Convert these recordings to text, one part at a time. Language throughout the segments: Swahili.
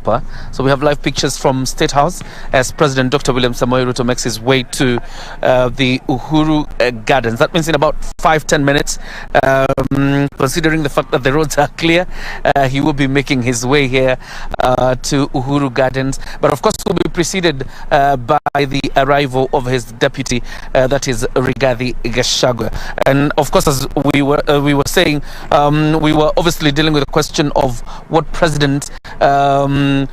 hapa. So we have live pictures from State House as President Dr. William Samoei Ruto makes his way to the Uhuru Gardens. That means in about 5-10 minutes, considering the fact that the roads are clear, he will be making his way here to Uhuru Gardens. But of course, will be preceded by the arrival of his deputy, that is Rigathi Gachagua. And of course, as we were saying, we were obviously dealing with the question of what President Uhuru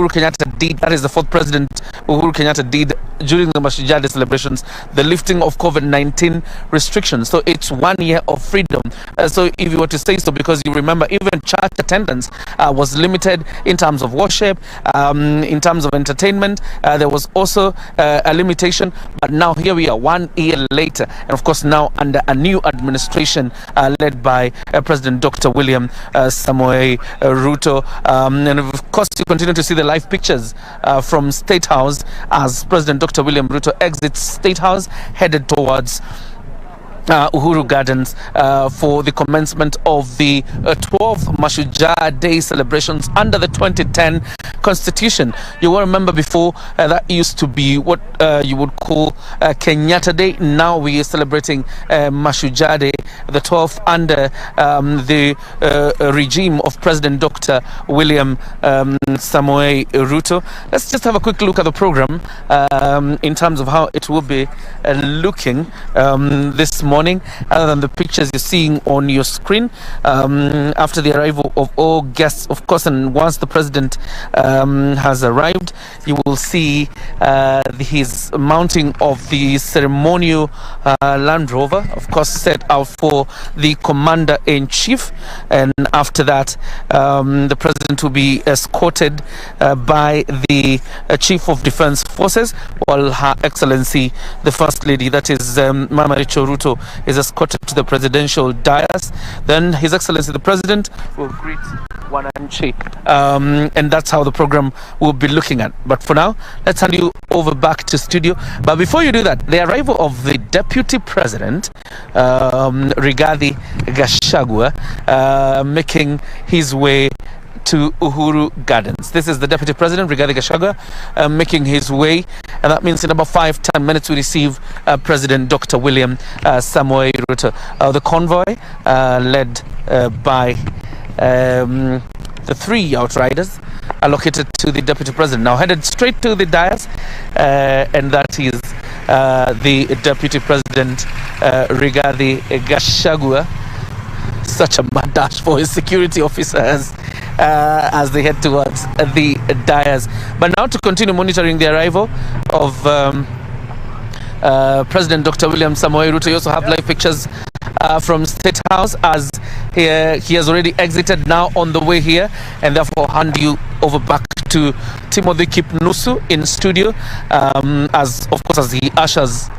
Kenyatta did. That is the fourth President Uhuru Kenyatta did during the Mashujaa Day celebrations, the lifting of COVID-19 restrictions. So it's 1 year of freedom. So if you were to say so, because you remember even church attendance was limited in terms of worship, in terms of entertainment, there was also a limitation. But now here we are 1 year later, and of course now under a new administration led by President Dr. William Samoei Ruto. And of course you continue to see the live pictures from State House as President Dr. William Ruto exits State House headed towards Uhuru Gardens for the commencement of the 12th Mashujaa Day celebrations under the 2010 Constitution. You will remember before that used to be what you would call Kenyatta Day. Now we are celebrating Mashujaa Day, the 12th under the regime of President Dr. William Samoei Ruto. Let's just have a quick look at the program in terms of how it will be looking this morning. Other than the pictures you're seeing on your screen, after the arrival of all guests, of course, and once the president has arrived, you will see his mounting of the ceremonial Land Rover, of course, set out for the commander-in-chief. And after that, the president will be escorted by the chief of defense forces, while Her Excellency the First Lady, that is Mama Rachel Ruto, is escorted to the presidential dais. Then His Excellency the President will greet Wananchi, and that's how the program will be looking at. But for now, let's hand you over back to studio. But before you do that, the arrival of the Deputy President, Rigathi Gachagua, making his way to Uhuru Gardens. This is the Deputy President, Rigathi Gachagua, making his way, and that means in about 5-10 minutes we receive President Dr. William Samoei Ruto. The convoy led by the 3 outriders allocated to the Deputy President, now headed straight to the dais, and that is the Deputy President, Rigathi Gachagua. Such a mad dash for his security officers as they head towards the dais. But now to continue monitoring the arrival of President Dr. William Samoei Ruto, you also have live pictures from State House as he has already exited, now on the way here, and therefore hand you over back to Timothy Kipnusu in studio, as of course as he ushers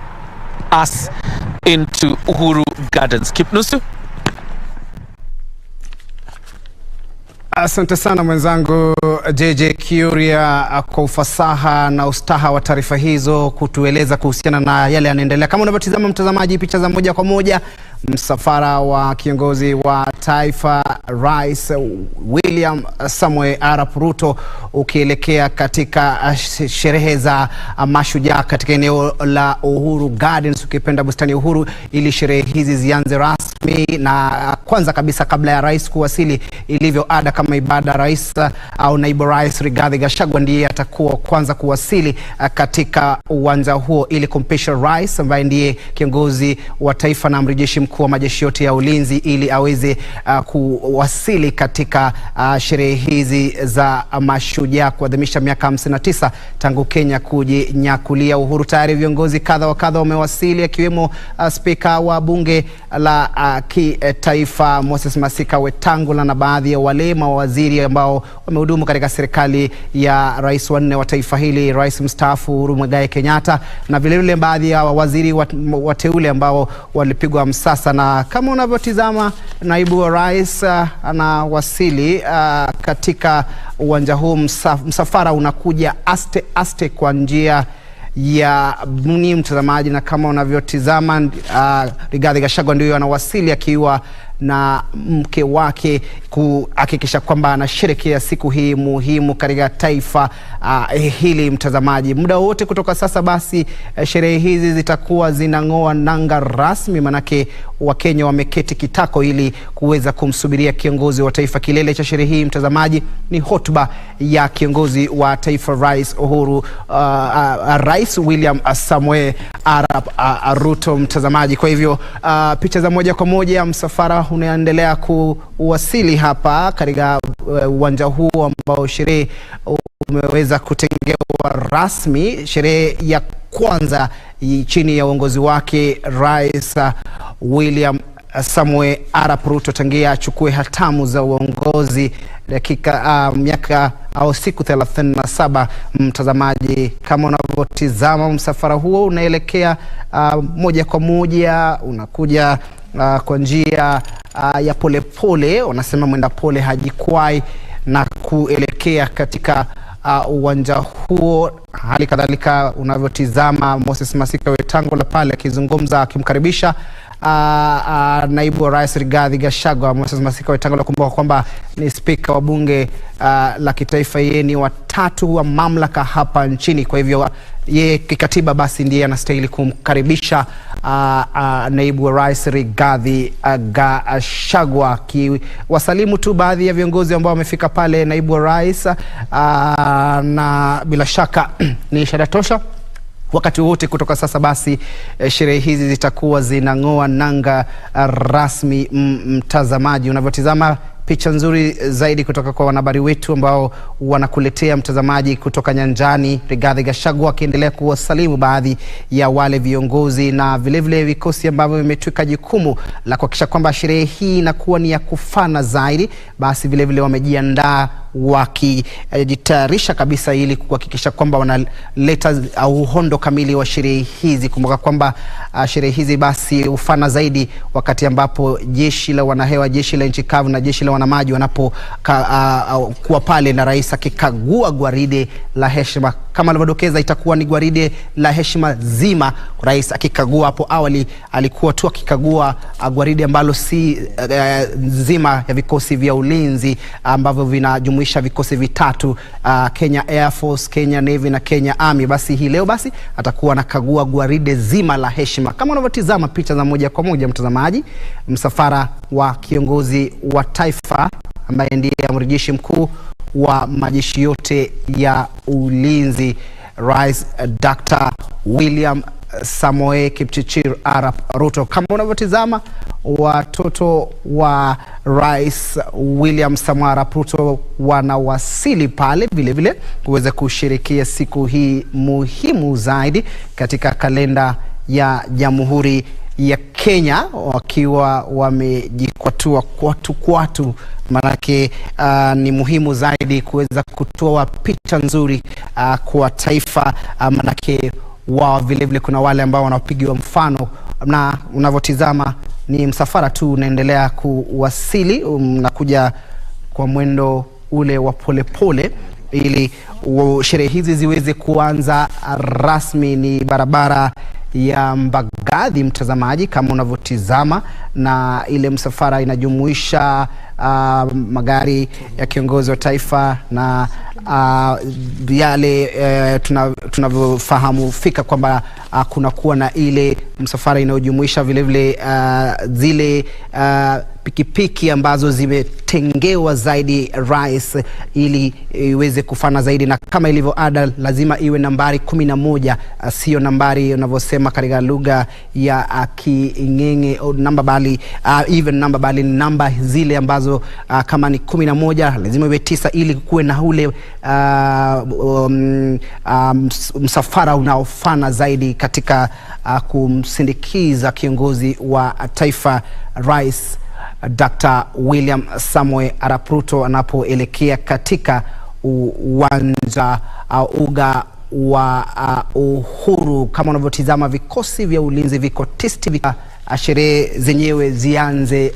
us into Uhuru Gardens. Kipnusu. Asante sana mwenzangu JJ Kuria kwa ufasaha na ustaha wa taarifa hizo, kutueleza kuhusiana na yale yanaendelea. Kama unavyotazama mtazamaji, picha za moja kwa moja, msafara wa kiongozi wa taifa Rais William Samoei Arap Ruto ukielekea katika sherehe za Mashujaa katika eneo la Uhuru Gardens, ukipenda bustani Uhuru, ili sherehe hizi zianze rasmi. Na kwanza kabisa, kabla ya rais kuwasili, ilivyo ada kama ibada, rais au naibu rais Rigathi Gachagua ndiye atakuwa kwanza kuwasili katika uwanja huo ili kumpisha rais ambaye ndiye kiongozi wa taifa na mrejeshi mkuu wa majeshi yote ya ulinzi, ili aweze kuwasili katika sherehe hizi za Mashujaa kuadhimisha miaka 59 tangu Kenya kujinyakulia uhuru. Tayari viongozi kadha wa kadha wamewasili, akiwemo spika wa bunge la kitaifa Moses Masika Wetangula na baadhi ya wale mawaziri ambao wamehudumu katika serikali ya rais wa 4 wa taifa hili, rais mstaafu Uhuru Muigai Kenyatta, na vile vile baadhi ya waziri wateule ambao walipigwa msasa. Na kama unavyotazama, naibu wa rais anawasili katika uwanja huu. Msafara unakuja aste aste kwa njia ya mtazamaji, na kama unavyotazama Rigathi Gachagua ndio anawasili akiwa na mke wake kuhakikisha kwamba anasherehekea siku hii muhimu katika taifa hili. Mtazamaji, muda wote kutoka sasa basi sherehe hizi zitakuwa zinang'oa nanga rasmi, manake Wakenya wameketi kitako ili kuweza kumsubiria kiongozi wa taifa. Kilele cha sherehe hii mtazamaji ni hotuba ya kiongozi wa taifa Rais William Samoei Arap Ruto mtazamaji. Kwa hivyo picha za moja kwa moja, msafara unaendelea kuwasili hapa katika uwanja huu ambao sherehe umeweza kutengewa rasmi. Sherehe ya kwanza chini ya uongozi wake Rais William Samoei Arap Ruto tangia achukue hatamu za uongozi miaka au siku 37 mtazamaji. Kama unavyotizama msafara huo unaelekea moja kwa moja, unakuja kwa njia ya polepole, wanasema mwenda pole hajikwai, na kuelekea katika uwanja huo. Hali kadhalika unavyotizama Moses Masika Wetangula pale akizungumza akimkaribisha naibu wa rais Rigathi Gachagua. Moses Masika Wetangula, kumbuka kwamba ni spika wa bunge la kitaifa, yeye ni watatu wa mamlaka hapa nchini. Kwa hivyo yeye kikatiba basi ndiye anastahili kumkaribisha naibu wa rais Rigathi Gachagua. Kiwasalimu tu baadhi ya viongozi ambao wamefika pale naibu wa rais, na bila shaka ni ishara tosha. Wakati wote kutoka sasa basi sherehe hizi zitakuwa zinang'oa nanga rasmi mtazamaji. Unavyotizama picha nzuri zaidi kutoka kwa wanahabari wetu ambao wanakuletea mtazamaji kutoka nyanjani, Rigathi Gachagua akiendelea kuwasalimu baadhi ya wale viongozi na vile vikosi ambavyo vimetwika jukumu la kuhakikisha kwamba sherehe hii inakuwa ni ya kufana zaidi. Basi vile wamejiandaa wakijitayarisha kabisa ili kuhakikisha kwamba wanaleta uhondo kamili wa sherehe hizi. Kumbuka kwamba sherehe hizi basi ufana zaidi wakati ambapo jeshi la wanahewa, jeshi la nchi kavu na jeshi la wanamaji wanapokuwa pale na rais akikagua gwaride la heshima. Kama alivyodokeza, itakuwa ni gwaride la heshima zima. Rais akikagua, hapo awali alikuwa tu akikagua gwaride ambalo si zima ya vikosi vya ulinzi ambavyo vinajumuisha vikosi vitatu, Kenya Air Force, Kenya Navy na Kenya Army. Basi hii leo basi atakuwa anakagua gwaride zima la heshima. Kama unavyotizama picha za moja kwa moja mtazamaji, msafara wa kiongozi wa taifa ambaye ndiye amiri jeshi mkuu wa majeshi yote ya ulinzi, Rais Dr. William Samoei Kipchirchir Arap Ruto. Kama unavyotizama watoto wa Rais William Samoei Arap Ruto wanawasili pale vile kuweza kusherehekea siku hii muhimu zaidi katika kalenda ya Jamhuri ya Kenya, wakiwa wamejikwatua kwatu. Manake ni muhimu zaidi kuweza kutoa picha nzuri kwa taifa, manake wao vile kuna wale ambao wanapigiwa mfano. Na unavyotizama ni msafara tu unaendelea kuwasili, unakuja kwa mwendo ule wa polepole ili sherehe hizi ziweze kuanza rasmi. Ni barabara ya Mbagathi mtazamaji, kama unavyotizama, na ile msafara inajumuisha magari ya kiongozi wa taifa na yale tunavyofahamu fika kwamba kuna kuwa na ile msafara inayojumuisha vile zile pikipiki ambazo zimetengewa zaidi rais ili iweze kufana zaidi, na kama ilivyo ada lazima iwe nambari 11, sio nambari unavyosema katika lugha ya King'eng'e namba, bali even namba, bali namba zile ambazo kama ni 11 lazima iwe 9 ili kuwe na ule msafara unaofana zaidi katika kumsindikiza kiongozi wa taifa Rais Dr. William Samoei Arap Ruto anapoelekea katika uwanja uga wa Uhuru. Kama unavyotizama vikosi vya ulinzi viko tisti, sherehe zenyewe zianze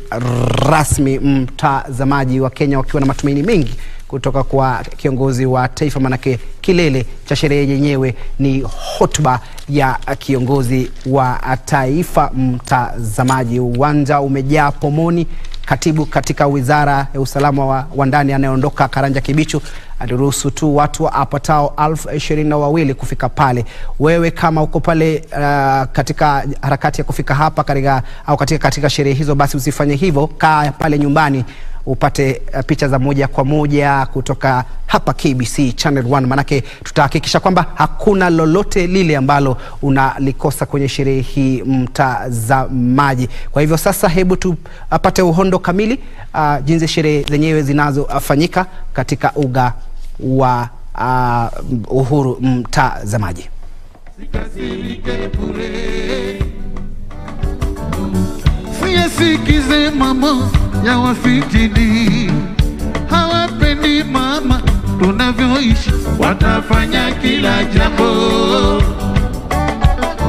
rasmi mtazamaji, wa Kenya wakiwa na matumaini mengi kutoka kwa kiongozi wa taifa, manake kilele cha sherehe yenyewe ni hotuba ya kiongozi wa taifa mtazamaji. Uwanja umejaa pomoni katibu katika Wizara ya Usalama wa Ndani anayeondoka Karanja Kibichu aliruhusu tu watu apatao 22,000 kufika pale. Wewe kama uko pale katika harakati ya kufika hapa katika sherehe hizo, basi usifanye hivyo, kaa pale nyumbani upate picha za moja kwa moja kutoka hapa KBC Channel 1, manake tutahakikisha kwamba hakuna lolote lile ambalo unalikosa kwenye sherehe hii, mtazamaji. Kwa hivyo sasa hebu tupate uhondo kamili jinsi sherehe zenyewe zinazofanyika katika uga wa Uhuru, mtazamaji. Sikize mama ya wafitini, hawapendi mama tunavyoishi. Watafanya kila jambo,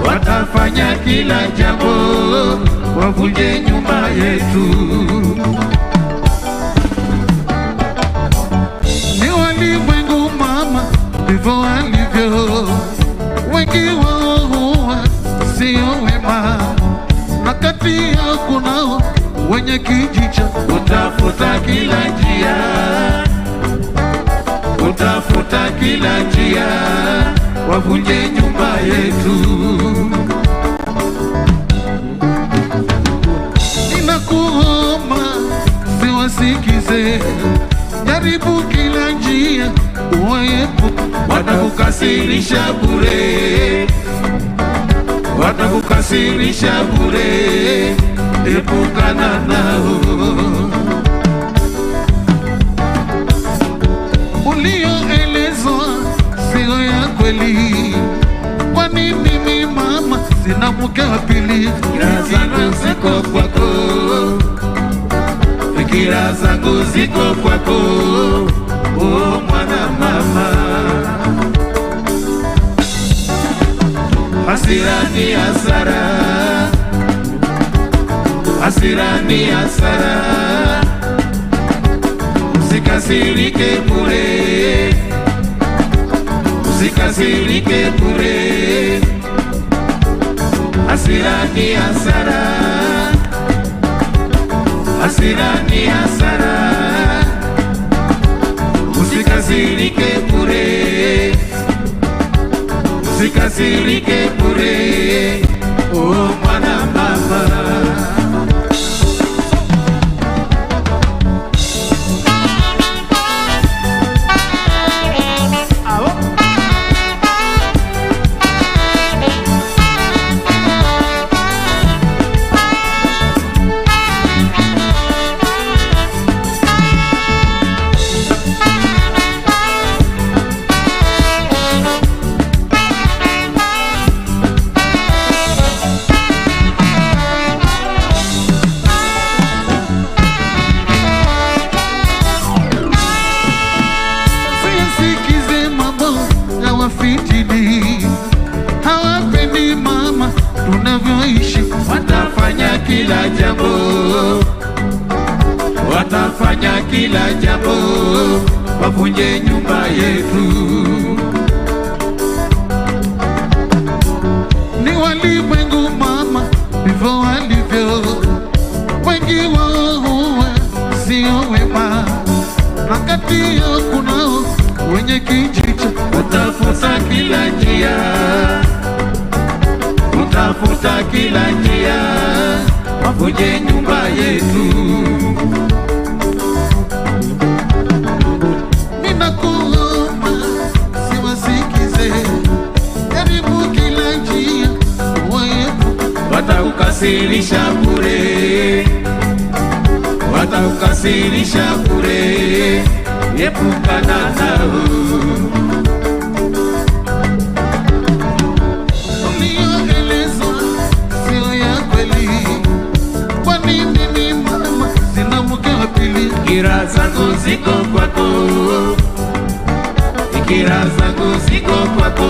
watafanya kila jambo, wavunje nyumba yetu. Ni walimwengu mama, ndivyo walivyo, wengi wao sio wema, na kati yao kunao wenye kijicho. Utafuta kila njia, utafuta kila njia, wavunje nyumba yetu. Ninakuomba siwasikize, jaribu kila njia uwaepuke. Watakukasirisha bure, watakukasirisha bure, epukana nao. Ulioelezwa sio ya kweli, kwani mimi mama sina mke wa pili. Fikira zangu ziko kwako, fikira zangu ziko kwako, oh mwana mama. Hasira ni hasara, hasira ni hasara, usikasirike bure, usikasirike bure. Hasira ni hasara, hasira ni hasara, usikasirike bure, usikasirike bure, oh mwana mama. Hawapendi mama tunavyoishi. Watafanya kila jambo, watafanya kila jambo, wavunje nyumba yetu. Ni walimwengu mama, ndivyo walivyo, wengi wao sio wema, na kati yao kunao wenye kijicho. Utafuta kila njia, utafuta kila njia, wavunje nyumba yetu. Ninakuomba siwasikize, jaribu kila njia uwaepuke. Watakukasirisha bure, watakukasirisha bure, epukana nao. Ulioelezwa sio ya kweli, kwani mimi mama sina mke wa pili. Fikira zangu ziko kwako, fikira zangu ziko kwako,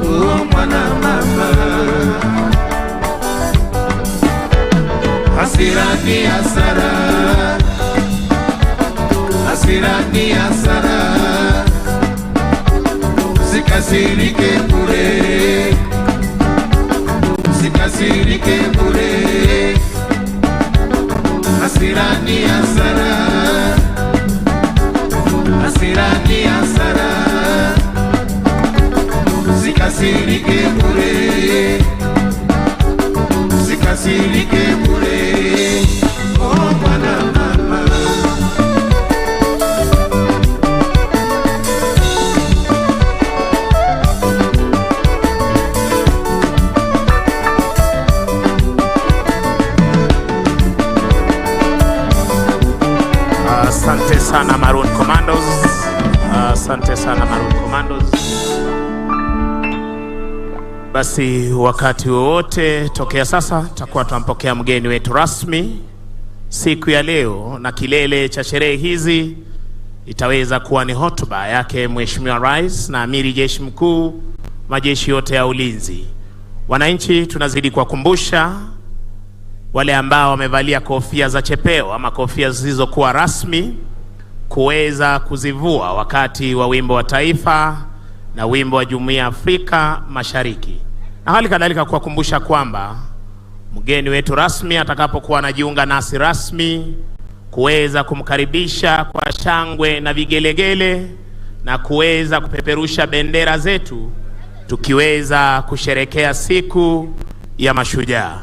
oh mwana mama. Hasira ni hasara, hasira ni hasara, usikasirike bure, usikasirike bure. Hasira ni hasara, hasira ni hasara. Usikasirike bure, usikasirike bure. Oh bwana mama, asante sana Maroon Commandos, asante sana Maroon Commandos. Basi wakati wowote tokea sasa tutakuwa tunampokea mgeni wetu rasmi siku ya leo, na kilele cha sherehe hizi itaweza kuwa ni hotuba yake Mheshimiwa Rais na Amiri Jeshi Mkuu majeshi yote ya ulinzi. Wananchi, tunazidi kuwakumbusha wale ambao wamevalia kofia za chepeo ama kofia zisizokuwa rasmi kuweza kuzivua wakati wa wimbo wa taifa na wimbo wa Jumuiya ya Afrika Mashariki. Na hali kadhalika kuwakumbusha kwamba mgeni wetu rasmi atakapokuwa anajiunga nasi rasmi kuweza kumkaribisha kwa shangwe na vigelegele na kuweza kupeperusha bendera zetu tukiweza kusherekea siku ya Mashujaa.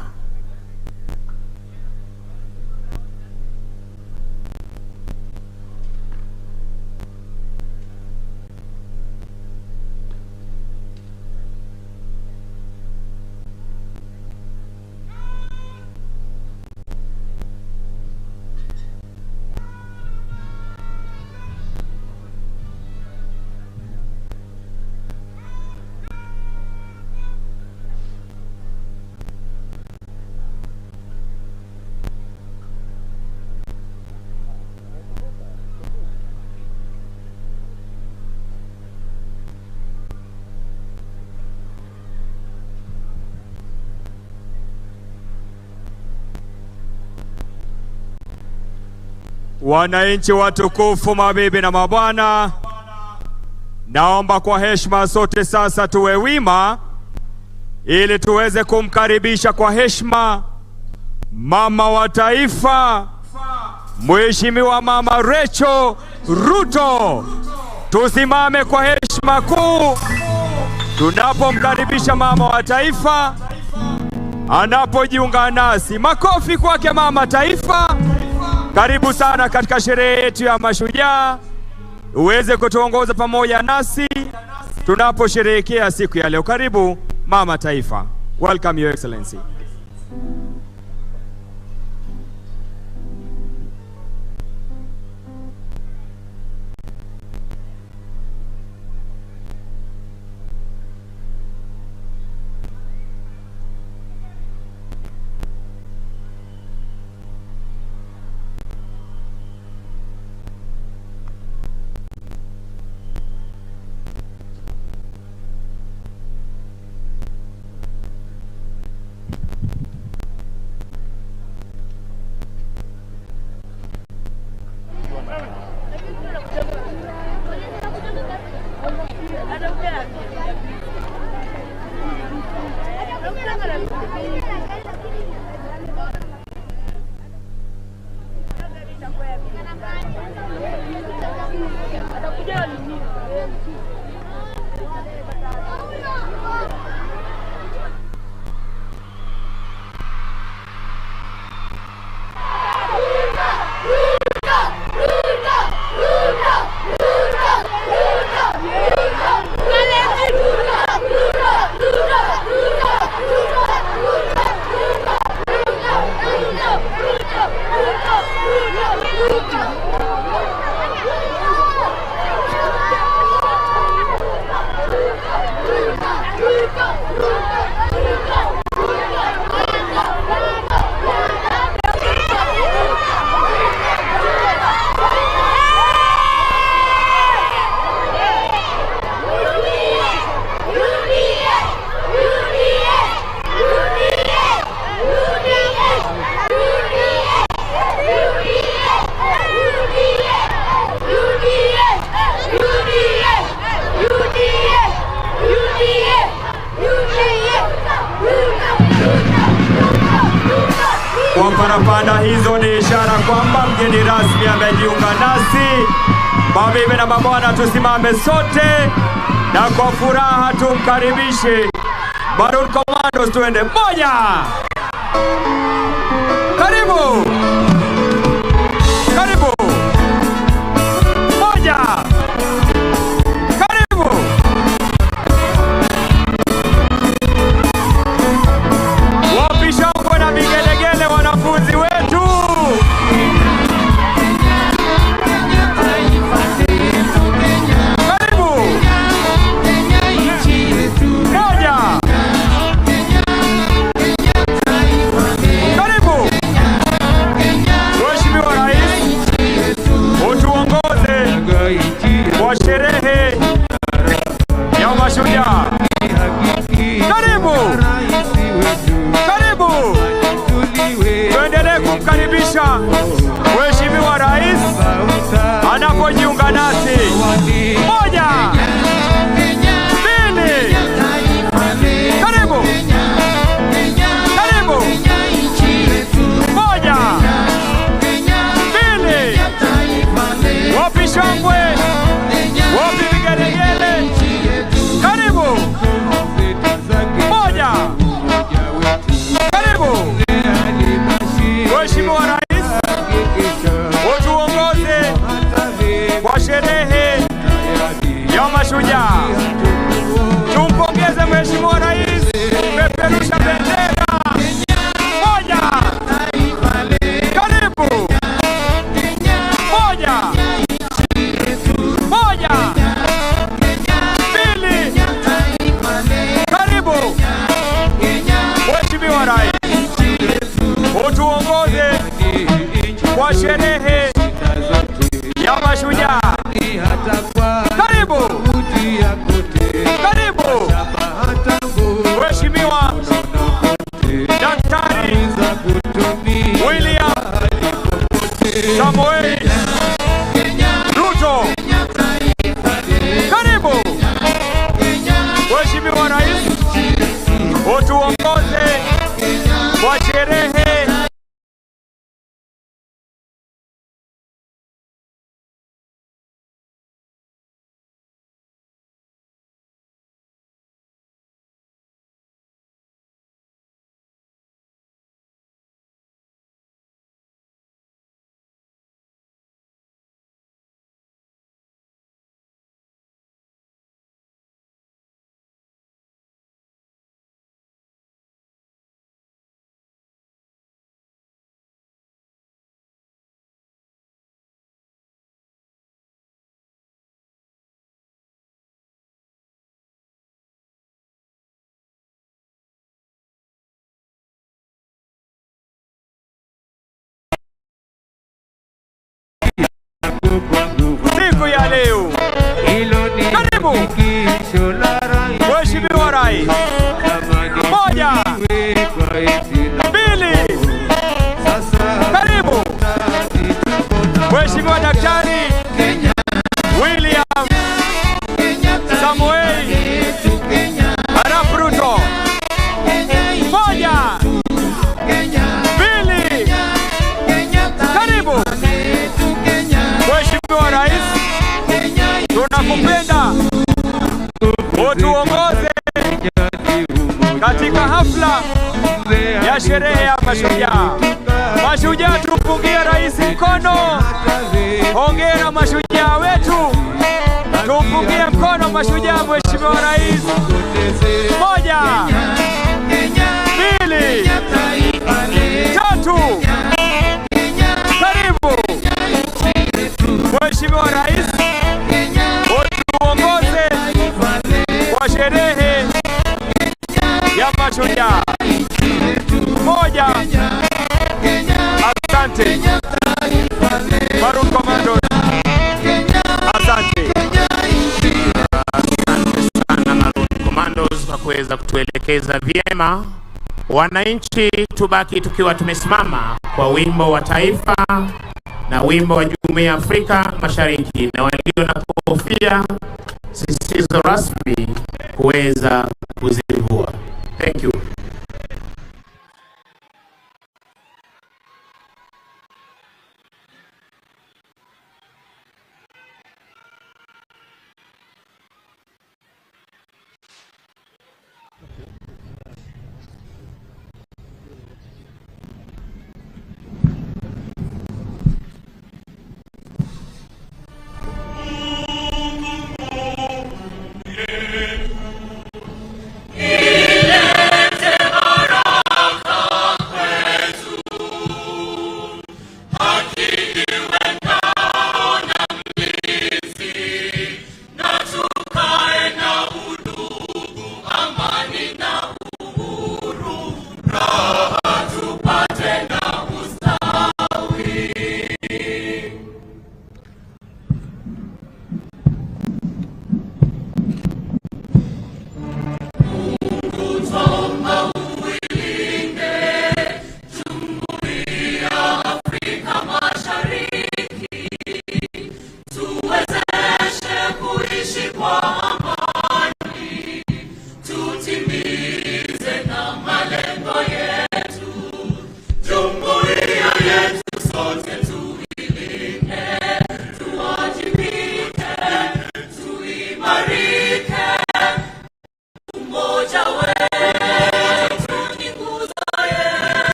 Wananchi watukufu, mabibi na mabwana, naomba kwa heshima sote sasa tuwe wima ili tuweze kumkaribisha kwa heshima mama wa taifa, Mheshimiwa Mama Rachel Ruto. Tusimame kwa heshima kuu tunapomkaribisha mama wa taifa anapojiunga nasi. Makofi kwake mama taifa. Karibu sana katika sherehe yetu ya Mashujaa, uweze kutuongoza pamoja nasi tunaposherehekea siku ya leo. Karibu mama taifa. Welcome your excellency. Kamanda, hizo ni ishara kwamba mgeni rasmi amejiunga nasi. Mabibi na mabwana, tusimame sote na kwa furaha tumkaribishe Maroon Commandos. Tuende moja. Karibu. Karibu. Moja. Karibu. Wapi shangwe na vigelegele wanafunzi wetu. Sherehe ya Mashujaa. Karibu. Karibu. Tuendelee kumkaribisha Mheshimiwa Rais anapojiunga nasi. Moja. Mbili. Karibu. Karibu. Moja. Mbili. Wapi shangwe? Wapi vigelegele? Karibu. Moja. Karibu. Mheshimiwa Rais, utuongoze kwa sherehe ya Mashujaa. Tumpongeze Mheshimiwa Rais kupeperusha bendera. Moja. Karibu. Moja. Moja. Mbili. Karibu. Mheshimiwa Rais, utuongoze kwa sherehe ya Mashujaa. Karibu. Karibu. Mheshimiwa Daktari William Samoei Ruto. Karibu. Mheshimiwa Rais, utuongoze kwa sherehe siku ya leo. Karibu. Mheshimiwa Rais. Moja. Mbili. Karibu. Mheshimiwa Daktari William Samoei Ruto. Moja. Mbili. Karibu. Mheshimiwa Rais, tunakupenda utuongoze katika hafla ya sherehe ya Mashujaa. Mashujaa, tupungie rais mkono. Hongera Mashujaa wetu. Tupungie mkono Mashujaa, Mheshimiwa Rais. Moja. Mbili. Tatu. Karibu. Mheshimiwa Rais, utuongoze kwa sherehe ya Mashujaa. Moja. Asante. Maroon Commandos. Asante. Asante sana Maroon Commandos kwa kuweza kutuelekeza vyema. Wananchi, tubaki tukiwa tumesimama kwa wimbo wa taifa na wimbo wa Jumuiya ya Afrika Mashariki, na walio na kofia zisizo rasmi kuweza kuzivua. Thank you.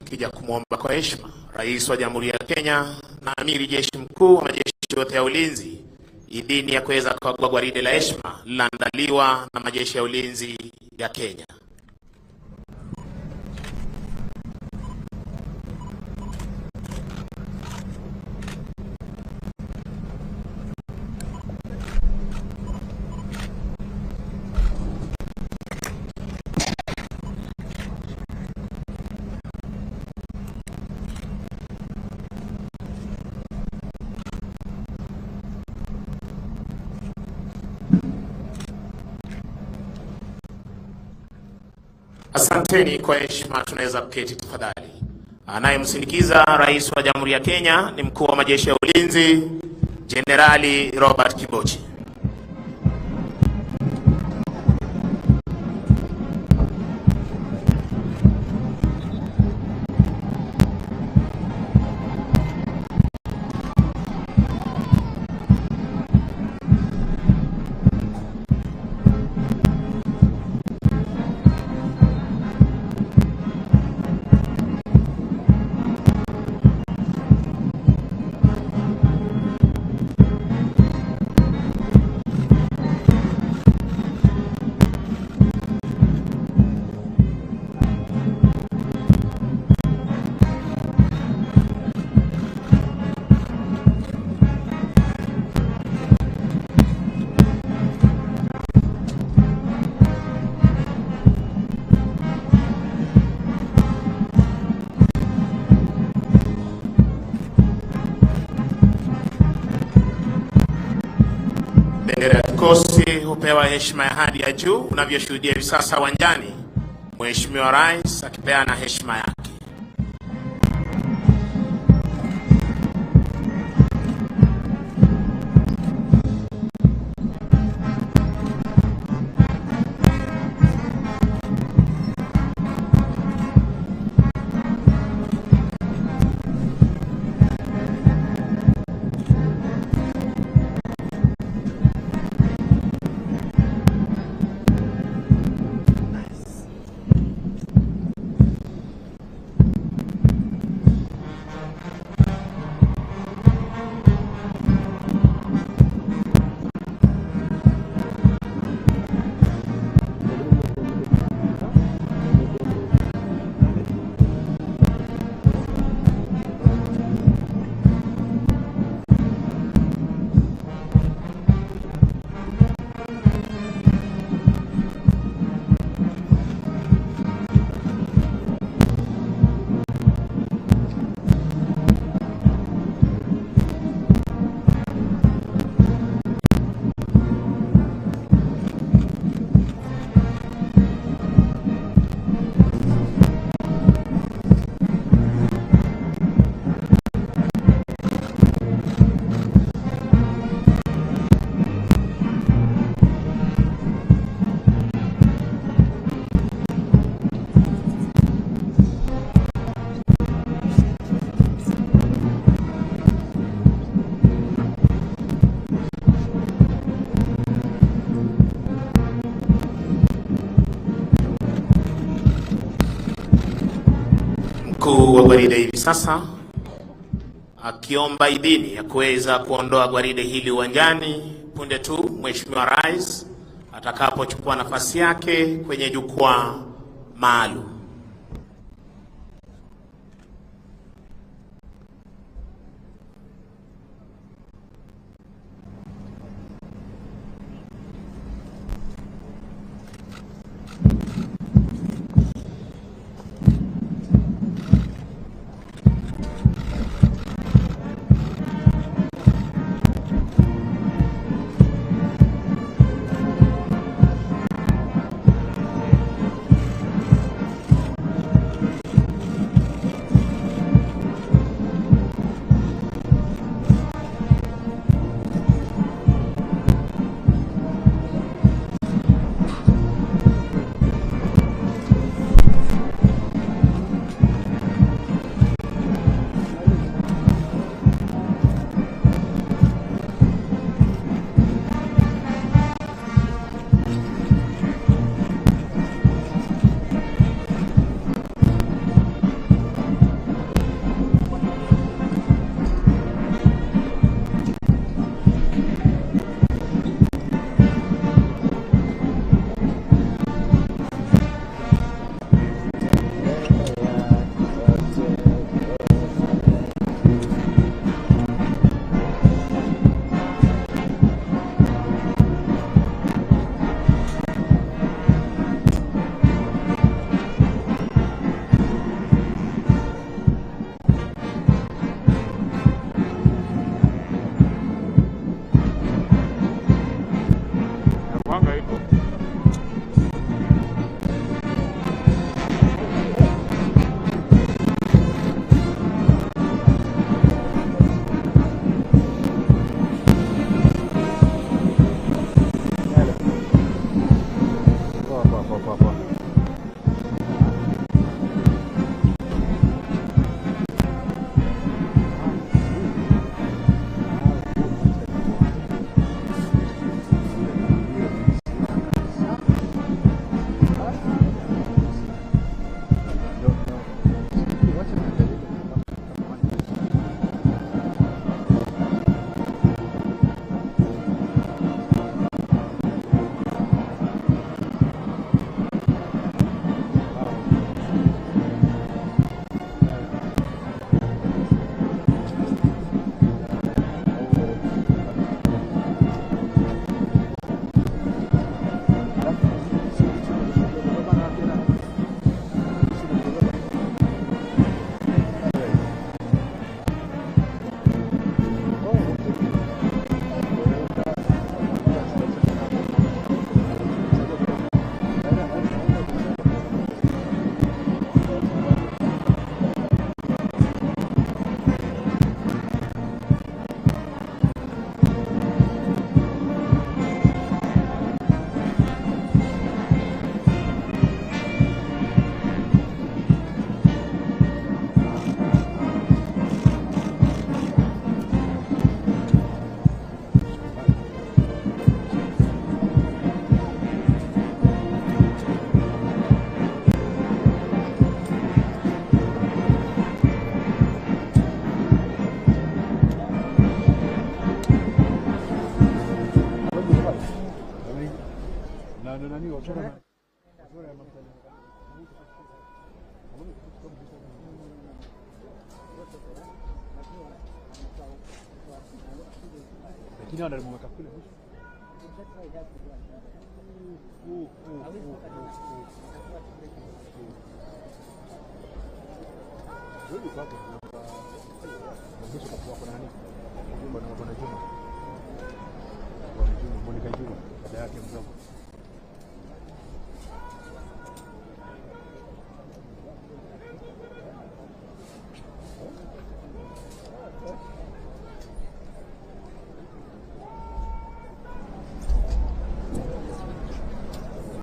tukija kumwomba kwa heshima Rais wa Jamhuri ya Kenya na Amiri Jeshi Mkuu wa majeshi yote ya ulinzi idhini ya kuweza kukagua gwaride la heshima lililoandaliwa na majeshi ya ulinzi ya Kenya. Asanteni kwa heshima, tunaweza kuketi tafadhali. Anayemsindikiza Rais wa Jamhuri ya Kenya ni Mkuu wa Majeshi ya Ulinzi Jenerali Robert Kibochi. Bendera ya kikosi hupewa heshima ya hadi ya juu unavyoshuhudia hivi sasa uwanjani, Mheshimiwa Rais akipeana heshima yake. Mkuu wa gwaride hivi sasa akiomba idhini ya kuweza kuondoa gwaride hili uwanjani punde tu Mheshimiwa Rais atakapochukua nafasi yake kwenye jukwaa maalum.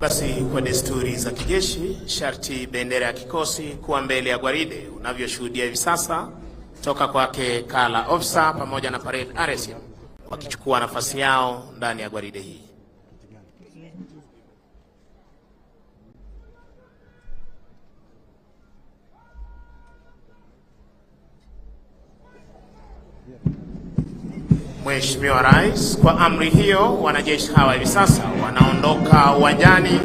Basi kwa desturi za kijeshi, sharti bendera ya kikosi kuwa mbele ya gwaride unavyoshuhudia hivi sasa, toka kwake Kala Officer pamoja na Parade RSM wakichukua nafasi yao ndani ya gwaride hii. Mheshimiwa Rais, kwa amri hiyo, wanajeshi hawa hivi sasa wanaondoka uwanjani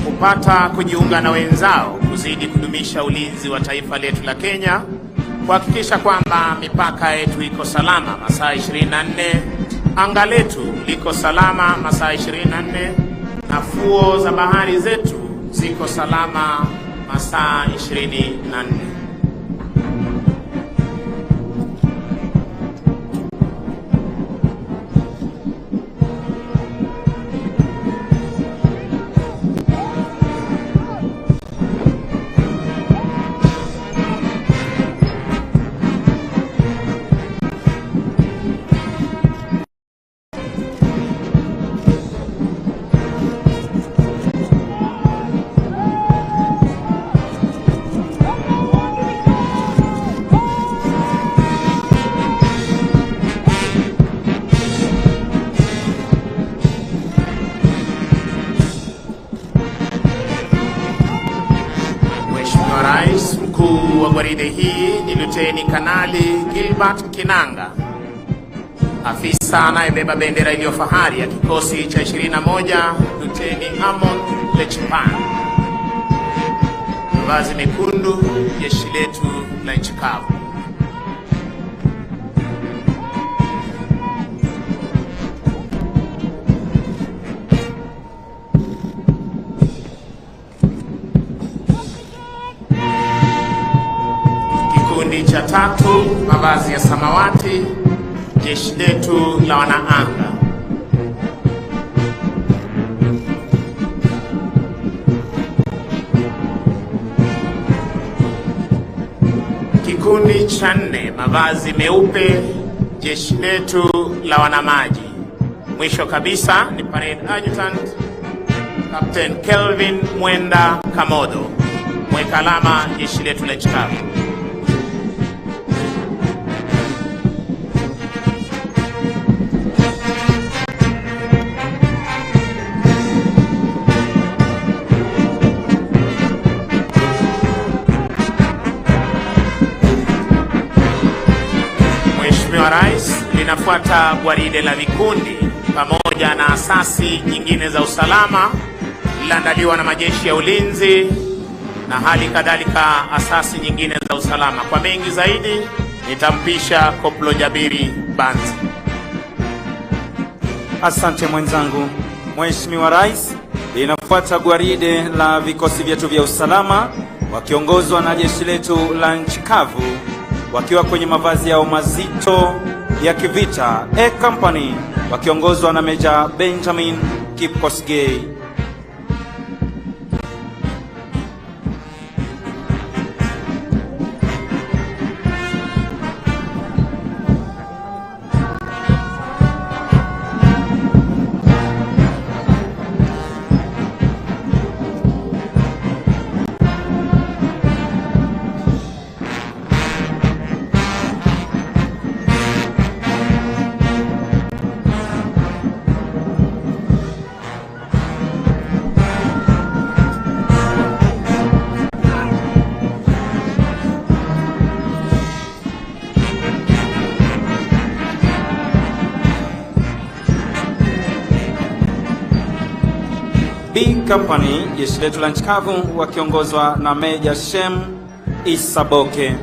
kupata kujiunga na wenzao kuzidi kudumisha ulinzi wa taifa letu la Kenya, kuhakikisha kwamba mipaka yetu iko salama masaa 24, anga letu liko salama masaa 24, na fuo za bahari zetu ziko salama masaa 24. Mkuu wa gwaride hii ni Luteni Kanali Gilbert Kinanga, afisa anayebeba bendera iliyo fahari ya kikosi cha 21, Luteni Amon Lechipan. Mavazi mekundu, jeshi letu la nchi kavu. Kikundi cha 3, mavazi ya samawati, jeshi letu la wanaanga. Kikundi cha 4, mavazi meupe, jeshi letu la wanamaji. Mwisho kabisa ni Parade Adjutant Captain Kelvin Mwenda Kamodo, mweka alama jeshi letu la nchi kavu. Mheshimiwa Rais, linafuata gwaride la vikundi pamoja na asasi nyingine za usalama liliandaliwa na majeshi ya ulinzi na hali kadhalika asasi nyingine za usalama. Kwa mengi zaidi nitampisha Koplo Jabiri Banzi. Asante mwenzangu. Mheshimiwa Rais, linafuata gwaride la vikosi vyetu vya usalama wakiongozwa na jeshi letu la nchi kavu wakiwa kwenye mavazi yao mazito ya kivita, A Company wakiongozwa na Meja Benjamin Kipkosgei. Company, jeshi letu la nchi kavu wakiongozwa na Meja Shem Isaboke.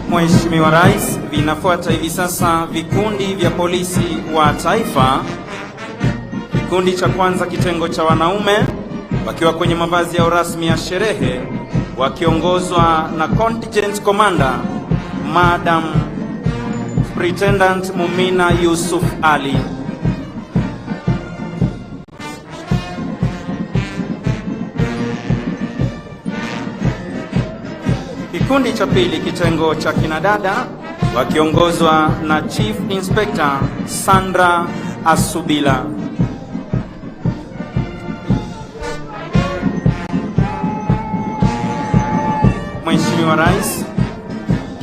Mheshimiwa Rais, vinafuata hivi sasa vikundi vya polisi wa taifa. Kikundi cha kwanza kitengo cha wanaume wakiwa kwenye mavazi ya rasmi ya sherehe wakiongozwa na Contingent Commander Madam Superintendent Mumina Yusuf Ali. Kikundi cha pili kitengo cha kinadada wakiongozwa na Chief Inspector Sandra Asubila. Mheshimiwa Rais,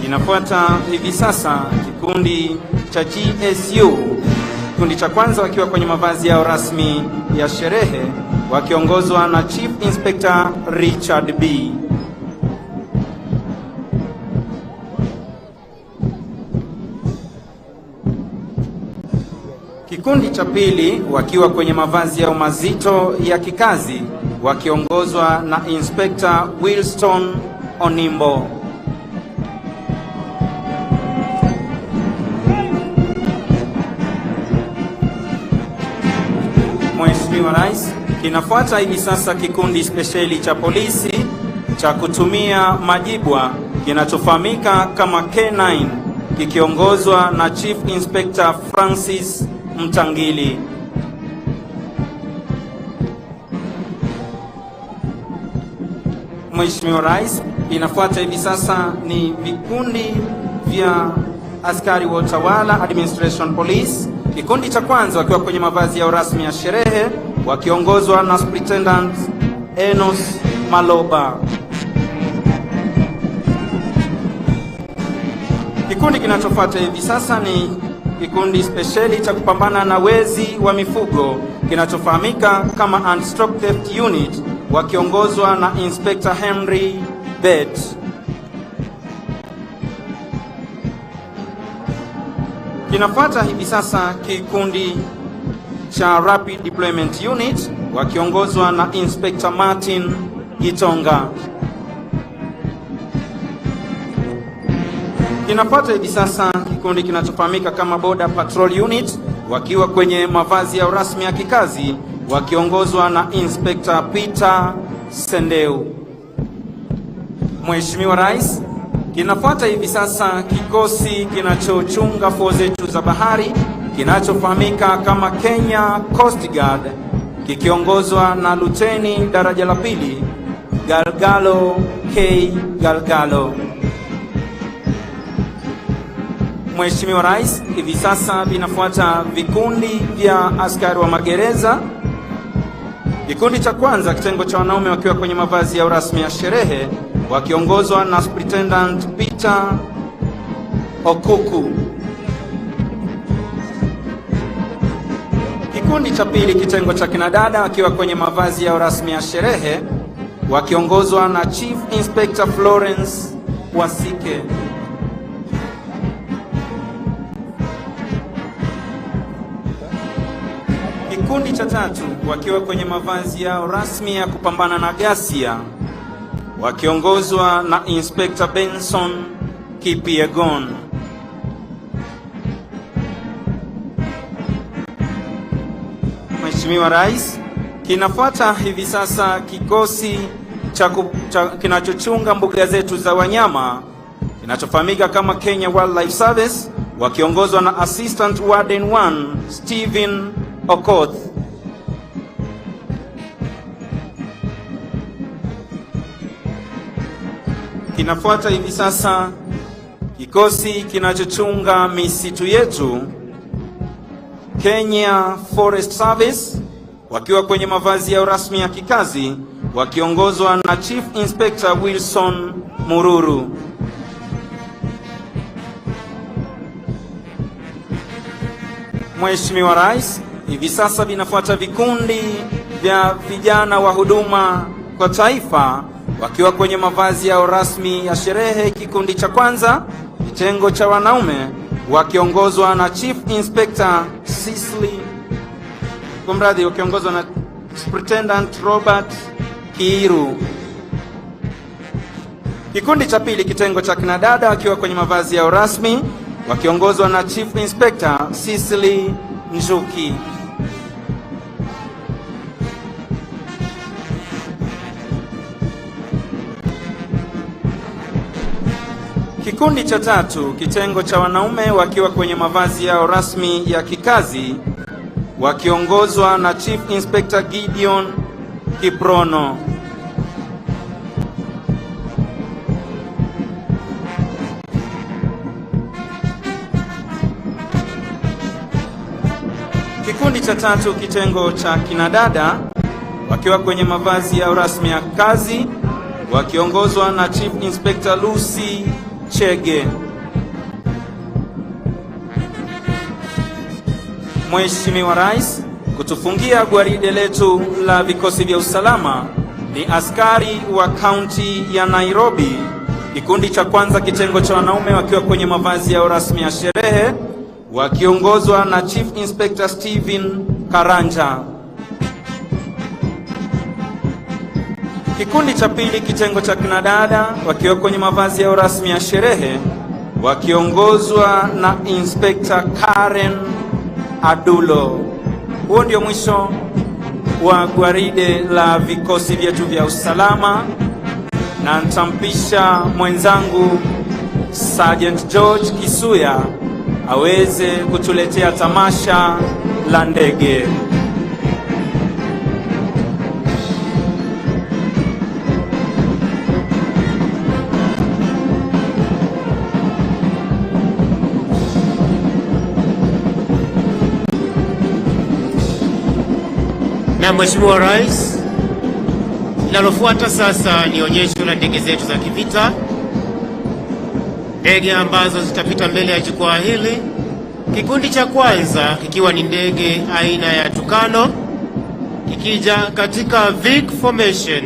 kinafuata hivi sasa kikundi cha GSU. Kikundi cha kwanza wakiwa kwenye mavazi yao rasmi ya sherehe wakiongozwa na Chief Inspector Richard B. Kikundi cha pili wakiwa kwenye mavazi yao mazito ya kikazi wakiongozwa na Inspector Wilson Onimbo. Mheshimiwa Rais, kinafuata hivi sasa kikundi spesheli cha polisi cha kutumia majibwa kinachofahamika kama K9 kikiongozwa na Chief Inspector Francis Mtangili. Mheshimiwa Rais, inafuata hivi sasa ni vikundi vya askari wa utawala Administration Police. Kikundi cha kwanza wakiwa kwenye mavazi yao rasmi ya sherehe wakiongozwa na Superintendent Enos Maloba. Kikundi kinachofuata hivi sasa ni kikundi spesheli cha kupambana na wezi wa mifugo kinachofahamika kama Anti-Stock Theft Unit wakiongozwa na Inspector Henry Bet. Kinafuata hivi sasa kikundi cha Rapid Deployment Unit wakiongozwa na Inspector Martin Gitonga. Kinafuata hivi sasa kikundi kinachofahamika kama Border Patrol Unit wakiwa kwenye mavazi ya rasmi ya kikazi wakiongozwa na Inspector Peter Sendeu. Mheshimiwa Rais, kinafuata hivi sasa kikosi kinachochunga fuo zetu za bahari kinachofahamika kama Kenya Coast Guard kikiongozwa na Luteni daraja la pili Galgalo K. Galgalo. Mheshimiwa Rais, hivi sasa vinafuata vikundi vya askari wa magereza. Kikundi cha kwanza kitengo cha wanaume wakiwa kwenye mavazi ya rasmi ya sherehe wakiongozwa na Superintendent Peter Okuku. Kikundi cha pili kitengo cha kinadada wakiwa kwenye mavazi ya rasmi ya sherehe wakiongozwa na Chief Inspector Florence Wasike. Kikundi cha tatu wakiwa kwenye mavazi yao rasmi ya kupambana na ghasia wakiongozwa na Inspector Benson Kipiegon. Mheshimiwa Rais, kinafuata hivi sasa kikosi kinachochunga mbuga zetu za wanyama kinachofahamika kama Kenya Wildlife Service wakiongozwa na Assistant Warden 1 Stephen Okoth. Kinafuata hivi sasa kikosi kinachochunga misitu yetu Kenya Forest Service wakiwa kwenye mavazi yao rasmi ya kikazi wakiongozwa na Chief Inspector Wilson Mururu. Mheshimiwa Rais, hivi sasa vinafuata vikundi vya vijana wa huduma kwa taifa wakiwa kwenye mavazi yao rasmi ya sherehe. Kikundi cha kwanza, kitengo cha wanaume wakiongozwa na Chief Inspector wakiongozwa na Superintendent Robert Kiiru. Kikundi cha pili, kitengo cha kinadada wakiwa kwenye mavazi yao rasmi wakiongozwa na Chief Inspector Cecily Njuki. Kikundi cha tatu, kitengo cha wanaume wakiwa kwenye mavazi yao rasmi ya kikazi wakiongozwa na Chief Inspector Gideon Kiprono. Kikundi cha tatu, kitengo cha kinadada wakiwa kwenye mavazi yao rasmi ya kazi wakiongozwa na Chief Inspector Lucy Chege. Mheshimiwa Rais, kutufungia gwaride letu la vikosi vya usalama ni askari wa kaunti ya Nairobi. Kikundi cha kwanza, kitengo cha wanaume wakiwa kwenye mavazi yao rasmi ya sherehe wakiongozwa na Chief Inspector Stephen Karanja. Kikundi cha pili, kitengo cha kinadada wakiwa kwenye mavazi yao rasmi ya sherehe wakiongozwa na Inspector Karen Adulo. Huo ndio mwisho wa gwaride la vikosi vyetu vya usalama, na nitampisha mwenzangu Sergeant George Kisuya aweze kutuletea tamasha la ndege. Na Mheshimiwa Rais, linalofuata sasa ni onyesho la ndege zetu za kivita, ndege ambazo zitapita mbele ya jukwaa hili. Kikundi cha kwanza kikiwa ni ndege aina ya Tucano kikija katika Vic formation,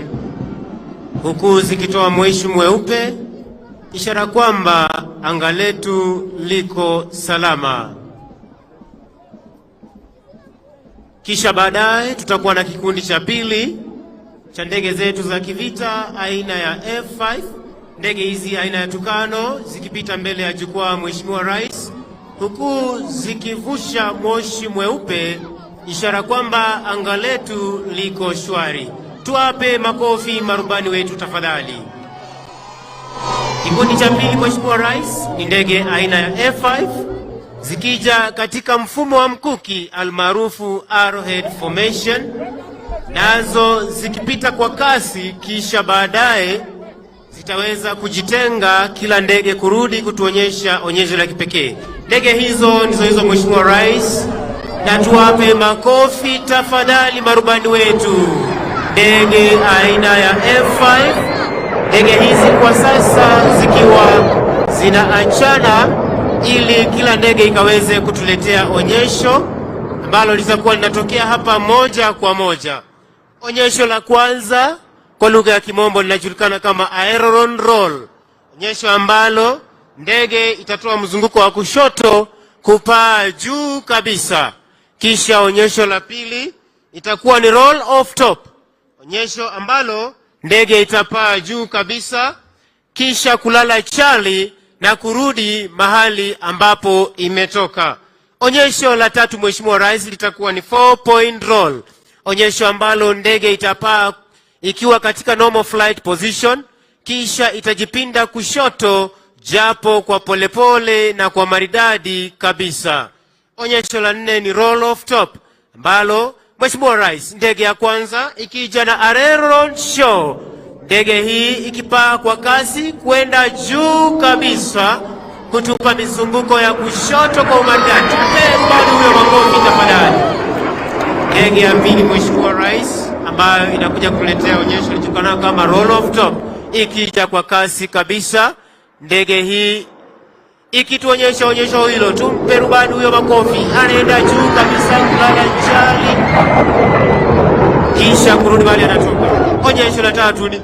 huku zikitoa moshi mweupe, ishara kwamba anga letu liko salama. Kisha baadaye tutakuwa na kikundi cha pili cha ndege zetu za kivita aina ya F5. Ndege hizi aina ya Tucano zikipita mbele ya jukwaa, Mheshimiwa Rais, huku zikivusha moshi mweupe, ishara kwamba anga letu liko shwari. Tuwape makofi marubani wetu tafadhali. Kikundi cha pili, Mheshimiwa Rais, ni ndege aina ya F5 zikija katika mfumo wa mkuki almaarufu arrowhead formation, nazo zikipita kwa kasi, kisha baadaye zitaweza kujitenga, kila ndege kurudi kutuonyesha onyesho la kipekee. Ndege hizo ndizo hizo, Mheshimiwa Rais, na tuwape makofi tafadhali marubani wetu. Ndege aina ya F5, ndege hizi kwa sasa zikiwa zinaachana ili kila ndege ikaweze kutuletea onyesho ambalo litakuwa linatokea hapa moja kwa moja. Onyesho la kwanza kwa lugha ya Kimombo linajulikana kama aileron roll, onyesho ambalo ndege itatoa mzunguko wa kushoto kupaa juu kabisa, Kisha onyesho la pili itakuwa ni roll off top, onyesho ambalo ndege itapaa juu kabisa kisha kulala chali na kurudi mahali ambapo imetoka. Onyesho la tatu Mheshimiwa Rais litakuwa ni 4-point roll, onyesho ambalo ndege itapaa ikiwa katika normal flight position kisha itajipinda kushoto japo kwa polepole na kwa maridadi kabisa. Onyesho la nne ni roll off top ambalo Mheshimiwa Rais, ndege ya kwanza ikija na aileron show, ndege hii ikipaa kwa kasi kwenda juu kabisa kutupa mizunguko ya kushoto kwa umaridadi. Bado huyo makofi tafadhali. Ndege ya pili Mheshimiwa Rais ambayo inakuja kuletea onyesho lijulikana kama roll off top, ikija kwa kasi kabisa, ndege hii ikituonyesha onyesho hilo, tumpe rubani huyo makofi, anaenda juu kabisa kulala chali kisha kurudi mahali anatoka. Onyesho la tatu ni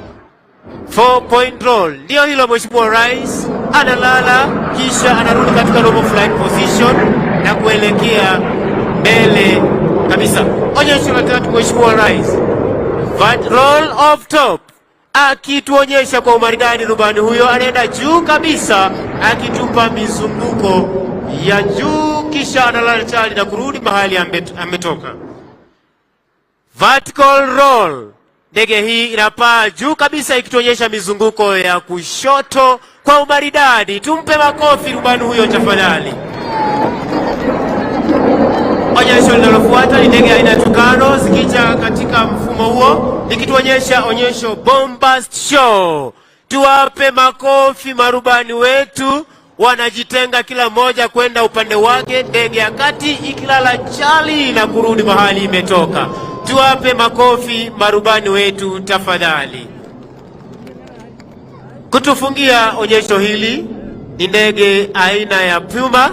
4-point roll, ndio hilo Mheshimiwa Rais, analala kisha anarudi katika normal flight position na kuelekea mbele kabisa. Onyesho la tatu Mheshimiwa Rais, roll off top, akituonyesha kwa umaridadi rubani huyo anaenda juu kabisa akitupa mizunguko ya juu kisha analala chali na kurudi mahali ametoka. Vertical roll, ndege hii inapaa juu kabisa ikituonyesha mizunguko ya kushoto kwa umaridadi. Tumpe makofi rubani huyo tafadhali. Onyesho linalofuata ni ndege aina ya Tucano zikija katika mfumo huo, nikituonyesha onyesho bombast show. Tuwape makofi marubani wetu, wanajitenga kila mmoja kwenda upande wake, ndege ya kati ikilala chali na kurudi mahali imetoka. Tuwape makofi marubani wetu tafadhali. Kutufungia onyesho hili ni ndege aina ya Puma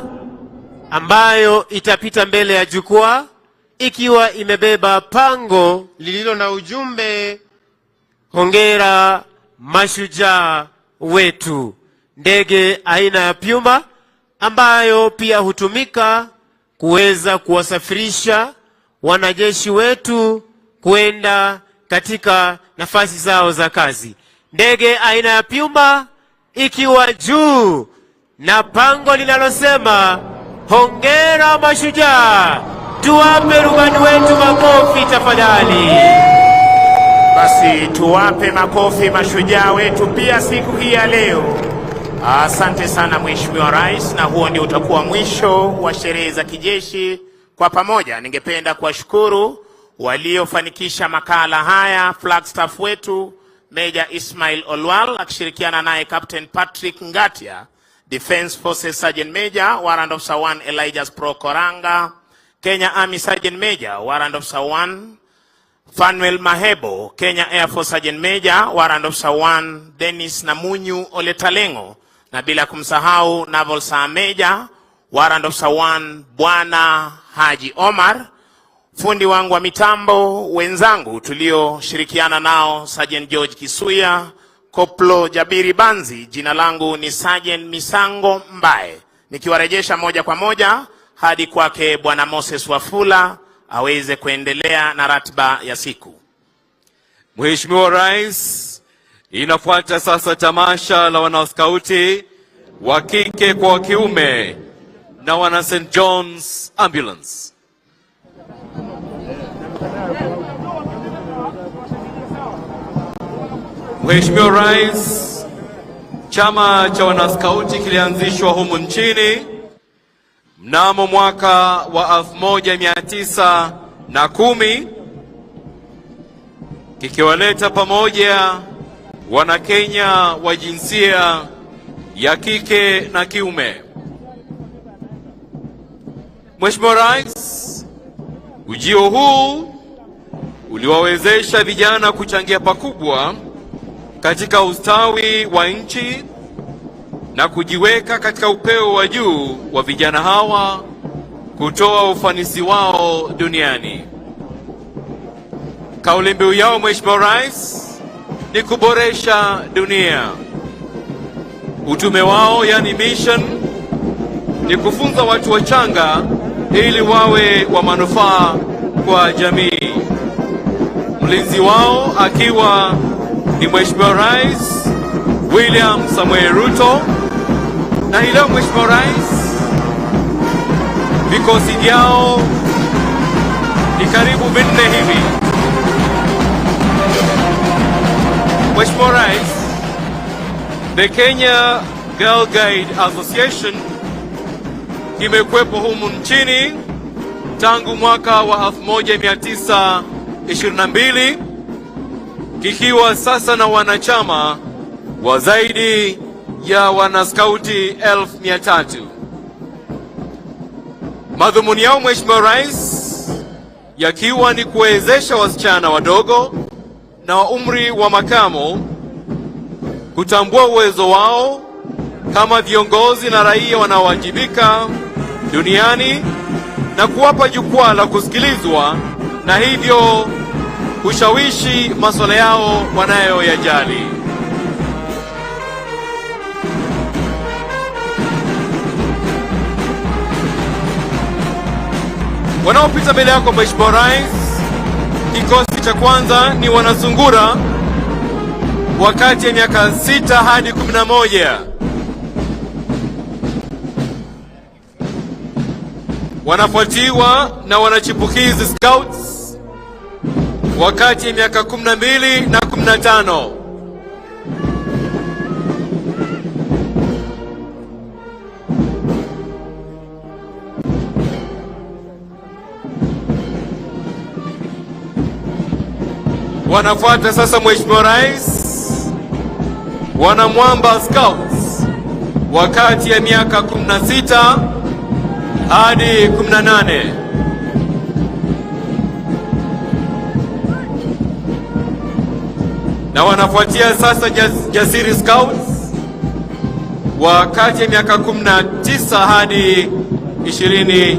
ambayo itapita mbele ya jukwaa ikiwa imebeba pango lililo na ujumbe hongera mashujaa wetu. Ndege aina ya Puma ambayo pia hutumika kuweza kuwasafirisha wanajeshi wetu kwenda katika nafasi zao za kazi. Ndege aina ya Puma ikiwa juu na pango linalosema hongera mashujaa. Tuwape rubani wetu makofi tafadhali. Basi tuwape makofi mashujaa wetu pia siku hii ya leo. Asante sana Mheshimiwa Rais, na huo ndio utakuwa mwisho wa sherehe za kijeshi kwa pamoja. Ningependa kuwashukuru waliofanikisha makala haya, flag staff wetu Major Ismail Olwal akishirikiana naye Captain Patrick Ngatia, Defense Forces Sergeant Major Warrant Officer 1 Elijah Pro Koranga, Kenya Army Sergeant Major Warrant Officer 1 Fanuel Mahebo, Kenya Air Force Sergeant Major Warrant Officer 1 Dennis Namunyu Oletalengo, na bila kumsahau Naval Sergeant Major Warrant Officer 1 Bwana Haji Omar. Fundi wangu wa mitambo wenzangu tulioshirikiana nao Sergeant George Kisuya, Koplo Jabiri Banzi, jina langu ni Sergeant Misango Mbae, nikiwarejesha moja kwa moja hadi kwake Bwana Moses Wafula aweze kuendelea na ratiba ya siku. Mheshimiwa Rais, inafuata sasa tamasha la wanaskauti wa kike kwa kiume na wana St. John's Ambulance. Mheshimiwa Rais, chama cha wanaskauti kilianzishwa humu nchini mnamo mwaka wa 1910 kikiwaleta pamoja Wanakenya wa jinsia ya kike na kiume. Mheshimiwa Rais, ujio huu uliwawezesha vijana kuchangia pakubwa katika ustawi wa nchi na kujiweka katika upeo wa juu wa vijana hawa kutoa ufanisi wao duniani. Kauli mbiu yao Mheshimiwa Rais ni kuboresha dunia. Utume wao yani mission ni kufunza watu wachanga ili wawe wa manufaa kwa jamii. Mlinzi wao akiwa ni Mheshimiwa Rais William Samoei Ruto. Na hii leo Mheshimiwa Rais, vikosi vyao ni karibu 4 hivi. Mheshimiwa Rais, the Kenya Girl Guide Association imekuwepo humu nchini tangu mwaka wa 1922 kikiwa sasa na wanachama wa zaidi ya wanaskauti 1300. Madhumuni yao Mheshimiwa Rais yakiwa ni kuwezesha wasichana wadogo na wa umri wa makamo kutambua uwezo wao kama viongozi na raia wanaowajibika duniani na kuwapa jukwaa la kusikilizwa na hivyo kushawishi masuala yao wanayoyajali. Wanaopita mbele yako Mheshimiwa Rais, kikosi cha kwanza ni wanasungura wakati ya miaka 6 hadi 11. Wanafuatiwa na wanachipukizi scouts wakati ya miaka 12 na 15. Wanafuata sasa Mheshimiwa Rais wanamwamba scouts wakati ya miaka 16 hadi 18. Na wanafuatia sasa jasiri scouts wakati ya miaka 19 hadi 26.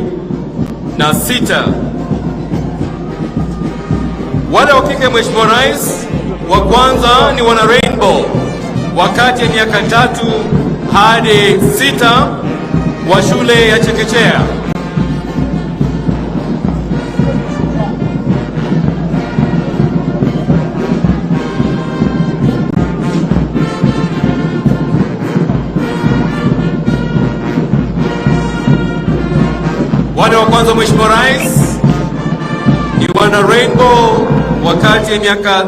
Wale wa kike Mheshimiwa Rais, wa kwanza ni wana rainbow wakati ya miaka 3 hadi 6 wa shule ya chekechea. Wale wa kwanza Mheshimiwa Rais ni wana rainbow wakati ya miaka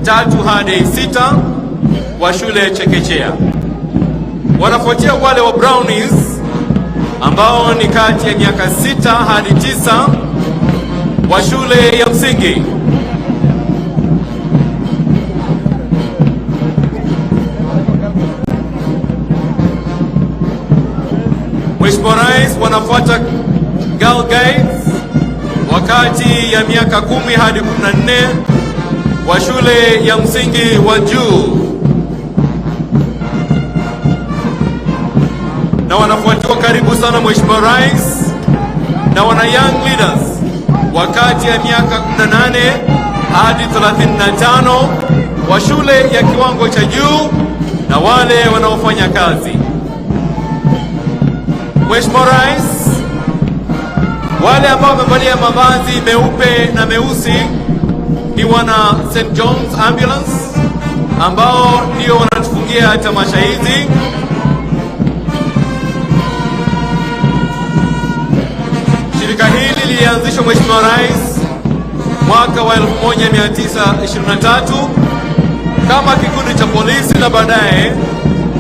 3 hadi 6 wa shule ya chekechea. Wanafuatia wale wa brownies ambao ni kati ya miaka 6 hadi 9 wa shule ya msingi. Mheshimiwa Rais, wanafuata Girl Guides wakati ya miaka 10 hadi 14 wa shule ya msingi wa juu. Na wanafuatiwa karibu sana Mheshimiwa Rais na wana young leaders wakati ya miaka 18 hadi 35 wa shule ya kiwango cha juu na wale wanaofanya kazi. Mheshimiwa Rais, wale ambao wamevalia mavazi meupe na meusi ni wana St. John's Ambulance ambao ndio wanatufungia tamasha hizi. Shirika hili lilianzishwa Mheshimiwa Rais mwaka wa 1923 kama kikundi cha polisi na baadaye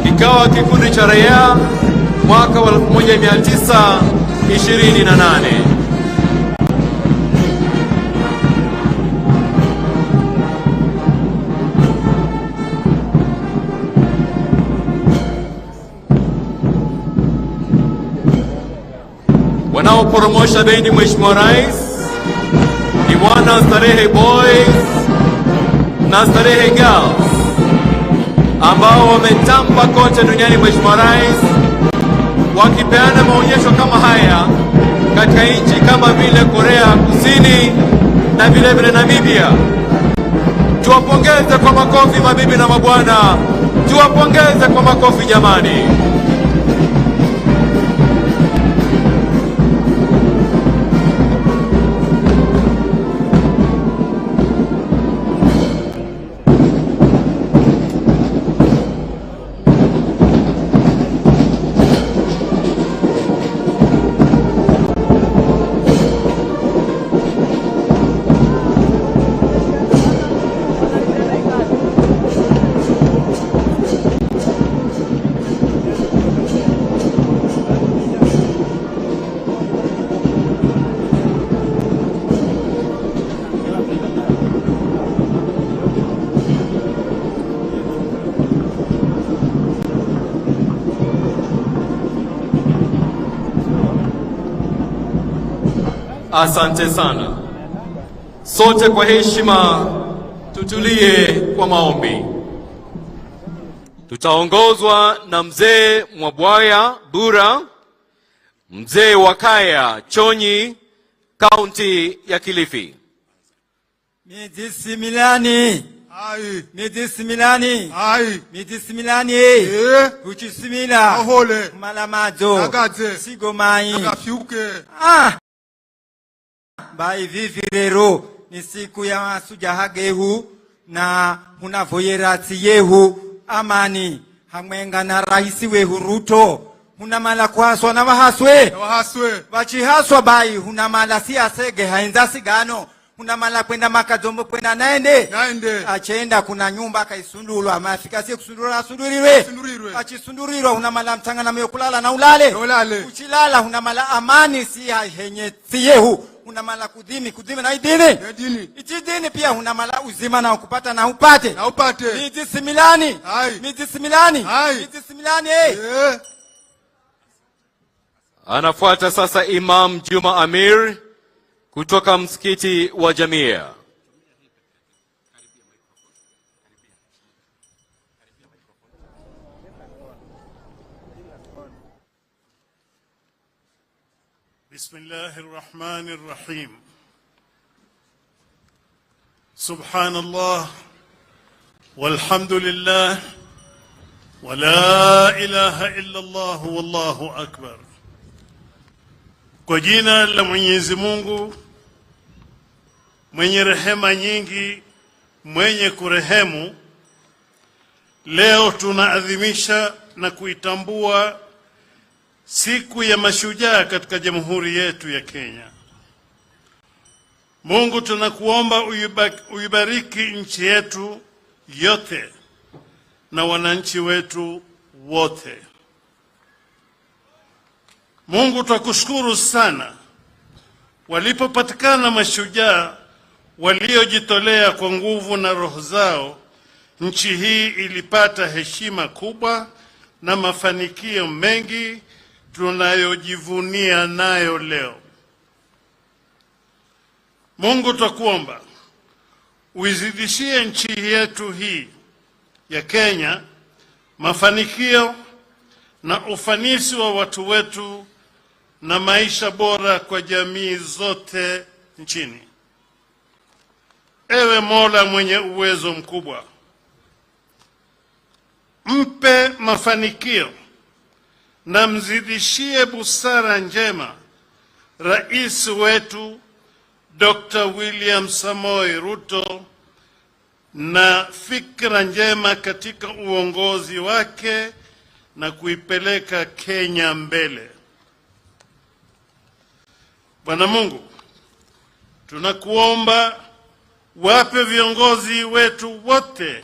ikawa kikundi cha raia mwaka wa 1928. Wanaoporomosha bendi Mheshimiwa Rais ni wana Starehe Boys na Starehe Girls ambao wametamba kote duniani Mheshimiwa Rais, wakipeana maonyesho kama haya katika nchi kama vile Korea Kusini na vile vile Namibia. Tuwapongeze kwa makofi mabibi na mabwana, tuwapongeze kwa makofi jamani. Asante sana. Sote kwa heshima tutulie kwa maombi. Tutaongozwa na mzee Mwabwaya Bura, mzee wa kaya Chonyi, kaunti ya Kilifi. Midisimilani. Ai. Midisimilani. Ai. Midisimilani. Kuchisimila. Ahole. Malamadzo. Nagaze. Sigomai. Nagafiuke. Bai vivi rero ni siku ya Mashujaa gehu na hunavoyerati yehu amani hamwenga na raisi wehu Ruto hunamala kwaswa na wahaswe wachihaswa bai hunamala siasege haenza sigano hunamala kwenda makadzombo kwenda naende achenda kuna nyumba kaisundulwa amafika sie kusundulwa asunduriwe achisundurirwa hunamala mtanga na meyokulala na ulale uchilala hunamala amani si henye siyehu hunamala kudhimi na idini dini pia hunamala uzima na kupata na upate midisimilani midisimilani Anafuata sasa Imam Juma Amir kutoka msikiti wa Jamia. Bismillahir Rahmanir Rahim. Subhanallah walhamdulillah wa la ilaha illa Allah wallahu akbar. Kwa jina la Mwenyezi Mungu mwenye rehema nyingi, mwenye kurehemu, leo tunaadhimisha na kuitambua siku ya mashujaa katika jamhuri yetu ya Kenya. Mungu tunakuomba uibariki nchi yetu yote na wananchi wetu wote. Mungu tunakushukuru sana walipopatikana mashujaa waliojitolea kwa nguvu na roho zao, nchi hii ilipata heshima kubwa na mafanikio mengi tunayojivunia nayo leo. Mungu twakuomba uizidishie nchi yetu hii ya Kenya mafanikio na ufanisi wa watu wetu na maisha bora kwa jamii zote nchini. Ewe Mola mwenye uwezo mkubwa, mpe mafanikio na mzidishie busara njema rais wetu Dr. William Samoei Ruto na fikra njema katika uongozi wake na kuipeleka Kenya mbele. Bwana Mungu, tunakuomba wape viongozi wetu wote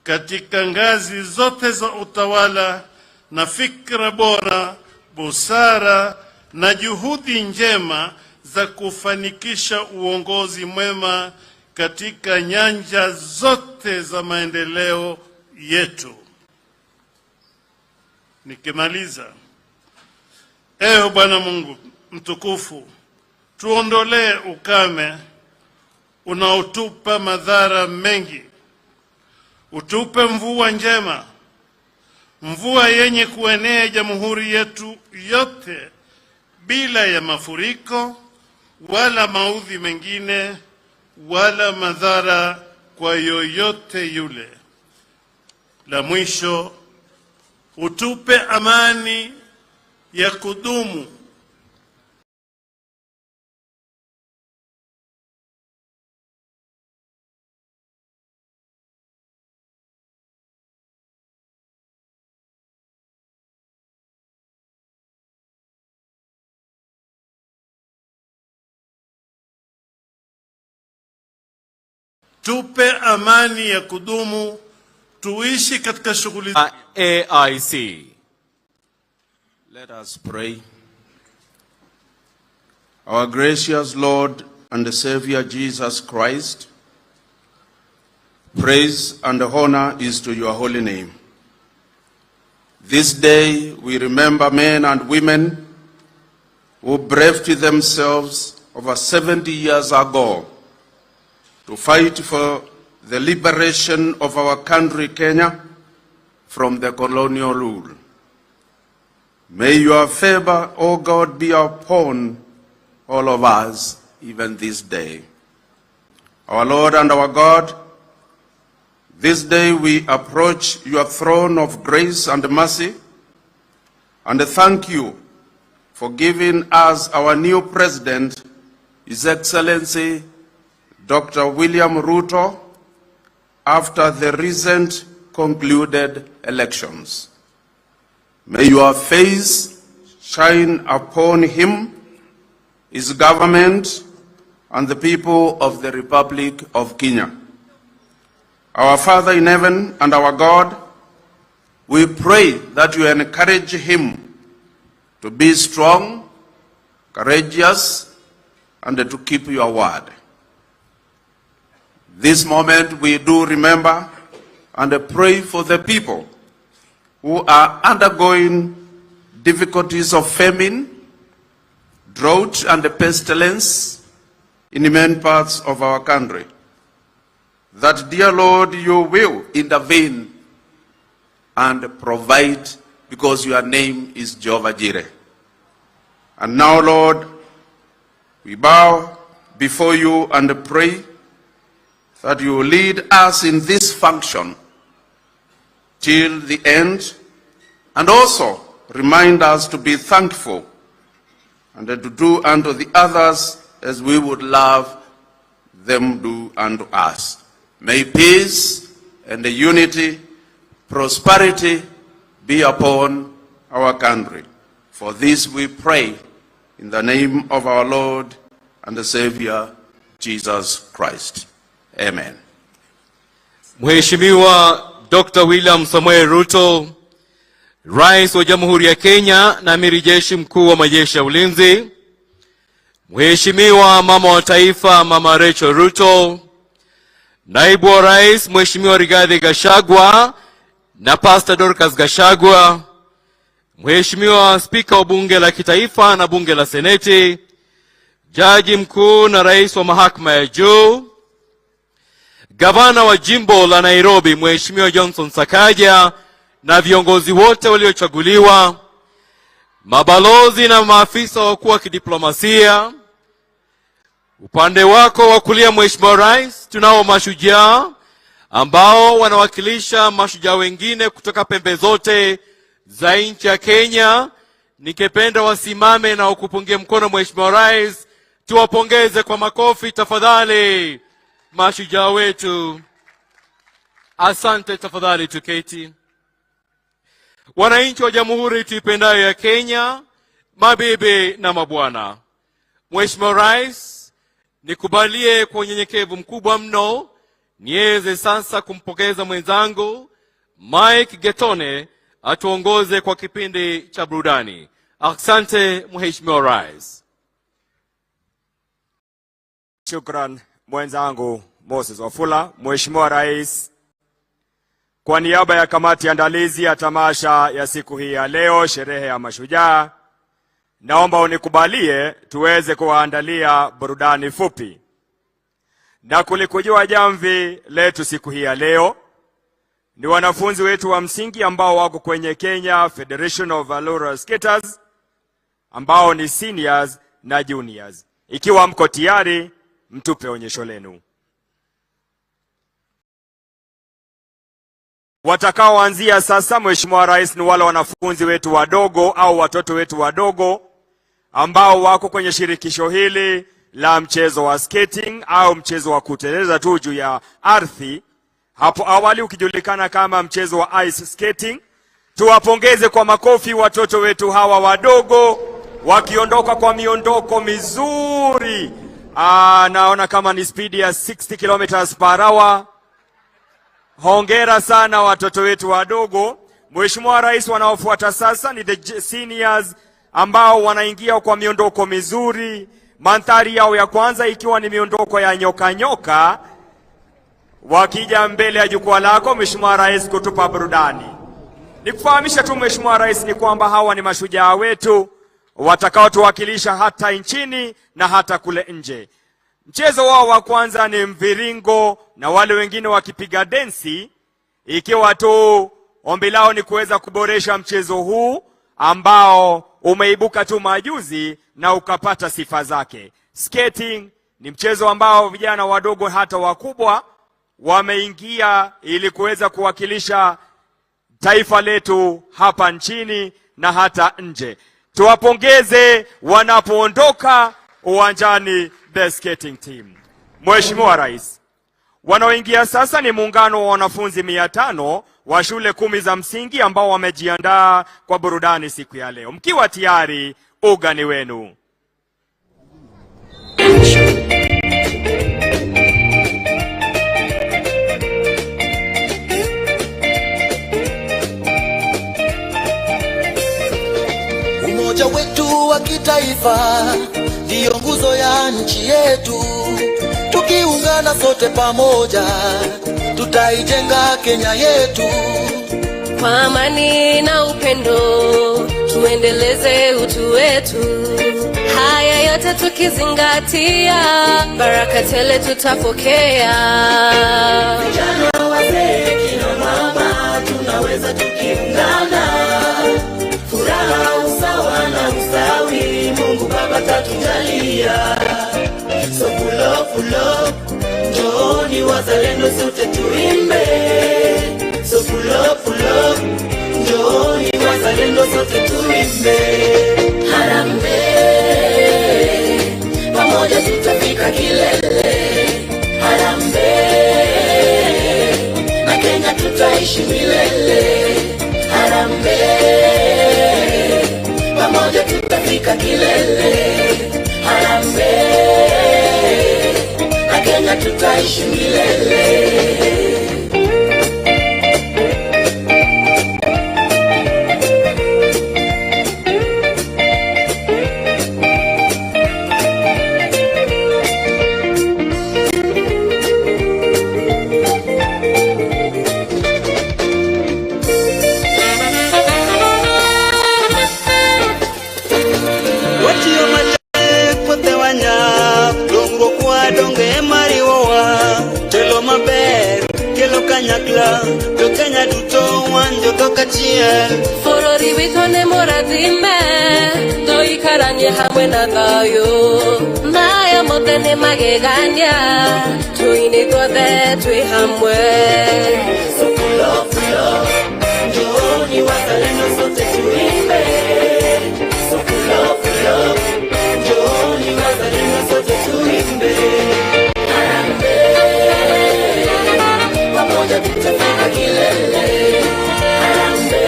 katika ngazi zote za utawala na fikra bora, busara na juhudi njema za kufanikisha uongozi mwema katika nyanja zote za maendeleo yetu. Nikimaliza, ewe Bwana Mungu mtukufu, tuondolee ukame unaotupa madhara mengi. Utupe mvua njema, mvua yenye kuenea jamhuri yetu yote bila ya mafuriko wala maudhi mengine wala madhara kwa yoyote yule. La mwisho, utupe amani ya kudumu tupe amani ya kudumu, tuishi katika shughuli AIC. Let us pray. Our gracious Lord and Savior Jesus Christ, praise and honor is to your holy name. This day we remember men and women who braved themselves over 70 years ago to fight for the liberation of our country, Kenya, from the colonial rule. May your favor, O God, be upon all of us, even this day. Our Lord and our God, this day we approach your throne of grace and mercy, and thank you for giving us our new President, His Excellency Dr. William Ruto, after the recent concluded elections. May your face shine upon him, his government, and the people of the Republic of Kenya. Our Father in heaven and our God, we pray that you encourage him to be strong, courageous, and to keep your word. This moment we do remember and pray for the people who are undergoing difficulties of famine, drought, and pestilence in many parts of our country. That, dear Lord, you will intervene and provide, because your name is Jehovah Jireh. And now, Lord, we bow before you and pray that you lead us in this function till the end, and also remind us to be thankful and to do unto the others as we would love them do unto us. May peace and unity, prosperity be upon our country. For this we pray in the name of our Lord and the Savior, Jesus Christ. Amen. Mheshimiwa Dr. William Samoei Ruto, Rais wa Jamhuri ya Kenya na Amiri Jeshi Mkuu wa Majeshi ya Ulinzi, Mheshimiwa Mama wa Taifa Mama Rachel Ruto, Naibu wa Rais Mheshimiwa Rigathi Gachagua na Pastor Dorcas Gachagua, Mheshimiwa Spika wa Bunge la Kitaifa na Bunge la Seneti, Jaji Mkuu na Rais wa Mahakama ya Juu, Gavana wa Jimbo la Nairobi Mheshimiwa Johnson Sakaja na viongozi wote waliochaguliwa, mabalozi na maafisa wakuu wa kidiplomasia. Upande wako wa kulia Mheshimiwa Rais, tunao mashujaa ambao wanawakilisha mashujaa wengine kutoka pembe zote za nchi ya Kenya. Nikipenda wasimame na ukupungie mkono Mheshimiwa Rais, tuwapongeze kwa makofi tafadhali mashujaa wetu. Asante, tafadhali tuketi. Wananchi wa Jamhuri tuipendayo ya Kenya, mabibi na mabwana, Mheshimiwa Rais, nikubalie kwa unyenyekevu mkubwa mno niweze sasa kumpokeza mwenzangu Mike Getone atuongoze kwa kipindi cha burudani. Asante Mheshimiwa Rais. Shukran mwenzangu Moses Wafula. Mheshimiwa Rais, kwa niaba ya kamati andalizi ya tamasha ya siku hii ya leo, sherehe ya Mashujaa, naomba unikubalie tuweze kuwaandalia burudani fupi. Na kulikujua jamvi letu siku hii ya leo ni wanafunzi wetu wa msingi ambao wako kwenye Kenya Federation of Allura Skaters, ambao ni seniors na juniors. Ikiwa mko tayari, mtupe onyesho lenu. Watakaoanzia sasa, Mheshimiwa Rais, ni wale wanafunzi wetu wadogo au watoto wetu wadogo ambao wako kwenye shirikisho hili la mchezo wa skating au mchezo wa kuteleza tu juu ya ardhi, hapo awali ukijulikana kama mchezo wa ice skating. Tuwapongeze kwa makofi watoto wetu hawa wadogo wakiondoka kwa miondoko mizuri. Naona kama ni speed ya 60 km/h. Hongera sana watoto wetu wadogo. Mheshimiwa Rais, wanaofuata sasa ni the seniors ambao wanaingia kwa miondoko mizuri. Mandhari yao ya kwanza ikiwa ni miondoko ya nyoka nyoka. Wakija mbele ya jukwaa lako Mheshimiwa Rais kutupa burudani. Nikufahamisha tu Mheshimiwa Rais ni kwamba hawa ni mashujaa wetu watakaotuwakilisha hata nchini na hata kule nje. Mchezo wao wa kwanza ni mviringo na wale wengine wakipiga densi, ikiwa tu ombi lao ni kuweza kuboresha mchezo huu ambao umeibuka tu majuzi na ukapata sifa zake. Skating ni mchezo ambao vijana wadogo hata wakubwa wameingia ili kuweza kuwakilisha taifa letu hapa nchini na hata nje. Tuwapongeze wanapoondoka uwanjani the skating team. Mheshimiwa Rais, wanaoingia sasa ni muungano wa wanafunzi 500 wa shule 10 za msingi ambao wamejiandaa kwa burudani siku ya leo. Mkiwa tayari, ugani wenu. Umoja wetu wa kitaifa ndio nguzo ya nchi yetu. Tukiungana sote pamoja, tutaijenga Kenya yetu. Kwa amani na upendo, tuendeleze utu wetu. Haya yote tukizingatia, baraka tele tutapokea. Vijana, wazee, kina mama, tunaweza tukiungana. Furaha, usawa na ustawi, Mungu Baba tatujalia. So pull up, njooni wazalendo sote tuimbe. So pull up, njooni wazalendo sote tuimbe. Harambee, pamoja tutafika kilele. Harambee, na Kenya tutaishi milele. Harambee, pamoja tutafika kilele. Harambee, na Kenya tutaishi milele. Kenya duto wanjo toka chie. Forori witone moradhime, toikaranie hamwe na thayo. Nayo mothene magegania, tuini tuothe twi hamwe. So pull up, njooni wazalendo sote tuimbe. So pull up, njooni wazalendo sote tuimbe. Harambee, pamoja tutafika kilele. Harambee,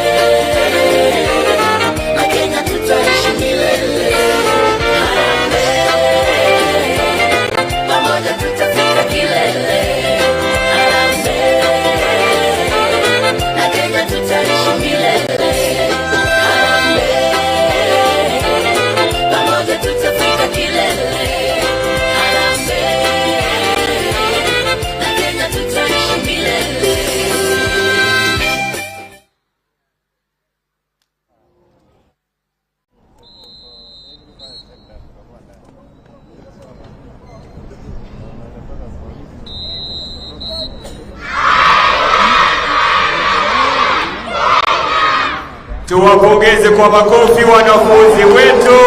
na Kenya tutaishi milele. Harambee, pamoja tutafika kilele. Harambee, na Kenya tutaishi milele. Harambee, pamoja tutafika kilele. Harambee, na Kenya tutaishi milele. Tuwapongeze kwa makofi wanafunzi wetu.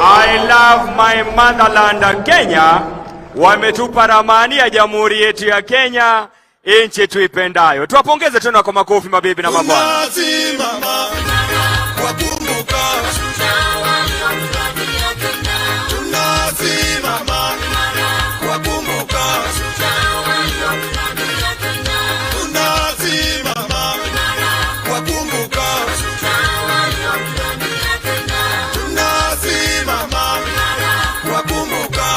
I love my motherland Kenya. Wametupa ramani ya jamhuri yetu ya Kenya, nchi tuipendayo. Tuwapongeze tena kwa makofi mabibi na mabwana. Tunasimama wakumbuka tunasimama wakumbuka tunasimama wakumbuka tunasimama wakumbuka.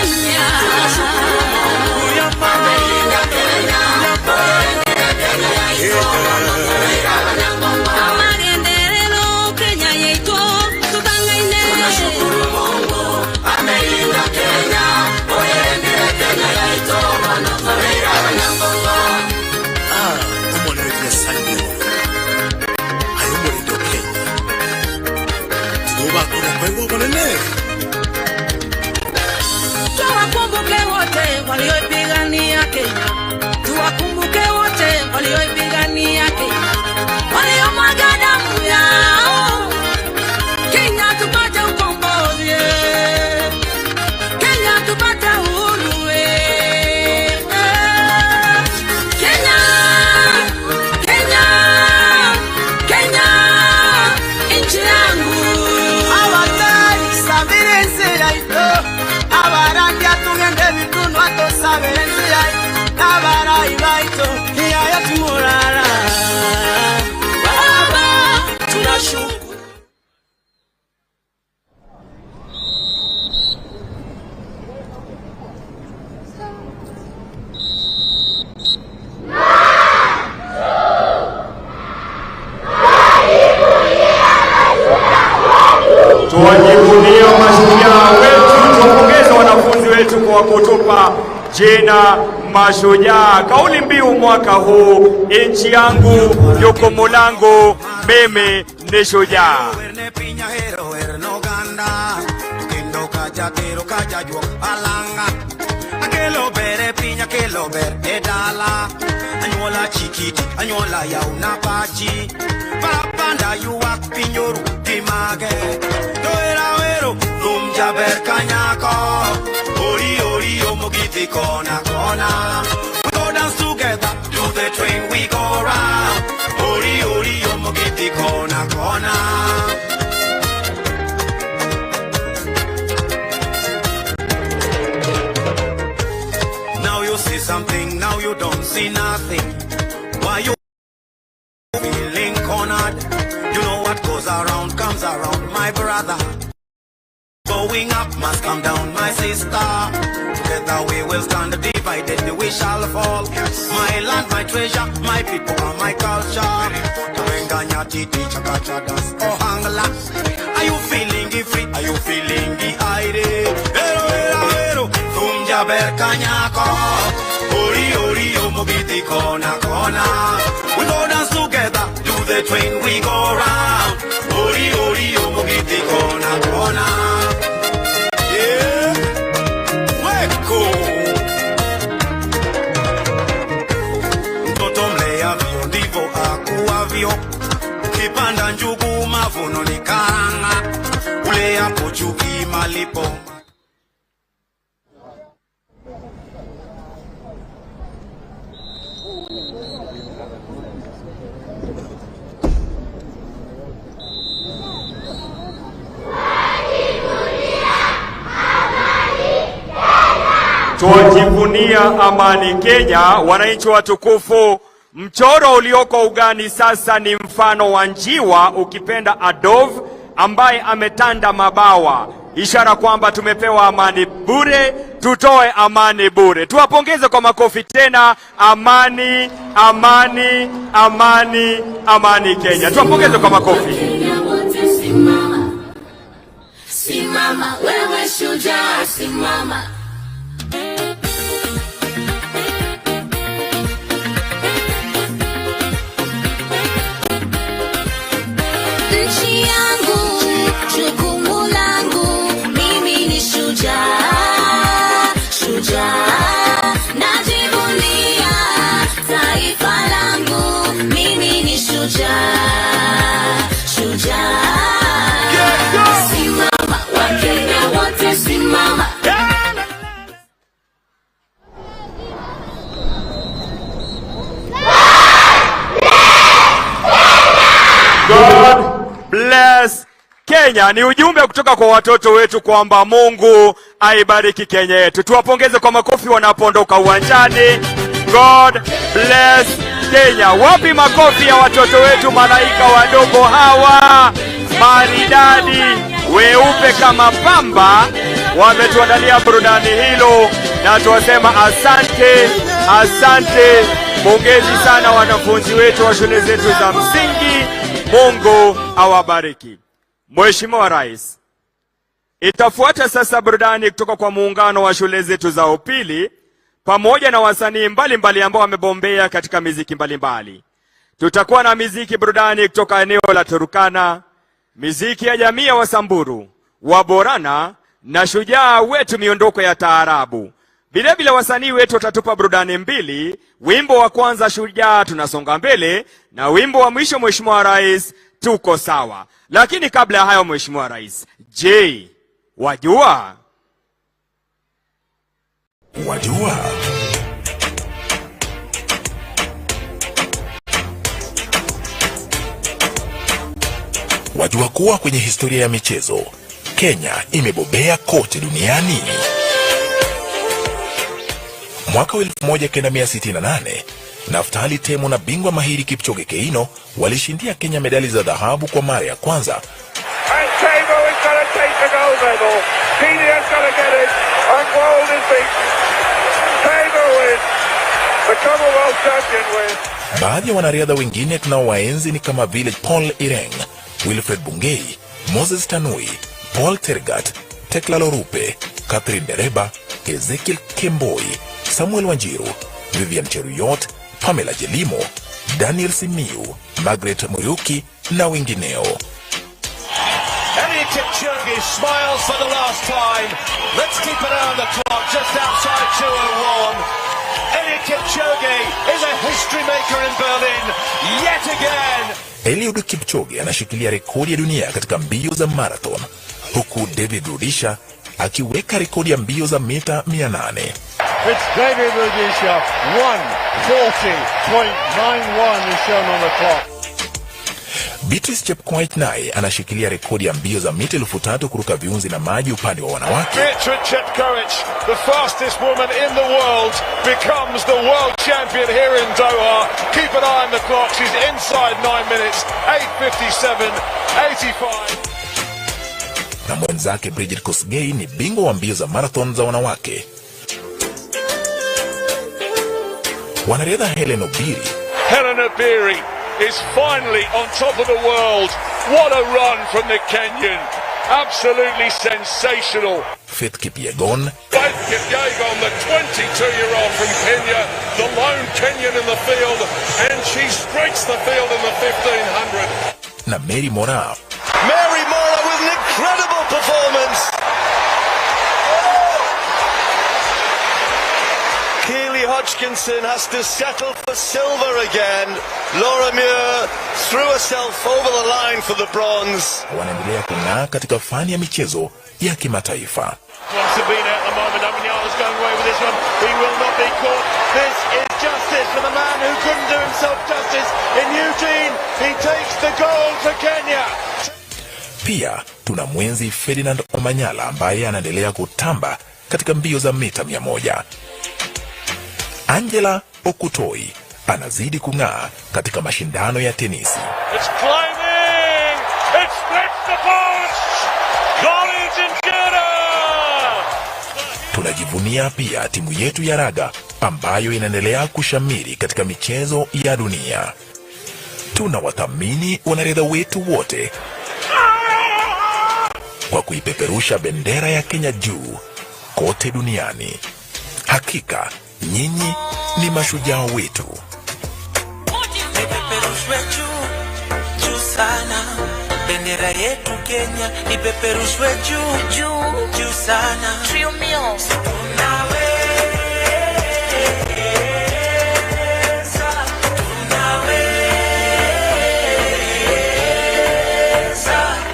Kenya. Amelinda Kenya. Amagenderero Kenya yetu tutangaine. Tunashukuru Mungu. Amelinda Kenya. Oyendere Kenya yetu wanafarira wanangongo. Umone wetu sanyo. Ayumuri ndo Kenya. Tuba kuna kwengo bonene. Tuwakumbuke wote walioipigania Kenya. Tuwakumbuke wote walioipigania Kenya. Waliomwaga damu yao. Kenya tupate ukombozi. Kenya tupate uhuru. Kenya, Kenya, Kenya, nchi yangu. Awatai sabire nzira ito. Abarandi atungende bitundu atosabire nzira ito. Abarai baito iya tumurara. Baba tunashukuru. Tuwajivunia mashujaa wetu, tuwapongeze wanafunzi wetu kwa kutupa jina Mashujaa. Kauli mbiu mwaka huu, nchi yangu jukumu langu, mimi ni shujaa. Anyola chikiti, anyola ya unapachi. Parapanda yuwak pinyoru kimage. Doera wero, lumja berkanyako. Ori ori omogiti kona kona. We go dance together, do the train we go round. Ori ori omogiti kona kona. Now you see something, now you don't see nothing. Why you feeling cornered? You know what goes around comes around, my brother. Going up must come down, my sister. Together we will stand, divided we shall fall. My land, my treasure, my people and my culture. Oh, hangla. Are you feeling free? Are you feeling the idea? Tumja berkanyako. Ori ori omogiti kona kona. We go dance together, do the train we go round. Ori ori omogiti kona kona. Yeah, weko. Mtoto mleavyo ndivyo akuavyo. Ukipanda njugu mavuno ni karanga. Uleapo chuki malipo. Tuwajivunia amani Kenya. Wananchi watukufu, mchoro ulioko ugani sasa ni mfano wa njiwa, ukipenda a dove, ambaye ametanda mabawa, ishara kwamba tumepewa amani bure, tutoe amani bure. Tuwapongeze kwa makofi tena. Amani, amani, amani, amani Kenya. Tuwapongeze kwa makofi. Simama, simama, wewe shujaa, simama. Nchi yangu, jukumu langu, mimi ni shujaa, shujaa. Najivunia taifa langu, mimi ni shujaa, shujaa. Simama, Wakenya wote simama. God bless Kenya. Ni ujumbe kutoka kwa watoto wetu kwamba Mungu aibariki Kenya yetu. Tuwapongeze kwa makofi wanapoondoka uwanjani. God bless Kenya. Wapi makofi ya watoto wetu, malaika wadogo hawa maridadi, weupe kama pamba, wametuandalia burudani hilo, na tuwasema asante, asante. Pongezi sana wanafunzi wetu wa shule zetu za msingi. Mungu awabariki. Mheshimiwa Rais, itafuata sasa burudani kutoka kwa muungano wa shule zetu za upili pamoja na wasanii mbalimbali ambao wamebombea katika miziki mbalimbali. Tutakuwa na miziki burudani kutoka eneo la Turkana, miziki ya jamii ya Wasamburu, Waborana na shujaa wetu miondoko ya taarabu. Vilevile wasanii wetu watatupa burudani mbili, wimbo wa kwanza Shujaa tunasonga mbele, na wimbo wa mwisho Mheshimiwa Rais tuko sawa. Lakini kabla ya hayo Mheshimiwa Rais, je, wajua? Wajua kuwa kwenye historia ya michezo, Kenya imebobea kote duniani. Mwaka 1968, Naftali Temo na bingwa mahiri Kipchoge Keino walishindia Kenya medali za dhahabu kwa mara ya kwanza. Baadhi ya wanariadha wengine tunaowaenzi ni kama vile Paul Ireng, Wilfred Bungei, Moses Tanui, Paul Tergat, Tekla Lorupe, Catherine Dereba, Ezekiel Kemboi, Samuel Wanjiru, Vivian Cheruyot, Pamela Jelimo, Daniel Simiu, Margaret Muriuki na wengineo. Kipchoge smiles for the last time. Let's keep an eye on the clock, just outside 2:01. Eliud Kipchoge is a history maker in Berlin yet again. Eliud Kipchoge anashikilia rekodi ya dunia katika mbio za marathon, huku David Rudisha akiweka rekodi ya mbio za mita 800. It's David Rudisha, 1:40.91 is shown on the clock. Beatrice Chepkoech naye anashikilia rekodi ya mbio za mita 3000 kuruka viunzi na maji upande wa wanawake. Beatrice Chepkoech, the fastest woman in the world, becomes the world champion here in Doha. Keep an eye on the clock, she's inside 9 minutes, 8:57.85. Na mwenzake Bridget Kosgei ni bingwa wa mbio za marathon za wanawake. Wanariadha Helen Obiri is finally on top of the world. What a run from the Kenyan. Absolutely sensational. Faith Kipyegon. Faith Kipyegon, the 22-year-old from Kenya, the lone Kenyan in the field, and she streaks the field in the 1500. Na Mary Moraa. Mary Moraa with an incredible performance. Hodgkinson has to settle for silver again. Laura Muir threw herself over the line for the bronze. Wanaendelea kung'aa katika fani ya michezo ya kimataifa. Sabina at the moment, Amanyala's going away with this one. He will not be caught. This is justice for the man who couldn't do himself justice in Eugene. He takes the gold for Kenya. Pia tuna mwenzi Ferdinand Omanyala ambaye anaendelea kutamba katika mbio za mita 100. Angela Okutoi anazidi kung'aa katika mashindano ya tenisi. It's climbing! It splits the post! Collins and Jenner! Tunajivunia pia timu yetu ya raga ambayo inaendelea kushamiri katika michezo ya dunia. Tunawathamini wanariadha wetu wote kwa kuipeperusha bendera ya Kenya juu kote duniani. Hakika nyinyi ni mashujaa wetu. Ipeperushwe juu sana, bendera yetu Kenya ipeperushwe juu sana. Trio Meals.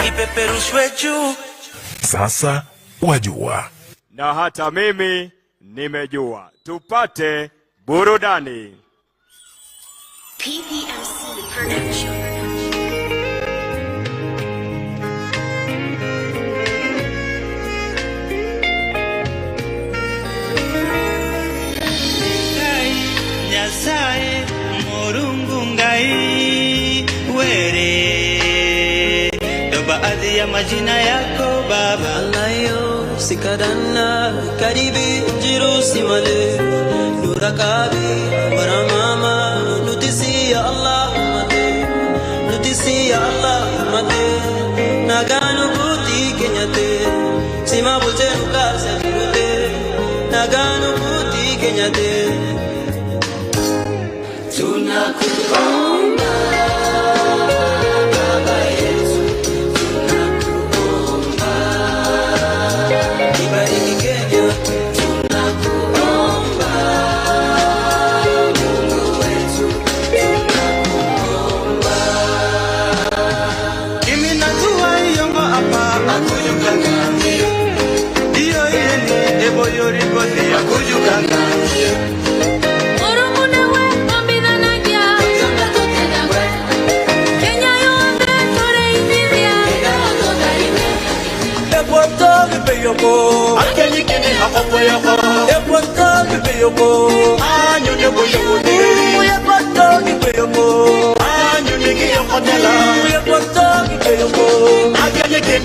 Ipeperushwe juu. Sasa wajua. Na hata mimi nimejua. Tupate burudani. PPMC Production. Nyasaye Murungu ngai were, ndo baadhi ya majina yako Baba. sikadanna karibi jiru simale nurakabi baramama nutisi ya Allah mate nutisi ya Allah mate naganu buti kenyate sima bote nukasa jirote naganu buti kenyate tunakuomba baba yetu tunakuomba ibariki Kenya tunakuomba Mungu wetu tunakuomba kimi najua yongo hapa akujukangania iyo yeni ebo yorikosi akujukangania Yoko akeni kini hapo yoko epoto yoko anyo ne boyoko ne epoto yoko anyo ne yoko tela epoto yoko akeni kin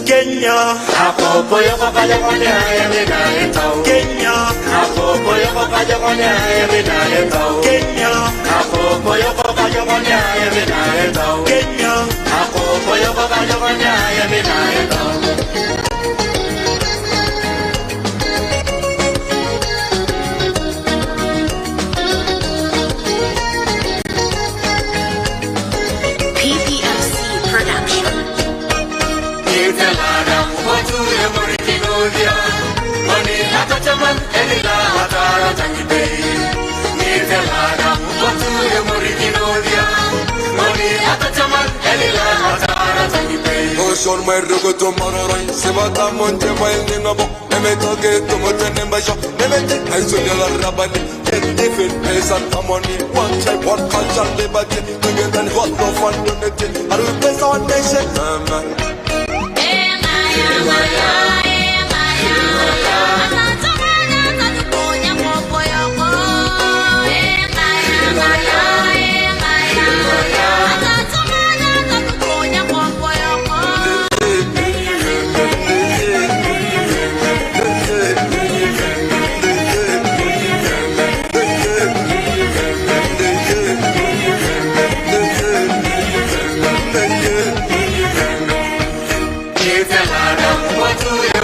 Kenya hapo yoko kaja kone ayemena etao Kenya hapo yoko kaja kone ayemena etao Kenya hapo yoko kaja kone ayemena etao Kenya hapo yoko kaja kone ayemena etao Son my rugo tomorrow se va a monte bail ningabo me toque como tenemos yo me mete en su la rabani get different place and harmony one type one culture liberty together and hot no fun unity and we place our nation What do you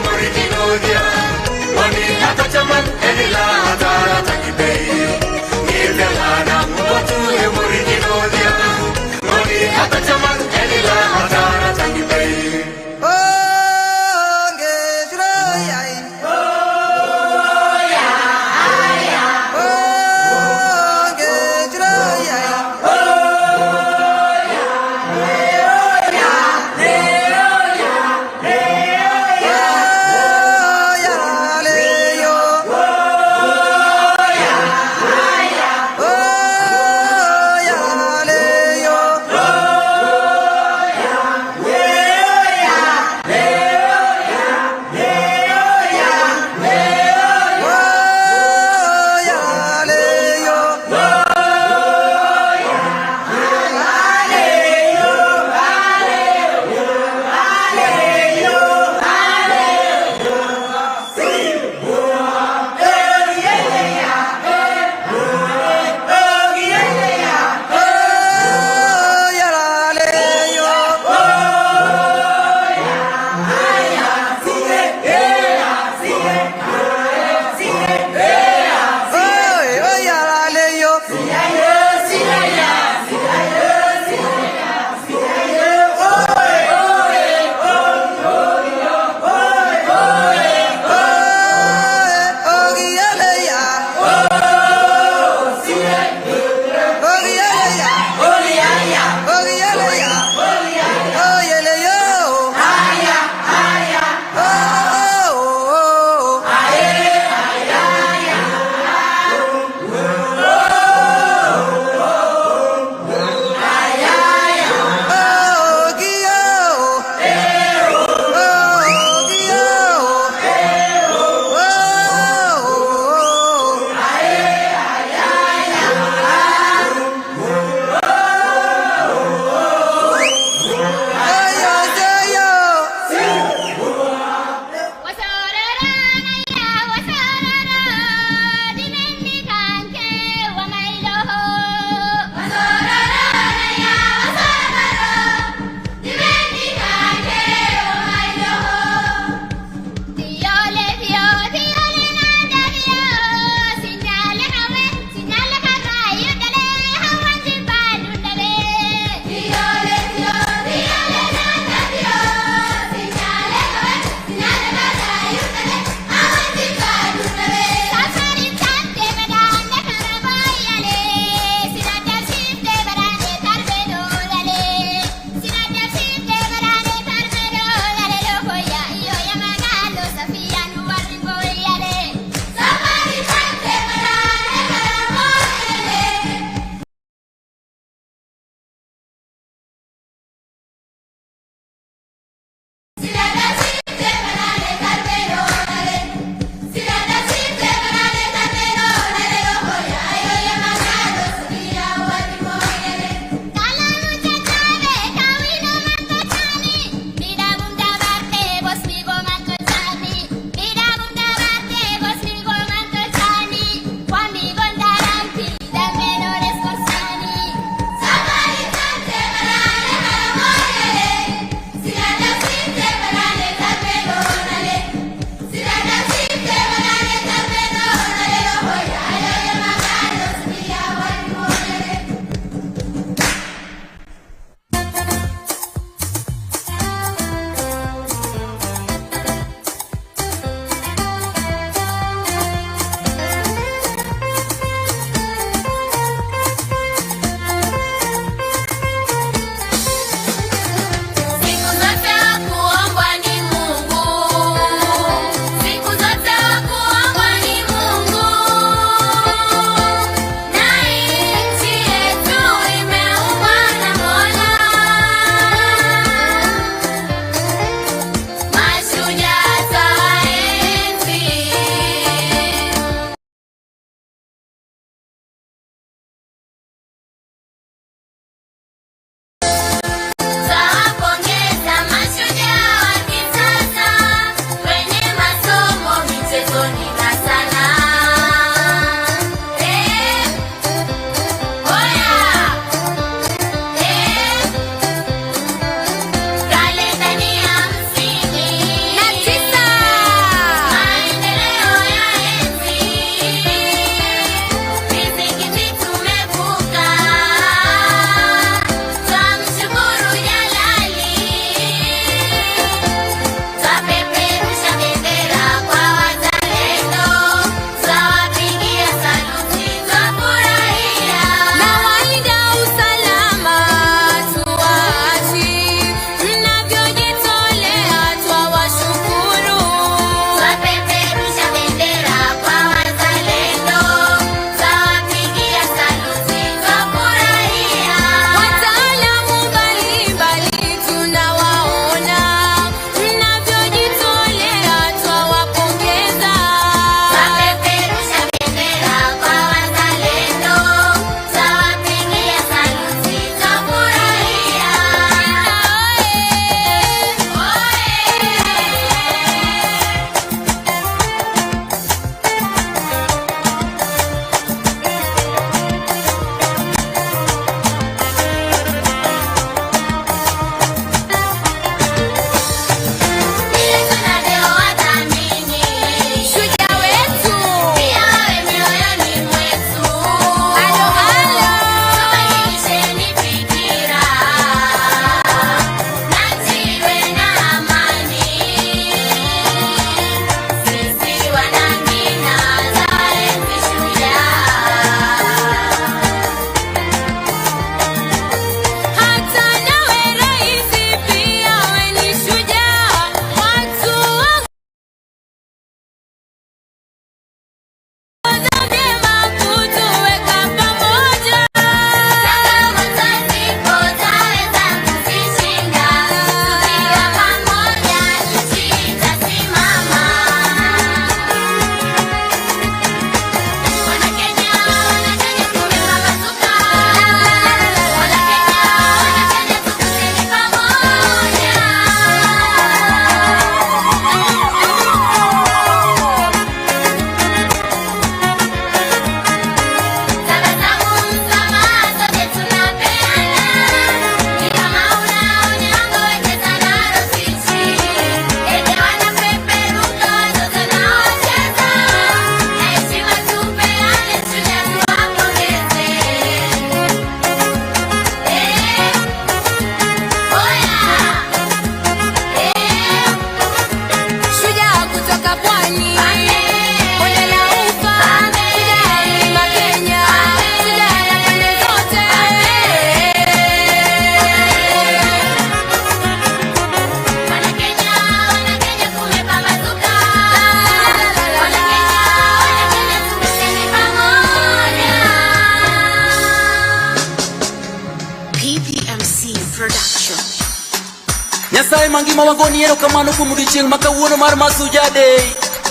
Nyasaye mangima wagoni erokamano kuom odiochieng' makawuono mar Mashujaa Day.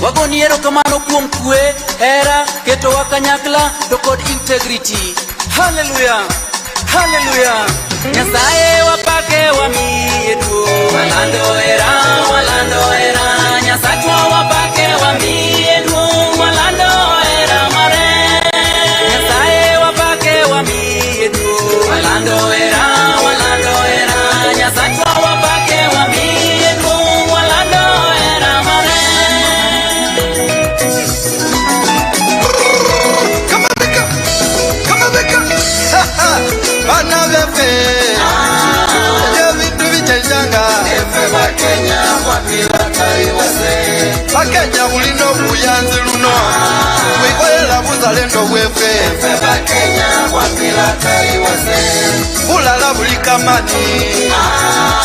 Wagoni erokamano kuom kwe, hera, ketowa kanyakla to kod integrity. Hallelujah, hallelujah. Nyasaye wapake wamiye duong'. Walando hera, Nyasachwa wapake wamiye duong'. Walando hera mare. Nyasaye wapake wamiye duong'. Walando hera, Nyasachwa wapake wamiye duong'. Walando hera mare. Come on, Bana vefe Yo vitu vichajanga Efe Bakenya Wakila taiwase Bakenya ulino kuyanzi luno Wikoyela buzalendo wefe Efe Bakenya Wakila taiwase Ulala buli kamani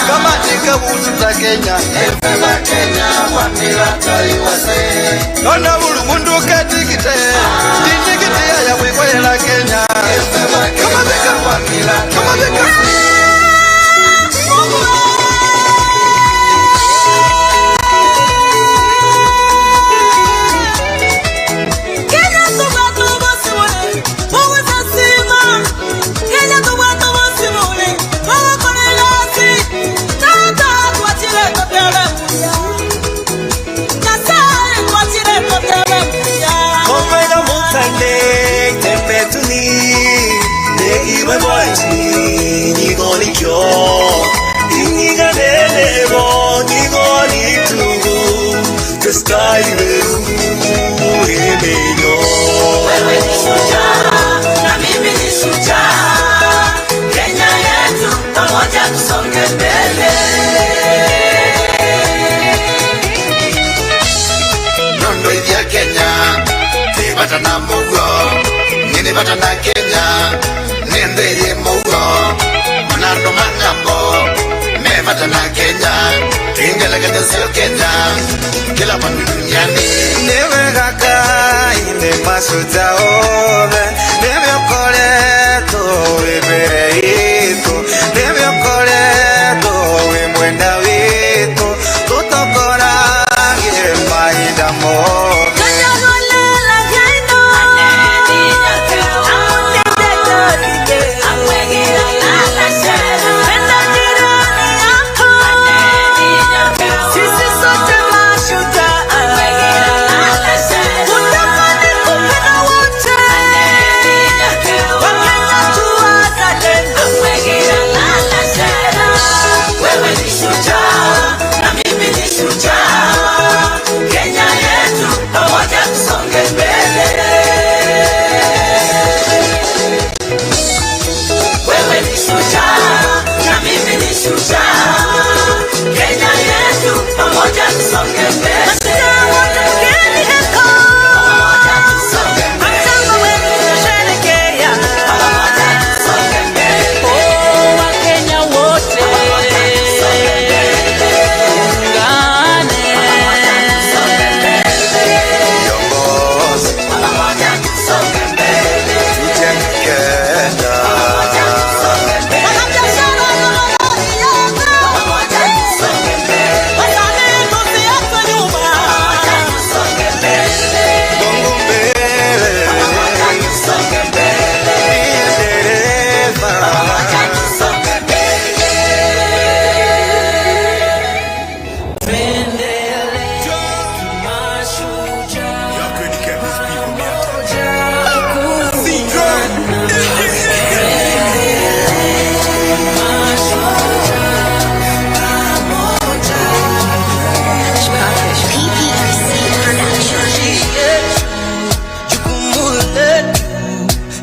Kamani kebusuza Kenya Efe Bakenya Wakila taiwase Nona bulu mundu ketikite Dinikite ya wikoyela Kenya Efe Bakenya Wakila taiwase Wewe ni shujaa, na mimi ni shujaa. Kenya yetu, pamoja tusonge mbele. Nondo ya Kenya, tibata na mugo, nini bata na Kenya, nende ye mugo, manando mangambo, mebata na Kenya, ingele kenya sio Kenya, kila pandu duniani. Newe kaka, ine Mashujaa ove, newe okole to, ibere ito, newe okole to, imwenda wito, tutokora maida mo.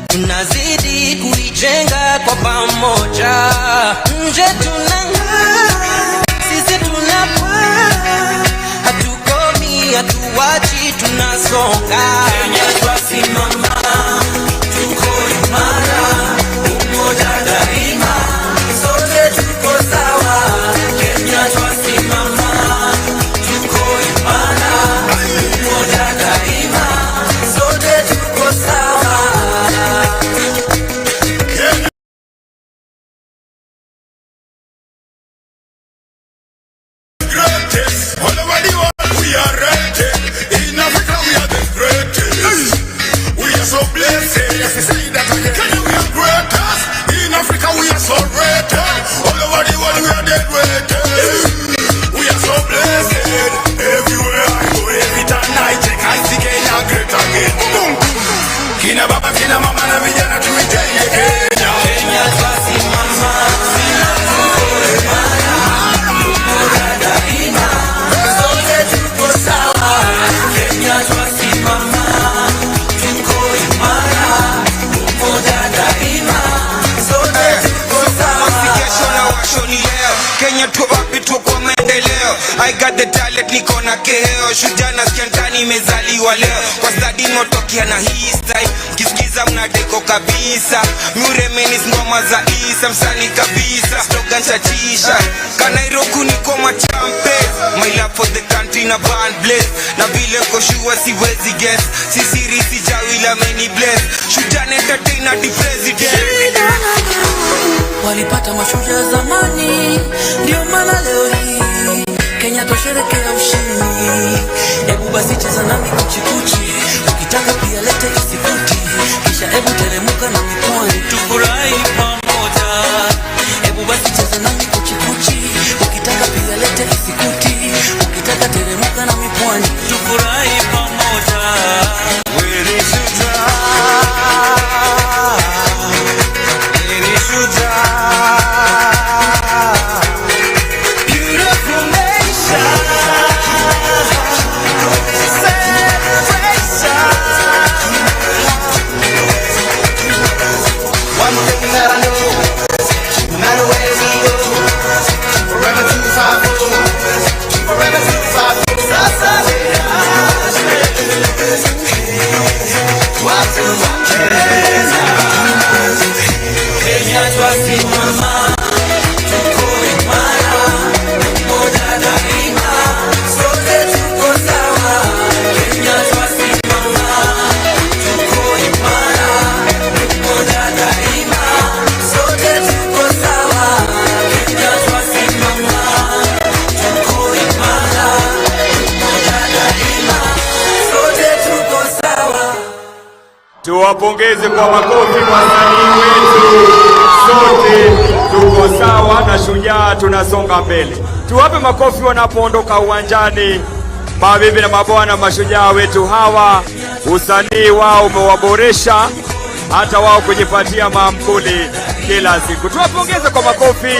Tunazidi kuijenga kwa pamoja. Nje tunang'aa, sisi tunapaa. Hatukomi, hatuwachi, tunasonga. Kenya twasimama, tuko imara, umoja daima, sote tuko sawa. Kenya twasimama, tuko imara, umoja daima, sote tuko sawa. Yes, you say that again. Kenya, we are greatest. In Africa, we are so rated. All over the world, we are dead weighted. We are so blessed. Everywhere I go, every time I check, I see Kenya great again. Boom. Kina baba, kina mama, na vijana tuitenge Kenya. Kenya twasimama, tuko imara, tuko daima, sote tuko sawa. Kenya twasimama, tuko imara, tuko daima, sote tuko sawa. Kesho na washo ni leo, Kenya tuko wapi, tuko maendeleo. I got the talent, niko na keo. Shujaa na skentani imezaliwa leo. Kwa stadi notokea na hii style, mkisikiza mnadeko kabisa. Muremeni ngoma za Isa, msani kabisa. Slogan chachisha, Kanairoku niko machampe. My love for the country na band bless. Na vile koshua siwezi guess. Sisiri sijawila many bless. Shujaa na entertainer the president. Walipata mashujaa zamani, ndio maana leo hii Kenya tosherekea ushindi. Ebu basi cheza nami kuchikuchi, ukitaka pia lete isikuti, kisha ebu teremuka na mipwani tufurahi pamoja. Ebu basi cheza nami kuchikuchi, ukitaka pia lete isikuti, ukitaka teremuka na mipwani tufurahi pamoja. Wewe ni shujaa, wewe ni shujaa. Tuwapongeze kwa makofi wasanii wetu. Sote tuko sawa na shujaa tunasonga mbele. Tuwape makofi wanapoondoka uwanjani. Mabibi na mabwana, mashujaa wetu hawa, usanii wao umewaboresha hata wao kujipatia maamkuli kila siku. Tuwapongeze kwa makofi.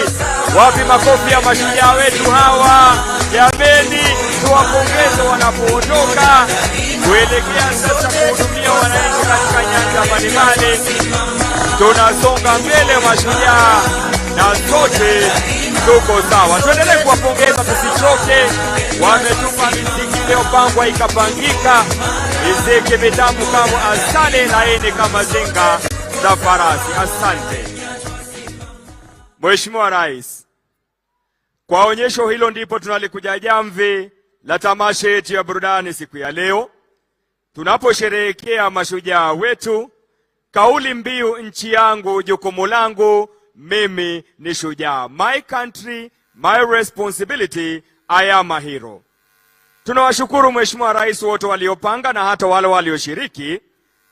Wapi makofi ya mashujaa wetu hawa? Jameni, tuwapongeze wanapoondoka kuelekea sasa kuhudumia wananchi katika nyanja mbalimbali. Tunasonga mbele mashujaa na sote tuko sawa. Tuendelee kuwapongeza, tusichoke. Wametupa miziki iliyopangwa ikapangika, miziki mitamu kama asali, laini kama zinga za farasi. Asante Mheshimiwa Rais. Kwa onyesho hilo ndipo tunalikuja jamvi la tamasha yetu ya burudani siku ya leo, tunaposherehekea mashujaa wetu. Kauli mbiu nchi yangu jukumu langu, mimi ni shujaa. My country, my responsibility, I am a hero. Tunawashukuru Mheshimiwa Rais wote waliopanga na hata wale walioshiriki,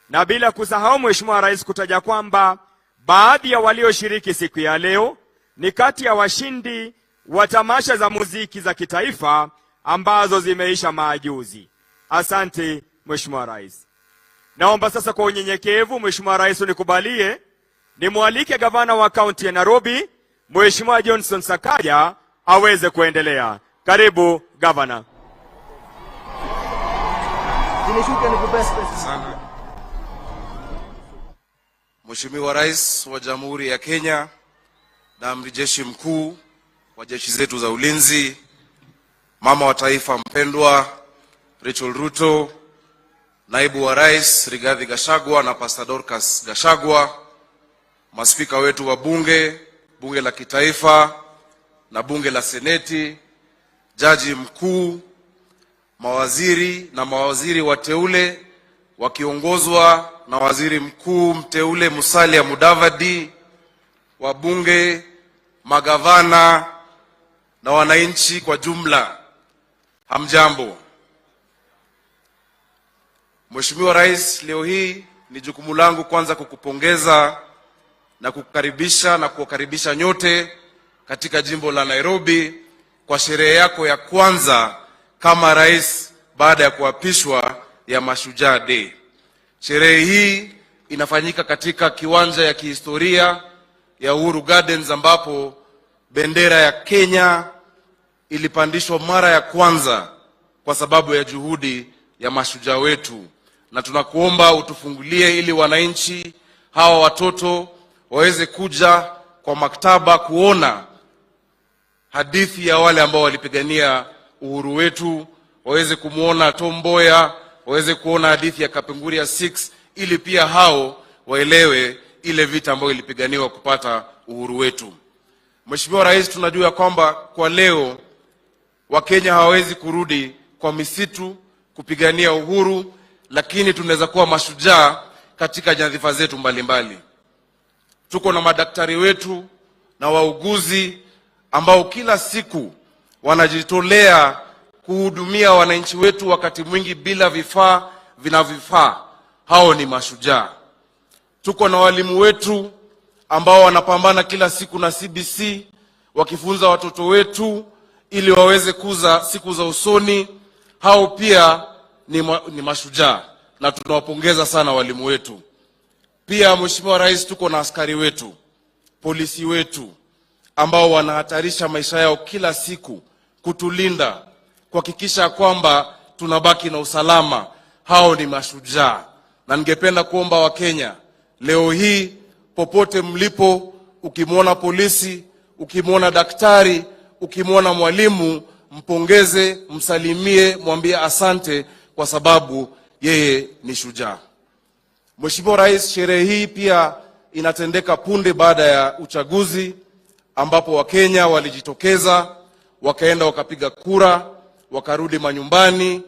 na bila kusahau Mheshimiwa Rais kutaja kwamba baadhi ya walioshiriki siku ya leo ni kati ya washindi wa tamasha za muziki za kitaifa ambazo zimeisha majuzi. Asante Mheshimiwa Rais. Naomba sasa kwa unyenyekevu Mheshimiwa Rais unikubalie nimwalike gavana wa kaunti ya Nairobi Mheshimiwa Johnson Sakaja aweze kuendelea. Karibu gavana. Mheshimiwa Rais wa Jamhuri ya Kenya na Amiri Jeshi Mkuu wa jeshi zetu za ulinzi, mama wa taifa mpendwa Rachel Ruto, naibu wa Rais Rigathi Gachagua na Pastor Dorcas Gachagua, maspika wetu wa bunge la kitaifa na bunge la seneti, jaji mkuu, mawaziri na mawaziri wateule wakiongozwa na waziri mkuu mteule Musalia Mudavadi, wabunge, magavana na wananchi kwa jumla, hamjambo. Mheshimiwa Rais, leo hii ni jukumu langu kwanza kukupongeza na kukukaribisha na kuwakaribisha nyote katika jimbo la Nairobi kwa sherehe yako ya kwanza kama rais baada ya kuapishwa ya Mashujaa Day. Sherehe hii inafanyika katika kiwanja ya kihistoria ya Uhuru Gardens ambapo bendera ya Kenya ilipandishwa mara ya kwanza kwa sababu ya juhudi ya mashujaa wetu, na tunakuomba utufungulie ili wananchi hawa watoto waweze kuja kwa maktaba kuona hadithi ya wale ambao walipigania uhuru wetu, waweze kumuona Tom Mboya, waweze kuona hadithi ya Kapenguria 6 ili pia hao waelewe ile vita ambayo ilipiganiwa kupata uhuru wetu. Mheshimiwa Rais, tunajua kwamba kwa leo Wakenya hawawezi kurudi kwa misitu kupigania uhuru, lakini tunaweza kuwa mashujaa katika nyadhifa zetu mbalimbali. Tuko na madaktari wetu na wauguzi ambao kila siku wanajitolea kuhudumia wananchi wetu wakati mwingi bila vifaa vinavyofaa. Hao ni mashujaa. Tuko na walimu wetu ambao wanapambana kila siku na CBC wakifunza watoto wetu ili waweze kuza siku za usoni. Hao pia ni mashujaa na tunawapongeza sana walimu wetu. Pia Mheshimiwa Rais, tuko na askari wetu, polisi wetu ambao wanahatarisha maisha yao kila siku kutulinda, kuhakikisha kwamba tunabaki na usalama. Hao ni mashujaa. Na ningependa kuomba Wakenya leo hii popote mlipo, ukimwona polisi, ukimwona daktari, ukimwona mwalimu, mpongeze, msalimie, mwambie asante kwa sababu yeye ni shujaa. Mheshimiwa Rais, sherehe hii pia inatendeka punde baada ya uchaguzi ambapo Wakenya walijitokeza, wakaenda wakapiga kura, wakarudi manyumbani,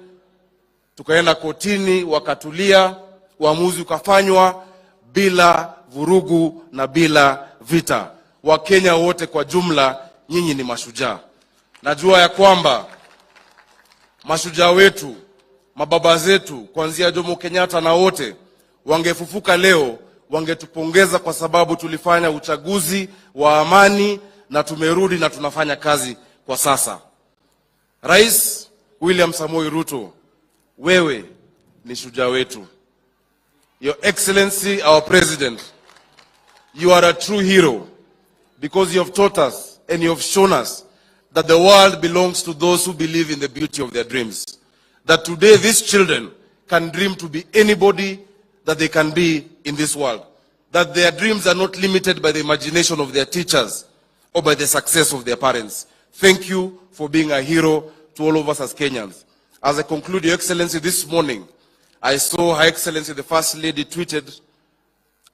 tukaenda kotini, wakatulia, uamuzi ukafanywa bila vurugu na bila vita. Wakenya wote kwa jumla, nyinyi ni mashujaa. Najua ya kwamba mashujaa wetu, mababa zetu kuanzia Jomo Kenyatta na wote wangefufuka leo, wangetupongeza kwa sababu tulifanya uchaguzi wa amani na tumerudi na tunafanya kazi kwa sasa. Rais William Samoei Ruto, wewe ni shujaa wetu. Your Excellency, our President, you are a true hero because you have taught us and you have shown us that the world belongs to those who believe in the beauty of their dreams. That today these children can dream to be anybody that they can be in this world. That their dreams are not limited by the imagination of their teachers or by the success of their parents. Thank you for being a hero to all of us as Kenyans. As I conclude, Your Excellency, this morning, I saw Her Excellency the First Lady tweeted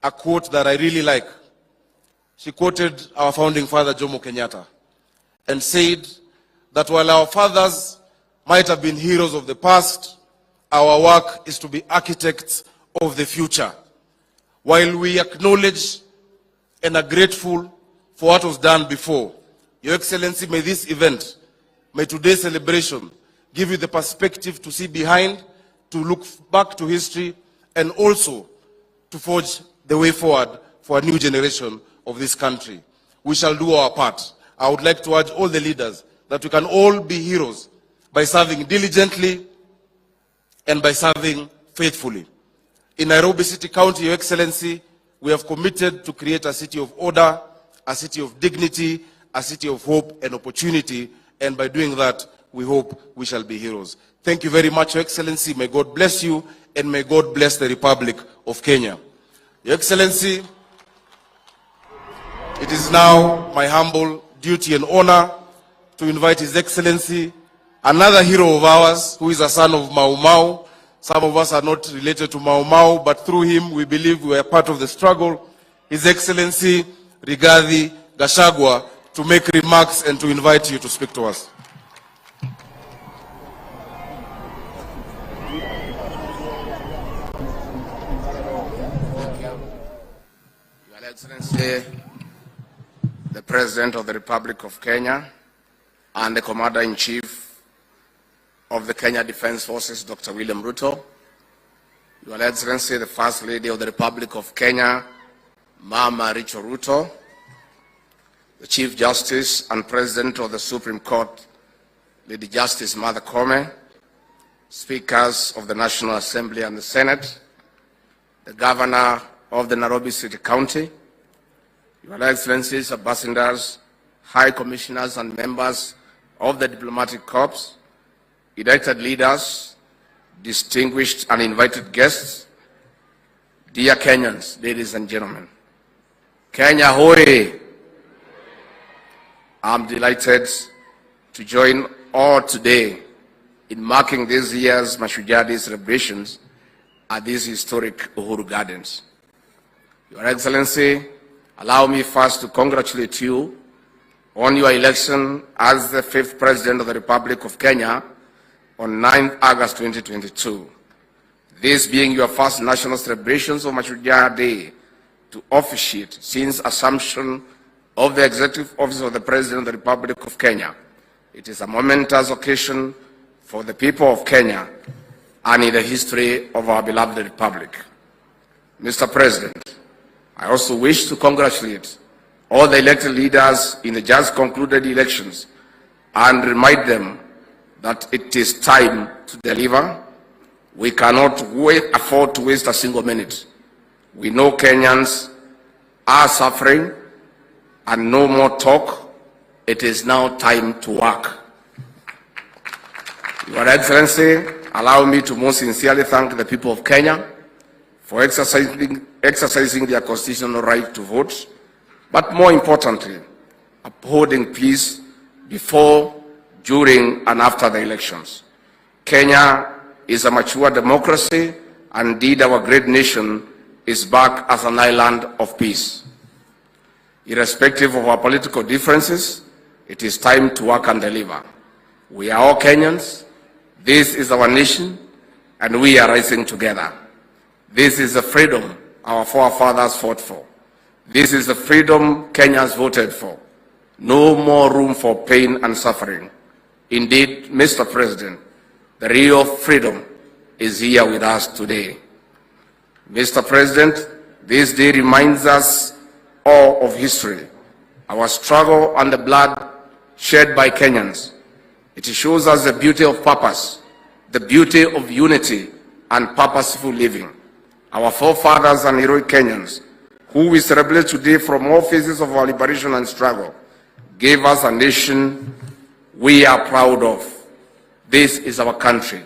a quote that I really like. She quoted our founding father, Jomo Kenyatta, and said that while our fathers might have been heroes of the past, our work is to be architects of the future. While we acknowledge and are grateful for what was done before, Your Excellency, may this event, may today's celebration give you the perspective to see behind, to look back to history, and also to forge the way forward for a new generation of this country. We shall do our part. I would like to urge all the leaders that we can all be heroes by serving diligently and by serving faithfully. In Nairobi City County, Your Excellency, we have committed to create a city of order, a city of dignity, a city of hope and opportunity, and by doing that, we hope we shall be heroes. Thank you very much, Your Excellency. May God bless you, and may God bless the Republic of Kenya. Your Excellency, it is now my humble duty and honor to invite His Excellency, another hero of ours, who is a son of Mau Mau. Some of us are not related to Mau Mau, but through him we believe we are part of the struggle. His Excellency Rigathi Gachagua, to make remarks and to invite you to speak to us. Your Excellency, the President of the Republic of Kenya and the Commander-in-Chief of the Kenya Defence Forces, Dr. William Ruto, Your Excellency, the First Lady of the Republic of Kenya, Mama Rachel Ruto, the Chief Justice and President of the Supreme Court, Lady Justice Martha Koome, Speakers of the National Assembly and the Senate, the Governor of the Nairobi City County, Your Excellencies, Ambassadors, High Commissioners and members of the Diplomatic Corps, elected leaders, distinguished and invited guests, dear Kenyans, ladies and gentlemen. Kenya hoye! I'm delighted to join all today in marking this year's Mashujaa Day celebrations at these historic Uhuru Gardens. Your Excellency, allow me first to congratulate you on your election as the 5th President of the Republic of Kenya on 9th August 2022. This being your first national celebrations of Mashujaa Day to officiate since assumption of the Executive Office of the President of the Republic of Kenya. It is a momentous occasion for the people of Kenya and in the history of our beloved Republic. Mr. President, I also wish to congratulate all the elected leaders in the just concluded elections and remind them that it is time to deliver. We cannot afford to waste a single minute. We know Kenyans are suffering, and no more talk. It is now time to work. Your Excellency, allow me to most sincerely thank the people of Kenya for exercising their constitutional right to vote, but more importantly, upholding peace before, during, and after the elections. Kenya is a mature democracy, and indeed our great nation is back as an island of peace. Irrespective of our political differences, it is time to work and deliver. We are all Kenyans. This is our nation, and we are rising together. This is the freedom our forefathers fought for. This is the freedom Kenyans voted for. No more room for pain and suffering. Indeed, Mr. President, the real freedom is here with us today. Mr. President, this day reminds us all of history, our struggle and the blood shed by Kenyans. It shows us the beauty of purpose, the beauty of unity and purposeful living. Our forefathers and heroic Kenyans, who we celebrate today from all phases of our liberation and struggle, gave us a nation we are proud of. This is our country.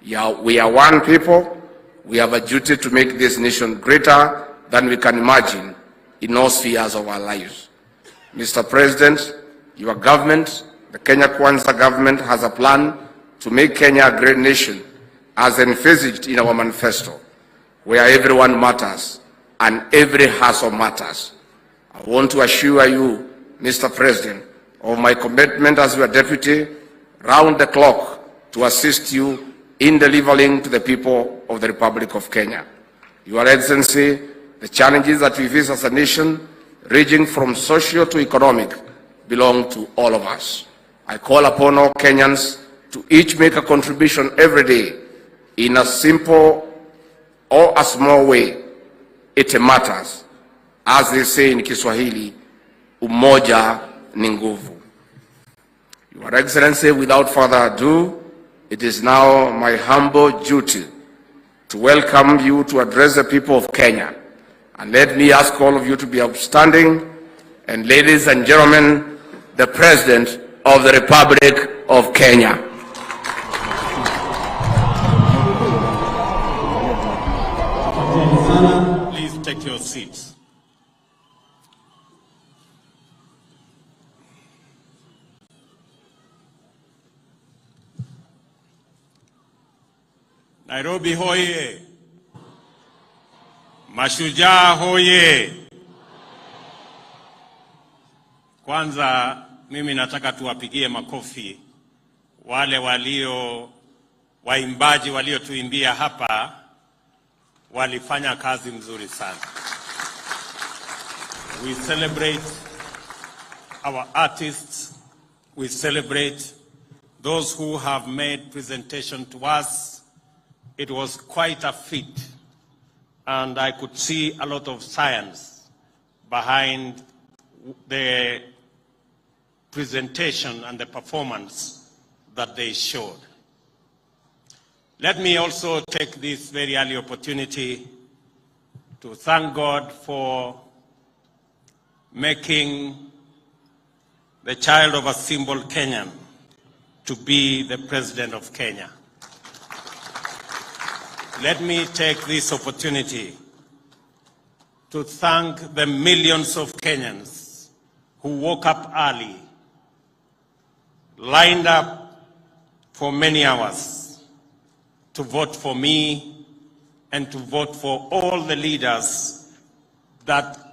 We are one people. We have a duty to make this nation greater than we can imagine in all spheres of our lives. Mr. President, your government, the Kenya Kwanza government, has a plan to make Kenya a great nation, as envisaged in our manifesto, where everyone matters and every hustle matters. I want to assure you, Mr. President, of my commitment as your deputy, round the clock, to assist you in delivering to the people of the Republic of Kenya. Your Excellency, the challenges that we face as a nation, ranging from social to economic, belong to all of us. I call upon all Kenyans to each make a contribution every day in a simple or a small way. It matters. As they say in Kiswahili, umoja ni nguvu. Your Excellency, without further ado, it is now my humble duty to welcome you to address the people of Kenya. And let me ask all of you to be upstanding. And ladies and gentlemen, the President of the Republic of Kenya. Please take your seats. Nairobi hoye! Mashujaa hoye! Kwanza mimi nataka tuwapigie makofi wale waimbaji waliotuimbia hapa, walifanya kazi mzuri sana. We celebrate our artists. We celebrate those who have made presentation to us. It was quite a feat and I could see a lot of science behind the presentation and the performance that they showed. Let me also take this very early opportunity to thank God for making the child of a simple Kenyan to be the President of Kenya. Let me take this opportunity to thank the millions of Kenyans who woke up early, lined up for many hours to vote for me and to vote for all the leaders that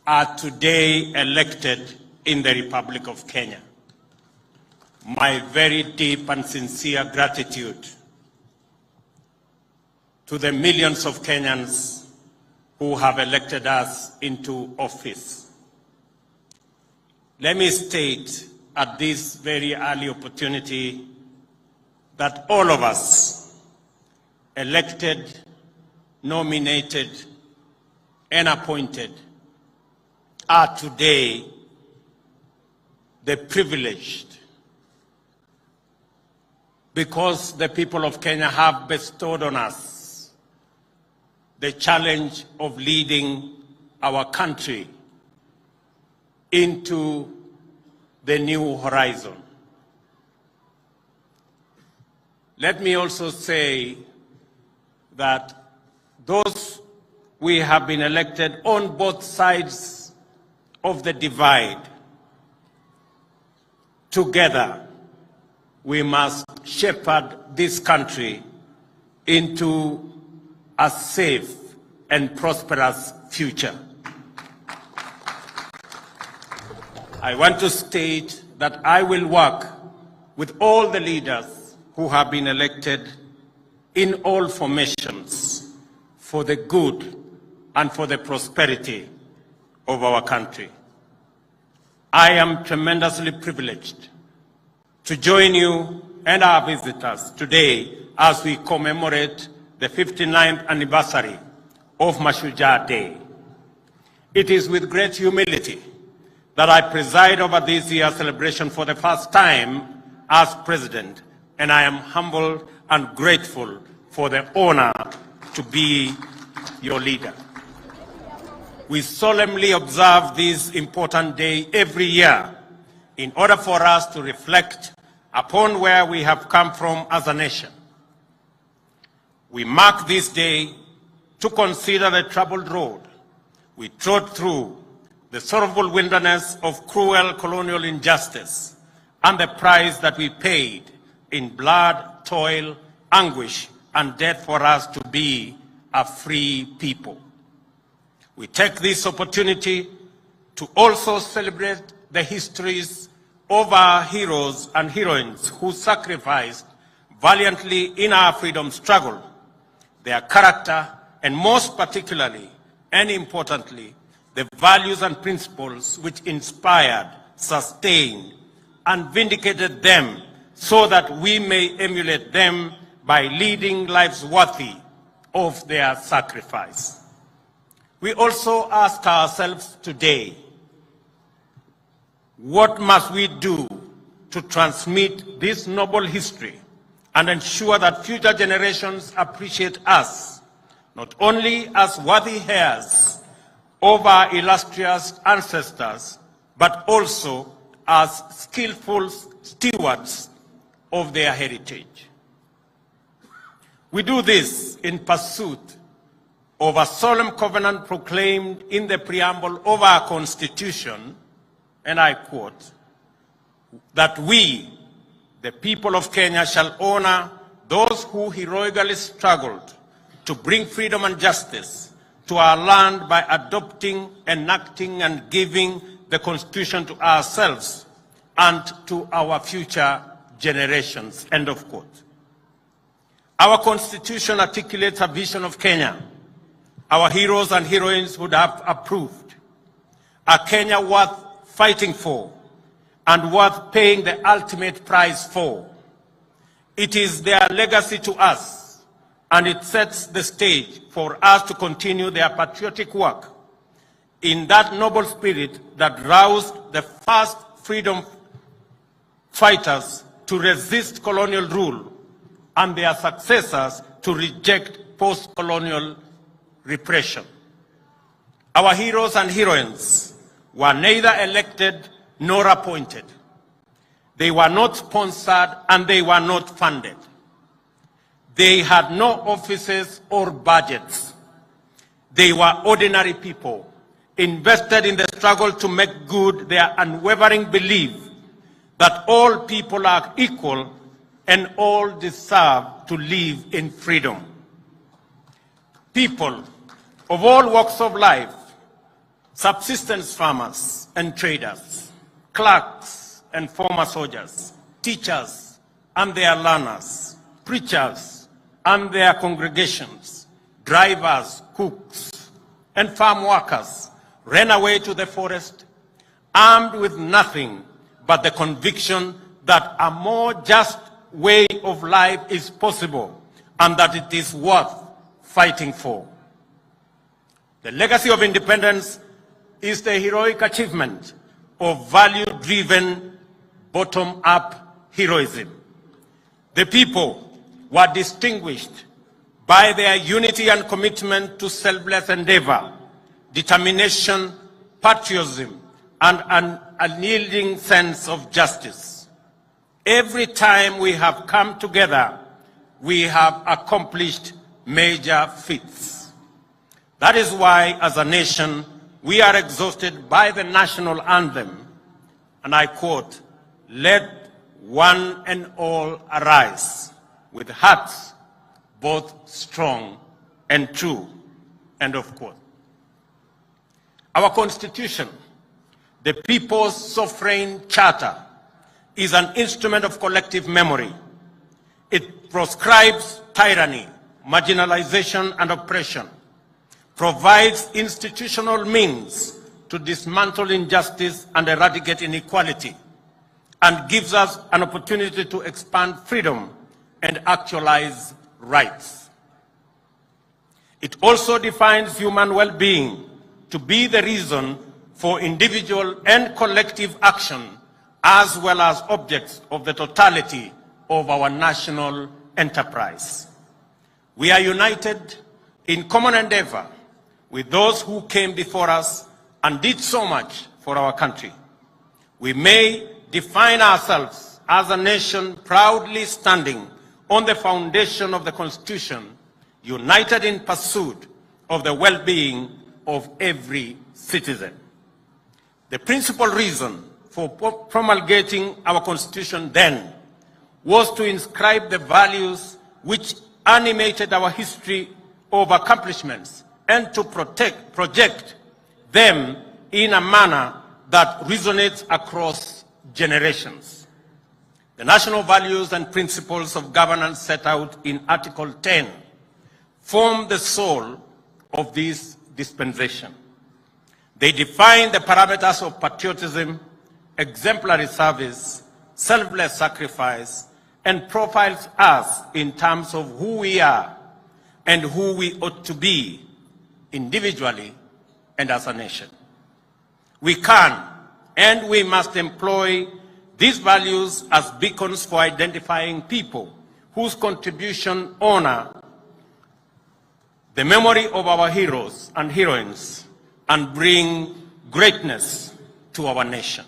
are today elected in the Republic of Kenya. My very deep and sincere gratitude to the millions of Kenyans who have elected us into office. Let me state at this very early opportunity that all of us, elected, nominated, and appointed, are today the privileged, because the people of Kenya have bestowed on us the challenge of leading our country into the new horizon. Let me also say that those we have been elected on both sides of the divide, together we must shepherd this country into a safe and prosperous future. I want to state that I will work with all the leaders who have been elected in all formations for the good and for the prosperity of our country. I am tremendously privileged to join you and our visitors today as we commemorate the 59th anniversary of Mashujaa Day. It is with great humility that I preside over this year's celebration for the first time as president, and I am humbled and grateful for the honor to be your leader. We solemnly observe this important day every year in order for us to reflect upon where we have come from as a nation. We mark this day to consider the troubled road we trod through, the sorrowful wilderness of cruel colonial injustice, and the price that we paid in blood, toil, anguish, and death for us to be a free people. We take this opportunity to also celebrate the histories of our heroes and heroines who sacrificed valiantly in our freedom struggle, their character, and most particularly and importantly, the values and principles which inspired, sustained, and vindicated them so that we may emulate them by leading lives worthy of their sacrifice. We also ask ourselves today, what must we do to transmit this noble history and ensure that future generations appreciate us, not only as worthy heirs of our illustrious ancestors, but also as skillful stewards of their heritage. We do this in pursuit of a solemn covenant proclaimed in the preamble of our Constitution, and I quote, that we, the people of Kenya, shall honor those who heroically struggled to bring freedom and justice to our land by adopting, enacting, and giving the Constitution to ourselves and to our future generations, end of quote. Our Constitution articulates a vision of Kenya our heroes and heroines would have approved, a Kenya worth fighting for and worth paying the ultimate price for. It is their legacy to us and it sets the stage for us to continue their patriotic work in that noble spirit that roused the first freedom fighters to resist colonial rule and their successors to reject post-colonial repression. Our heroes and heroines were neither elected nor appointed. They were not sponsored and they were not funded. They had no offices or budgets. They were ordinary people invested in the struggle to make good their unwavering belief that all people are equal and all deserve to live in freedom. People of all walks of life, subsistence farmers and traders, clerks and former soldiers, teachers and their learners, preachers and their congregations, drivers, cooks, and farm workers ran away to the forest, armed with nothing but the conviction that a more just way of life is possible and that it is worth fighting for. The legacy of independence is the heroic achievement of value-driven, bottom-up heroism. The people were distinguished by their unity and commitment to selfless endeavor, determination, patriotism, and an unyielding sense of justice. Every time we have come together, we have accomplished major feats. That is why, as a nation, we are exhausted by the national anthem, and I quote, "Let one and all arise with hearts both strong and true," end of quote. Our Constitution, the People's Sovereign Charter, is an instrument of collective memory. It proscribes tyranny, marginalization, and oppression, provides institutional means to dismantle injustice and eradicate inequality, and gives us an opportunity to expand freedom and actualize rights. It also defines human well-being to be the reason for individual and collective action, as well as objects of the totality of our national enterprise. We are united in common endeavor with those who came before us and did so much for our country. We may define ourselves as a nation proudly standing on the foundation of the Constitution, united in pursuit of the well-being of every citizen. The principal reason for promulgating our Constitution then was to inscribe the values which animated our history of accomplishments and to project them in a manner that resonates across generations. The national values and principles of governance set out in Article 10 form the soul of this dispensation. They define the parameters of patriotism, exemplary service, selfless sacrifice, and profiles us in terms of who we are and who we ought to be individually and as a nation. We can and we must employ these values as beacons for identifying people whose contribution honor the memory of our heroes and heroines and bring greatness to our nation.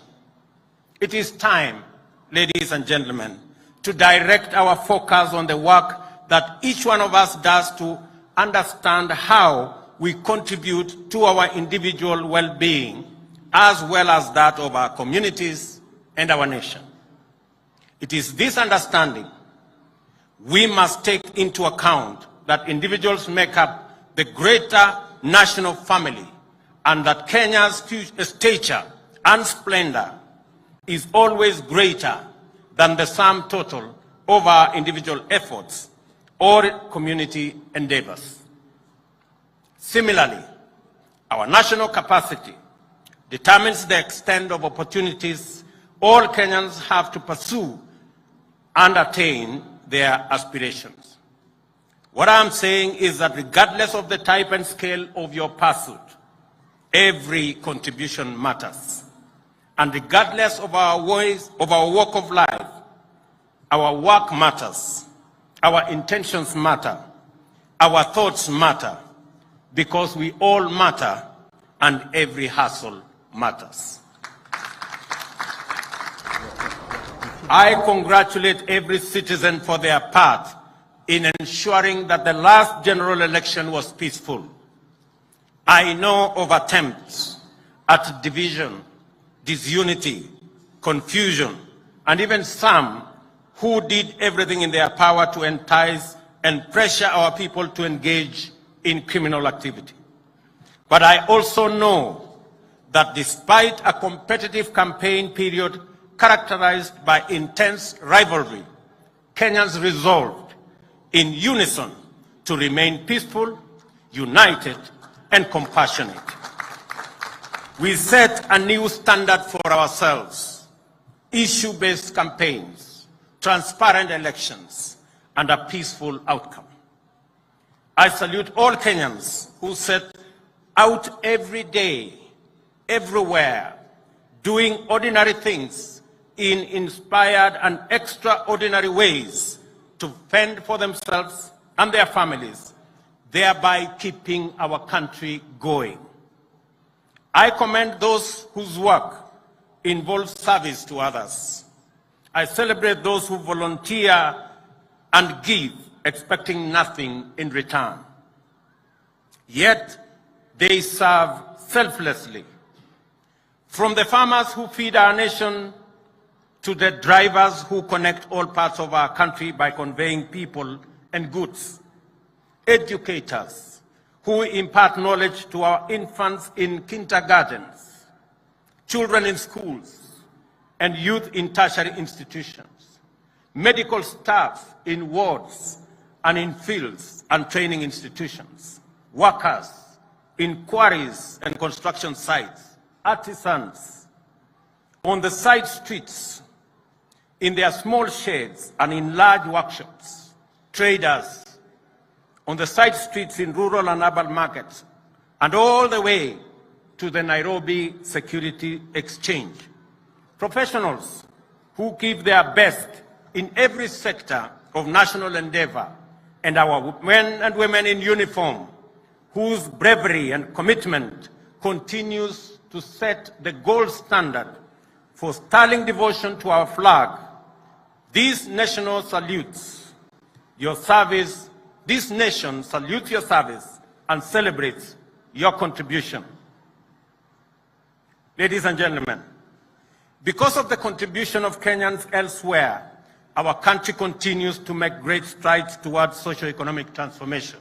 It is time, ladies and gentlemen, to direct our focus on the work that each one of us does to understand how we contribute to our individual well-being as well as that of our communities and our nation. It is this understanding we must take into account that individuals make up the greater national family and that Kenya's stature and splendor is always greater than the sum total of our individual efforts or community endeavors. Similarly, our national capacity determines the extent of opportunities all Kenyans have to pursue and attain their aspirations. What I'm saying is that regardless of the type and scale of your pursuit, every contribution matters. And regardless of our ways, of our walk of life, our work matters, our intentions matter, our thoughts matter, because we all matter and every hustle matters. I congratulate every citizen for their part in ensuring that the last general election was peaceful. I know of attempts at division, disunity, confusion, and even some who did everything in their power to entice and pressure our people to engage in criminal activity. But I also know that despite a competitive campaign period characterized by intense rivalry, Kenyans resolved in unison to remain peaceful, united, and compassionate. We set a new standard for ourselves: issue-based campaigns, transparent elections, and a peaceful outcome. I salute all Kenyans who set out every day, everywhere, doing ordinary things in inspired and extraordinary ways to fend for themselves and their families, thereby keeping our country going. I commend those whose work involves service to others. I celebrate those who volunteer and give, expecting nothing in return. Yet they serve selflessly. From the farmers who feed our nation to the drivers who connect all parts of our country by conveying people and goods, educators who impart knowledge to our infants in kindergartens, children in schools, and youth in tertiary institutions, medical staff in wards and in fields and training institutions, workers in quarries and construction sites, artisans on the side streets, in their small sheds and in large workshops, traders on the side streets in rural and urban markets, and all the way to the Nairobi Security Exchange. Professionals who give their best in every sector of national endeavor, and our men and women in uniform whose bravery and commitment continues to set the gold standard for sterling devotion to our flag. This nation salutes your service and celebrates your contribution. Ladies and gentlemen, because of the contribution of Kenyans elsewhere, our country continues to make great strides towards socio-economic transformation,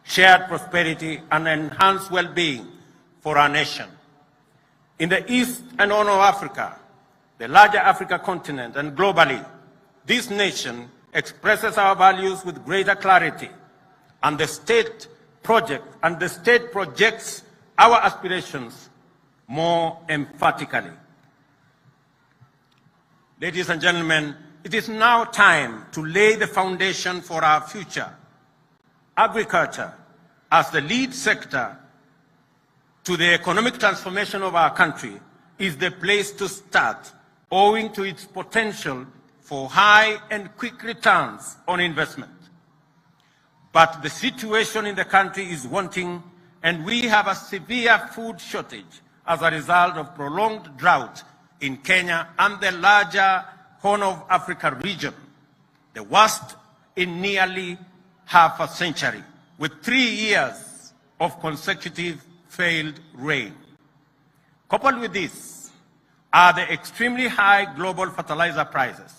shared prosperity, and enhanced well-being for our nation. In the East and Horn of Africa, the larger Africa continent, and globally, this nation expresses our values with greater clarity, and the state projects our aspirations more emphatically. Ladies and gentlemen, it is now time to lay the foundation for our future. Agriculture, as the lead sector to the economic transformation of our country, is the place to start, owing to its potential for high and quick returns on investment. But the situation in the country is wanting, and we have a severe food shortage as a result of prolonged drought in Kenya and the larger Horn of Africa region, the worst in nearly half a century, with 3 years of consecutive failed rain. Coupled with this are the extremely high global fertilizer prices.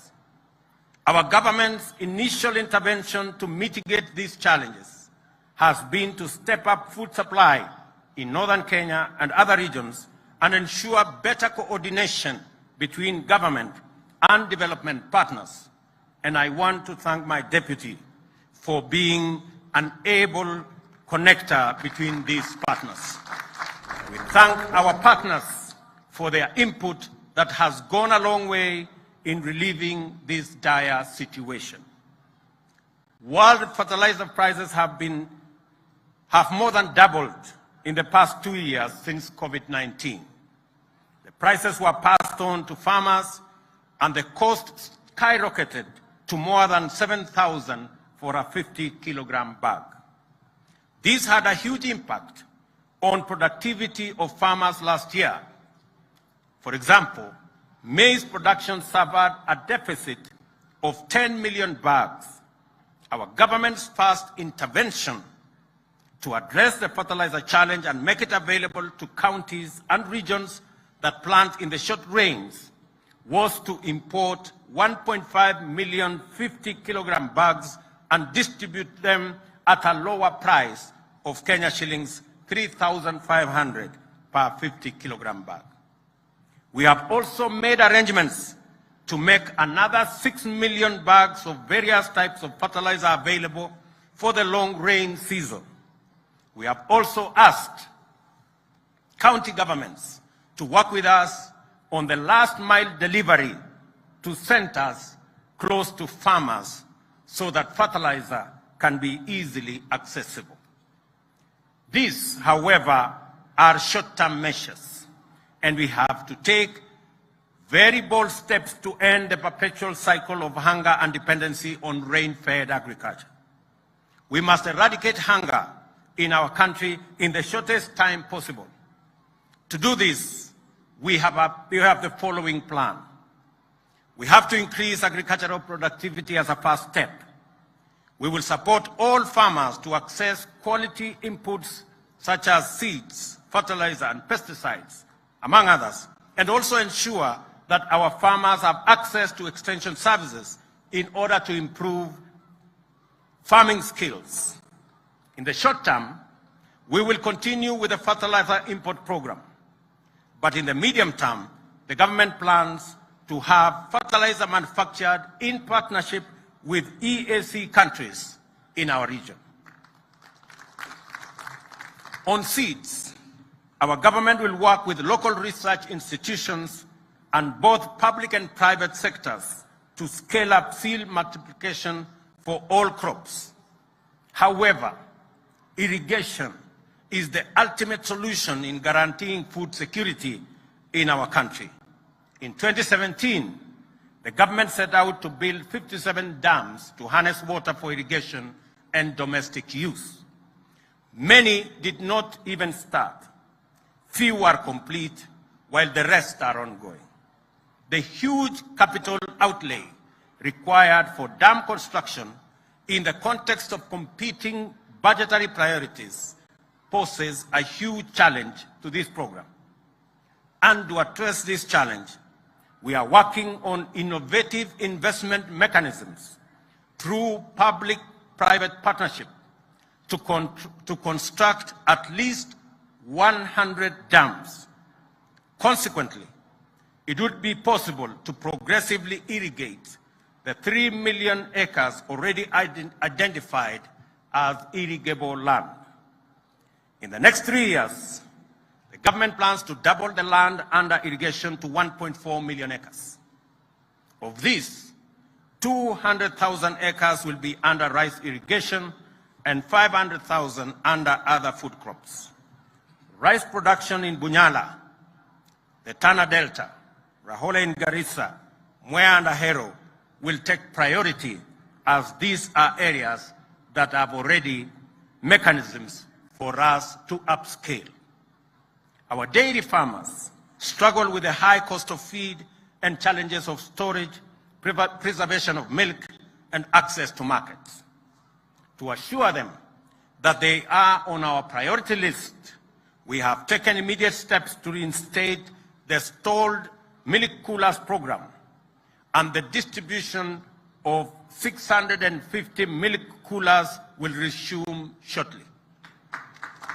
Our government's initial intervention to mitigate these challenges has been to step up food supply in northern Kenya and other regions and ensure better coordination between government and development partners. And I want to thank my deputy for being an able connector between these partners. We thank our partners for their input that has gone a long way in relieving this dire situation. World fertilizer prices have more than doubled in the past 2 years since COVID-19. The prices were passed on to farmers and the cost skyrocketed to more than 7,000 for a 50-kilogram bag. This had a huge impact on productivity of farmers last year. For example, maize production suffered a deficit of 10 million bags. Our government's first intervention to address the fertilizer challenge and make it available to counties and regions that plant in the short rains was to import 1.5 million 50-kilogram bags and distribute them at a lower price of Kenya shillings 3,500 per 50-kilogram bag. We have also made arrangements to make another 6 million bags of various types of fertilizer available for the long rain season. We have also asked county governments to work with us on the last mile delivery to centers close to farmers so that fertilizer can be easily accessible. These, however, are short-term measures, and we have to take very bold steps to end the perpetual cycle of hunger and dependency on rain-fed agriculture. We must eradicate hunger in our country in the shortest time possible. To do this, we have the following plan. We have to increase agricultural productivity as a first step. We will support all farmers to access quality inputs such as seeds, fertilizer, and pesticides, among others, and also ensure that our farmers have access to extension services in order to improve farming skills. In the short term, we will continue with the fertilizer import program. But in the medium term, the government plans to have fertilizer manufactured in partnership with EAC countries in our region. On seeds, our government will work with local research institutions and both public and private sectors to scale up seed multiplication for all crops. However, irrigation is the ultimate solution in guaranteeing food security in our country. In 2017, the government set out to build 57 dams to harness water for irrigation and domestic use. Many did not even start. Few are complete, while the rest are ongoing. The huge capital outlay required for dam construction in the context of competing budgetary priorities poses a huge challenge to this program. And to address this challenge, we are working on innovative investment mechanisms through public-private partnership to construct at least 100 dams. Consequently, it would be possible to progressively irrigate the 3 million acres already identified as irrigable land. In the next 3 years, the government plans to double the land under irrigation to 1.4 million acres. Of this, 200,000 acres will be under rice irrigation and 500,000 under other food crops. Rice production in Bunyala, the Tana Delta, Rahole in Garissa, Mwea and Ahero will take priority as these are areas that have already mechanisms for us to upscale. Our dairy farmers struggle with the high cost of feed and challenges of storage, preservation of milk, and access to markets. To assure them that they are on our priority list, we have taken immediate steps to reinstate the stalled milk coolers program, and the distribution of 650 milk coolers will resume shortly.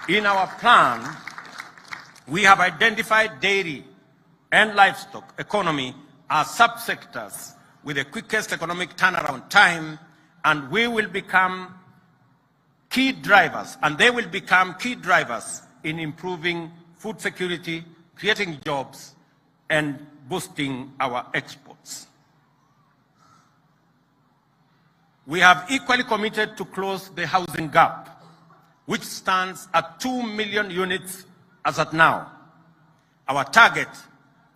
In our plan, we have identified dairy and livestock economy as subsectors with the quickest economic turnaround time, and we will become key drivers, and they will become key drivers in improving food security, creating jobs, and boosting our exports. We have equally committed to close the housing gap, which stands at 2 million units as at now. Our target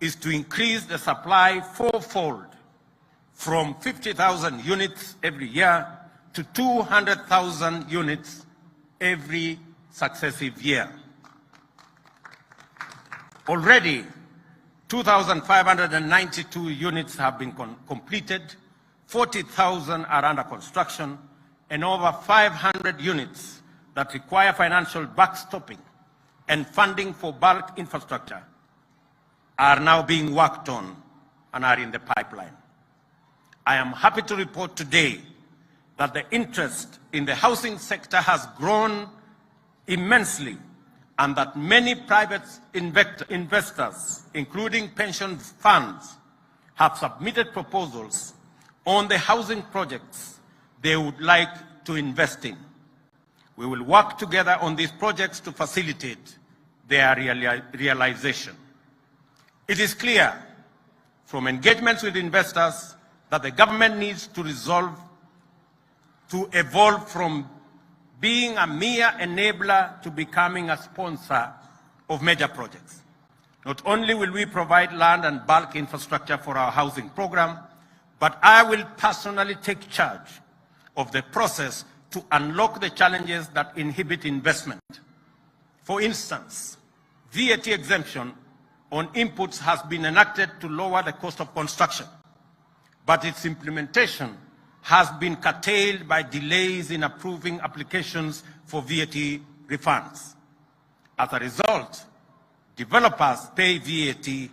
is to increase the supply fourfold from 50,000 units every year to 200,000 units every successive year. Already, 2,592 units have been completed, 40,000 are under construction, and over 500 units that require financial backstopping and funding for bulk infrastructure are now being worked on and are in the pipeline. I am happy to report today that the interest in the housing sector has grown immensely, and that many private investors, including pension funds, have submitted proposals on the housing projects they would like to invest in. We will work together on these projects to facilitate their realization. It is clear from engagements with investors that the government needs to evolve from being a mere enabler to becoming a sponsor of major projects. Not only will we provide land and bulk infrastructure for our housing program, but I will personally take charge of the process to unlock the challenges that inhibit investment. For instance, VAT exemption on inputs has been enacted to lower the cost of construction, but its implementation has been curtailed by delays in approving applications for VAT refunds. As a result, developers pay VAT,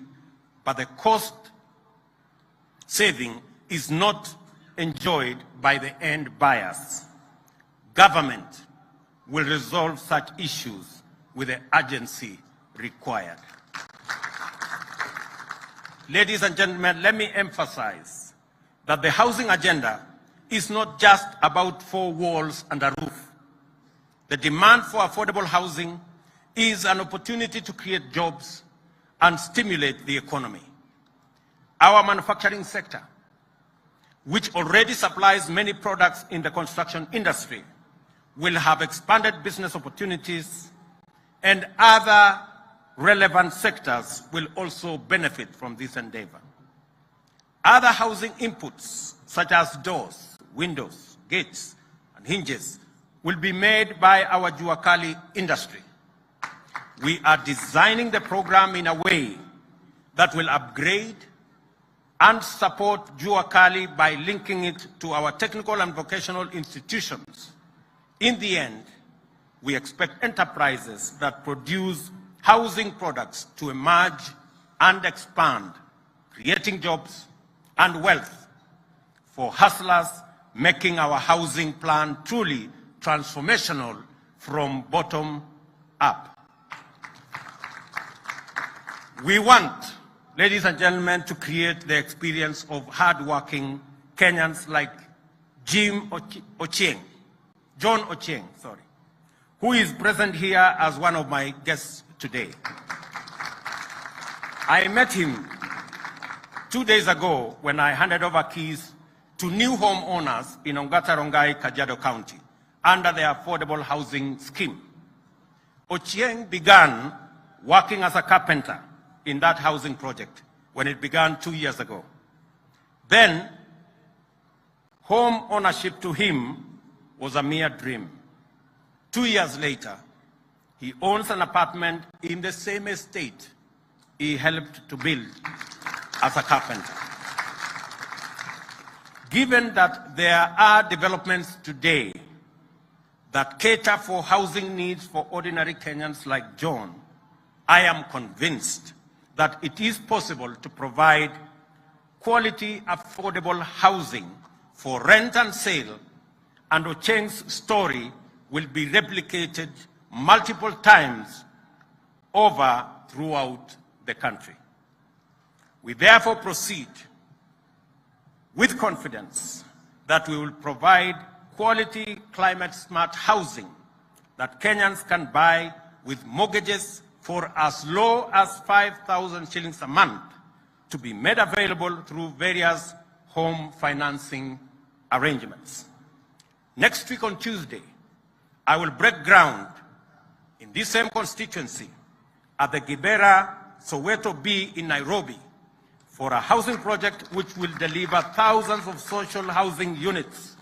but the cost saving is not enjoyed by the end buyers. Government will resolve such issues with the urgency required. Ladies and gentlemen, let me emphasize that the housing agenda is not just about four walls and a roof. The demand for affordable housing is an opportunity to create jobs and stimulate the economy. Our manufacturing sector, which already supplies many products in the construction industry, will have expanded business opportunities, and other relevant sectors will also benefit from this endeavor. Other housing inputs, such as doors, windows, gates, and hinges, will be made by our Jua Kali industry. We are designing the program in a way that will upgrade and support Jua Kali by linking it to our technical and vocational institutions. In the end, we expect enterprises that produce housing products to emerge and expand, creating jobs and wealth for hustlers, making our housing plan truly transformational from bottom up. We want, ladies and gentlemen, to create the experience of hardworking Kenyans like John Ochieng, who is present here as one of my guests today. I met him 2 days ago when I handed over keys to new homeowners in Ongata Rongai, Kajiado County, under the Affordable Housing Scheme. Ochieng began working as a carpenter in that housing project when it began 2 years ago. Then, home ownership to him was a mere dream. 2 years later, he owns an apartment in the same estate he helped to build as a carpenter. Given that there are developments today that cater for housing needs for ordinary Kenyans like John, I am convinced that it is possible to provide quality, affordable housing for rent and sale, and Ochieng's story will be replicated multiple times over throughout the country. We therefore proceed with confidence that we will provide quality, climate-smart housing that Kenyans can buy with mortgages for as low as 5,000 shillings a month, to be made available through various home financing arrangements. Next week on Tuesday, I will break ground in this same constituency at the Kibera Soweto B in Nairobi for a housing project which will deliver thousands of social housing units.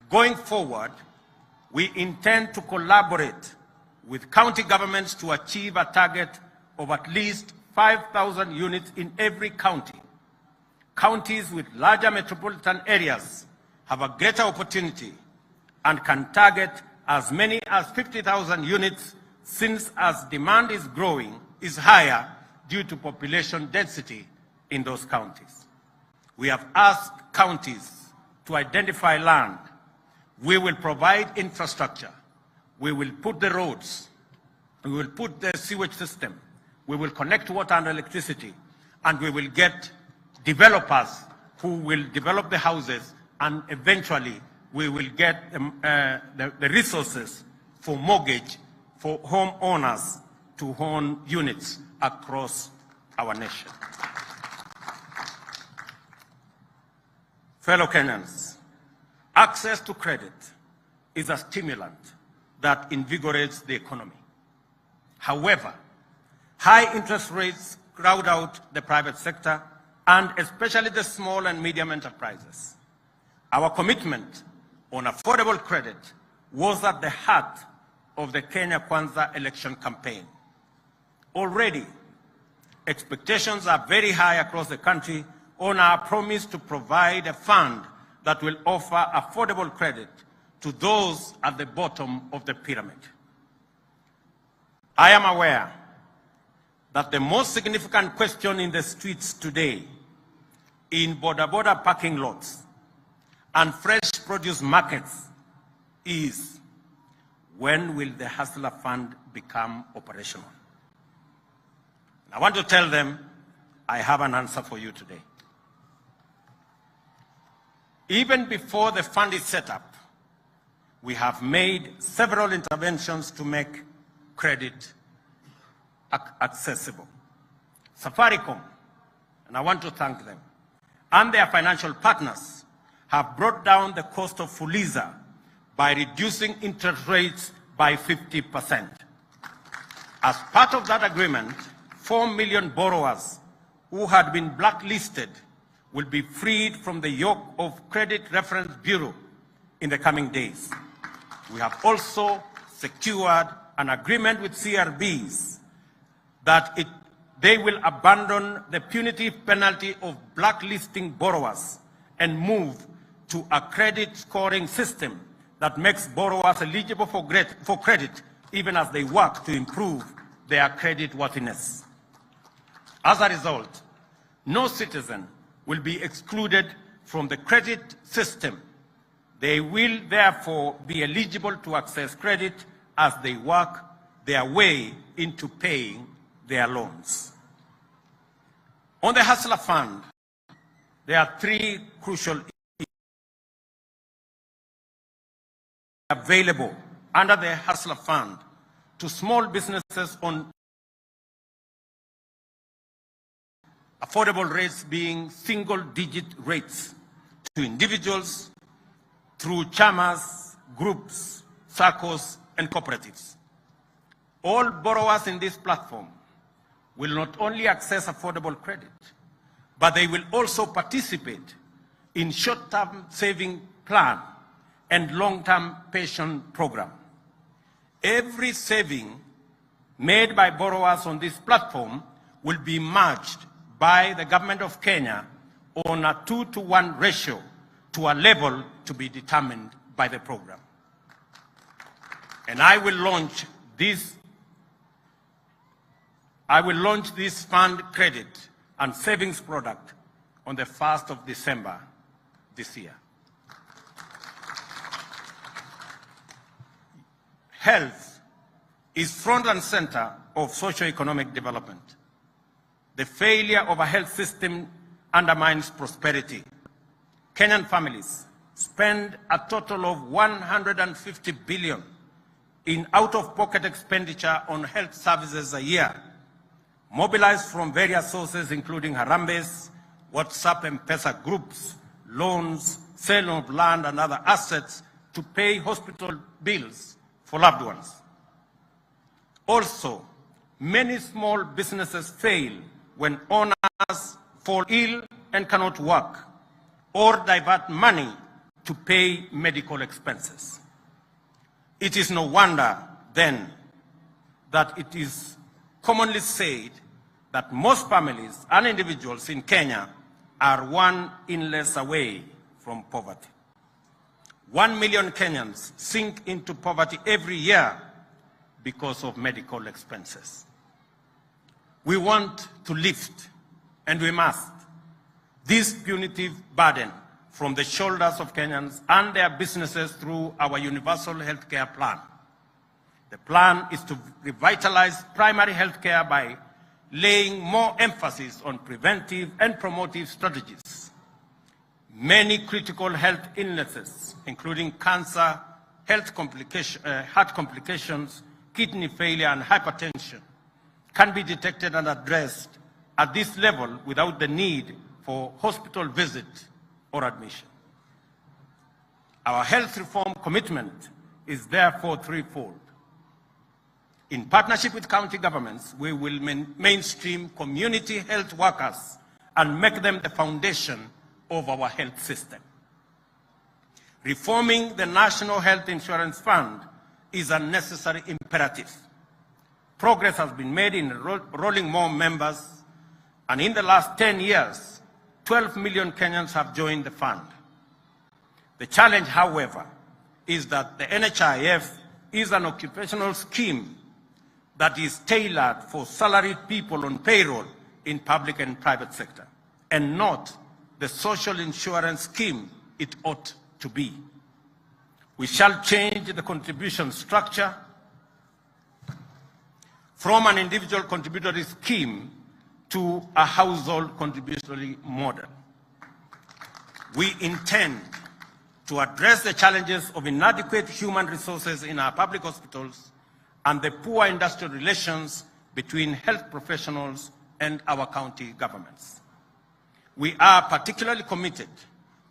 Going forward, we intend to collaborate with county governments to achieve a target of at least 5,000 units in every county. Counties with larger metropolitan areas have a greater opportunity and can target as many as 50,000 units, since as demand is higher due to population density in those counties. We have asked counties to identify land. We will provide infrastructure. We will put the roads. We will put the sewage system. We will connect water and electricity. And we will get developers who will develop the houses, and eventually we will get the resources for mortgage for homeowners to own units across our nation. Fellow Kenyans, access to credit is a stimulant that invigorates the economy. However, high interest rates crowd out the private sector, and especially the small and medium enterprises. Our commitment on affordable credit was at the heart of the Kenya Kwanza election campaign. Already, expectations are very high across the country on our promise to provide a fund that will offer affordable credit to those at the bottom of the pyramid. I am aware that the most significant question in the streets today, in border parking lots and fresh produce markets, is when will the Hustler Fund become operational? I want to tell them I have an answer for you today. Even before the fund is set up, we have made several interventions to make credit accessible. Safaricom, and I want to thank them, and their financial partners have brought down the cost of Fuliza by reducing interest rates by 50%. As part of that agreement, 4 million borrowers who had been blacklisted will be freed from the yoke of Credit Reference Bureau in the coming days. We have also secured an agreement with CRBs that they will abandon the punitive penalty of blacklisting borrowers and move to a credit scoring system that makes borrowers eligible for credit even as they work to improve their credit worthiness. As a result, no citizen will be excluded from the credit system. They will therefore be eligible to access credit as they work their way into paying their loans. On the Hustler Fund, there are 3 crucial issues available under the Hustler Fund to small businesses on affordable rates being single-digit rates, to individuals through chamas, groups, SACCOs, and cooperatives. All borrowers in this platform will not only access affordable credit, but they will also participate in short-term saving plan and long-term pension program. Every saving made by borrowers on this platform will be matched by the government of Kenya on a 2-to-1 ratio to a level to be determined by the program. And I will launch this fund credit and savings product on the 1st of December this year. Health is front and center of socio-economic development. The failure of a health system undermines prosperity. Kenyan families spend a total of 150 billion in out-of-pocket expenditure on health services a year, mobilized from various sources including Harambes, WhatsApp and M-Pesa groups, loans, sale of land and other assets, to pay hospital bills for loved ones. Also, many small businesses fail when owners fall ill and cannot work or divert money to pay medical expenses. It is no wonder, then, that it is commonly said that most families and individuals in Kenya are one illness away from poverty. 1 million Kenyans sink into poverty every year because of medical expenses. We want to lift, and we must, this punitive burden from the shoulders of Kenyans and their businesses through our universal health care plan. The plan is to revitalize primary health care by laying more emphasis on preventive and promotive strategies. Many critical health illnesses, including cancer, heart complications, kidney failure, and hypertension, can be detected and addressed at this level without the need for hospital visit or admission. Our health reform commitment is therefore threefold. In partnership with county governments, we will mainstream community health workers and make them the foundation of our health system. Reforming the National Health Insurance Fund is a necessary imperative. Progress has been made in enrolling more members, and in the last 10 years, 12 million Kenyans have joined the fund. The challenge, however, is that the NHIF is an occupational scheme that is tailored for salaried people on payroll in public and private sector, and not the social insurance scheme it ought to be. We shall change the contribution structure from an individual contributory scheme to a household contributory model. We intend to address the challenges of inadequate human resources in our public hospitals and the poor industrial relations between health professionals and our county governments. We are particularly committed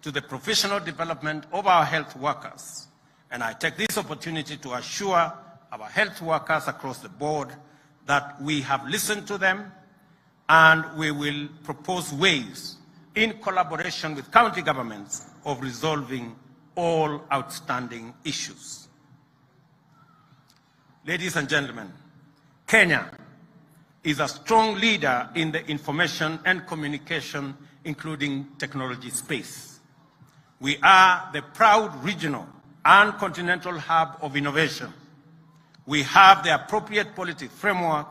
to the professional development of our health workers, and I take this opportunity to assure our health workers across the board that we have listened to them and we will propose ways in collaboration with county governments of resolving all outstanding issues. Ladies and gentlemen, Kenya is a strong leader in the information and communication, including technology space. We are the proud regional and continental hub of innovation. We have the appropriate policy framework,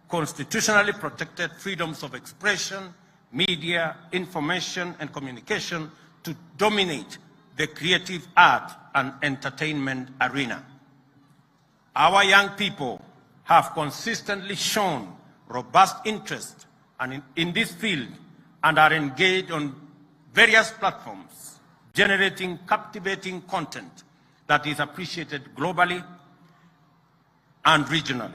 constitutionally protected freedoms of expression, media, information, and communication to dominate the creative art and entertainment arena. Our young people have consistently shown robust interest in this field and are engaged on various platforms, generating captivating content that is appreciated globally and regionally.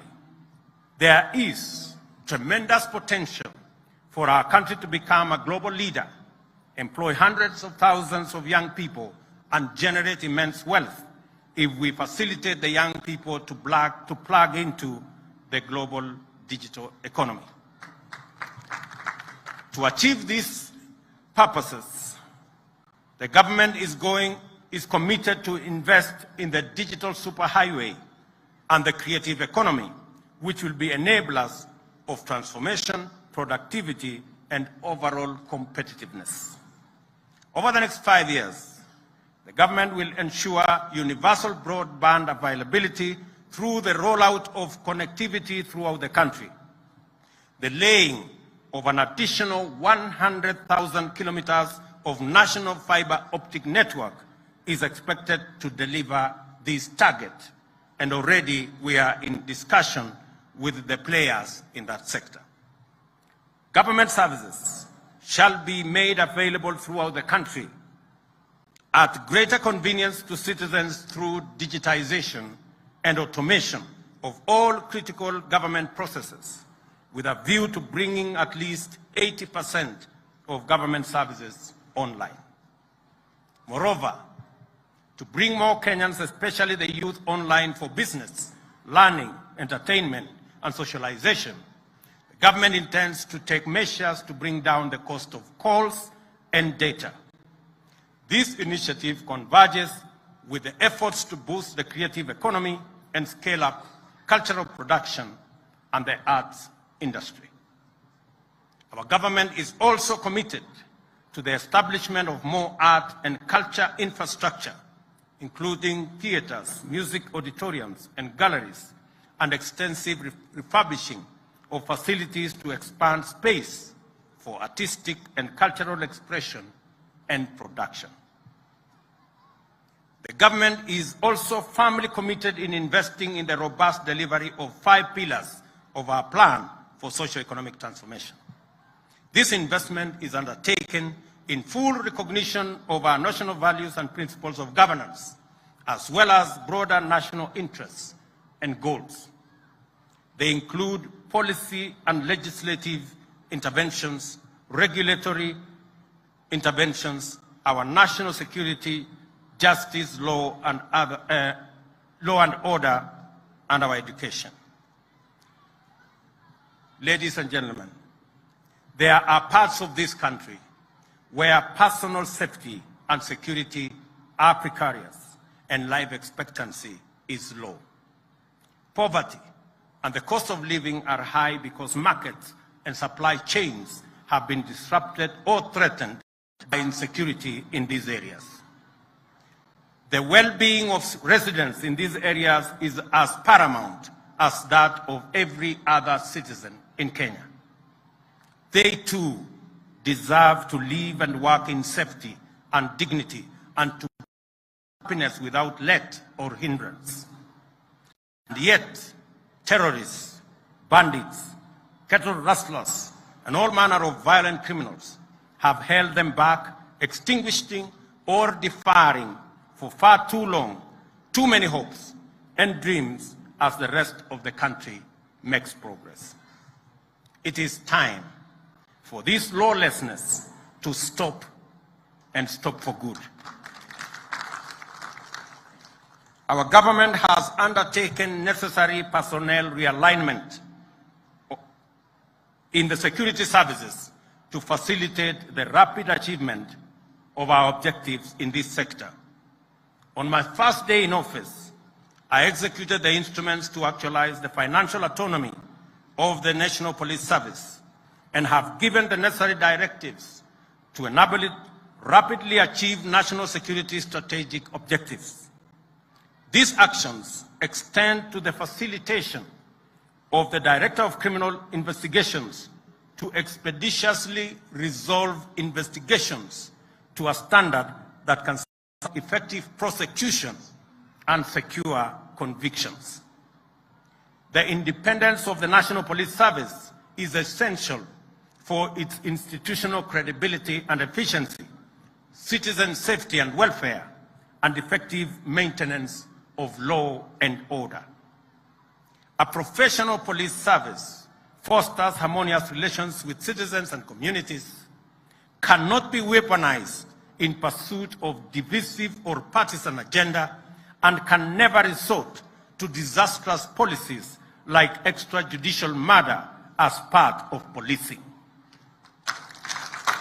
There is tremendous potential for our country to become a global leader, employ hundreds of thousands of young people, and generate immense wealth if we facilitate the young people to plug into the global digital economy. To achieve these purposes, the government is committed to invest in the digital superhighway and the creative economy, which will be enablers of transformation, productivity, and overall competitiveness. Over the next 5 years, the government will ensure universal broadband availability through the rollout of connectivity throughout the country. The laying of an additional 100,000 kilometers of national fiber optic network is expected to deliver this target, and already we are in discussion with the players in that sector. Government services shall be made available throughout the country at greater convenience to citizens through digitization and automation of all critical government processes, with a view to bringing at least 80% of government services online. Moreover, to bring more Kenyans, especially the youth, online for business, learning, entertainment, and socialization, the government intends to take measures to bring down the cost of calls and data. This initiative converges with the efforts to boost the creative economy and scale up cultural production and the arts industry. Our government is also committed to the establishment of more art and culture infrastructure, including theaters, music auditoriums, and galleries, and extensive refurbishing of facilities to expand space for artistic and cultural expression and production. The government is also firmly committed in investing in the robust delivery of 5 pillars of our plan for socio-economic transformation. This investment is undertaken in full recognition of our national values and principles of governance, as well as broader national interests and goals. They include policy and legislative interventions, regulatory interventions, our national security, justice, law and order, and our education. Ladies and gentlemen, there are parts of this country where personal safety and security are precarious and life expectancy is low. Poverty and the cost of living are high because markets and supply chains have been disrupted or threatened by insecurity in these areas. The well-being of residents in these areas is as paramount as that of every other citizen in Kenya. They too deserve to live and work in safety and dignity and to happiness without let or hindrance. And yet, terrorists, bandits, cattle rustlers, and all manner of violent criminals have held them back, extinguishing or deferring for far too long too many hopes and dreams as the rest of the country makes progress. It is time for this lawlessness to stop, and stop for good. Our government has undertaken necessary personnel realignment in the security services to facilitate the rapid achievement of our objectives in this sector. On my first day in office, I executed the instruments to actualize the financial autonomy of the National Police Service and have given the necessary directives to enable it rapidly achieve national security strategic objectives. These actions extend to the facilitation of the Director of Criminal Investigations to expeditiously resolve investigations to a standard that can support effective prosecution and secure convictions. The independence of the National Police Service is essential for its institutional credibility and efficiency, citizen safety and welfare, and effective maintenance of law and order. A professional police service fosters harmonious relations with citizens and communities, cannot be weaponized in pursuit of divisive or partisan agenda, and can never resort to disastrous policies like extrajudicial murder as part of policing.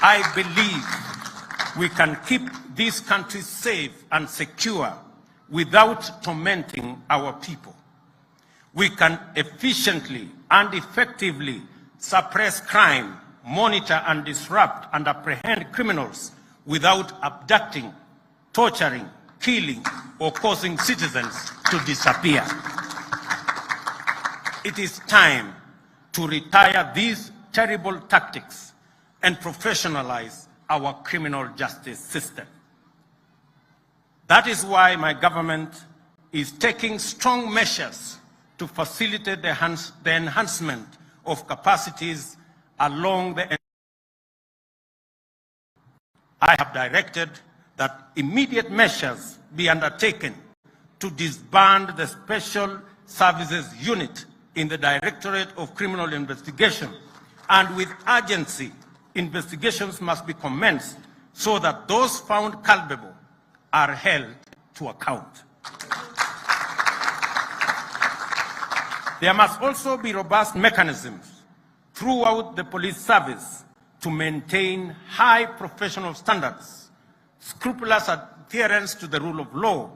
I believe we can keep this country safe and secure without tormenting our people. We can efficiently and effectively suppress crime, monitor and disrupt and apprehend criminals without abducting, torturing, killing, or causing citizens to disappear. It is time to retire these terrible tactics and professionalize our criminal justice system. That is why my government is taking strong measures to facilitate the enhancement of capacities along the. I have directed that immediate measures be undertaken to disband the Special Services Unit in the Directorate of Criminal Investigation, and with urgency, investigations must be commenced so that those found culpable are held to account. There must also be robust mechanisms throughout the police service to maintain high professional standards, scrupulous adherence to the rule of law,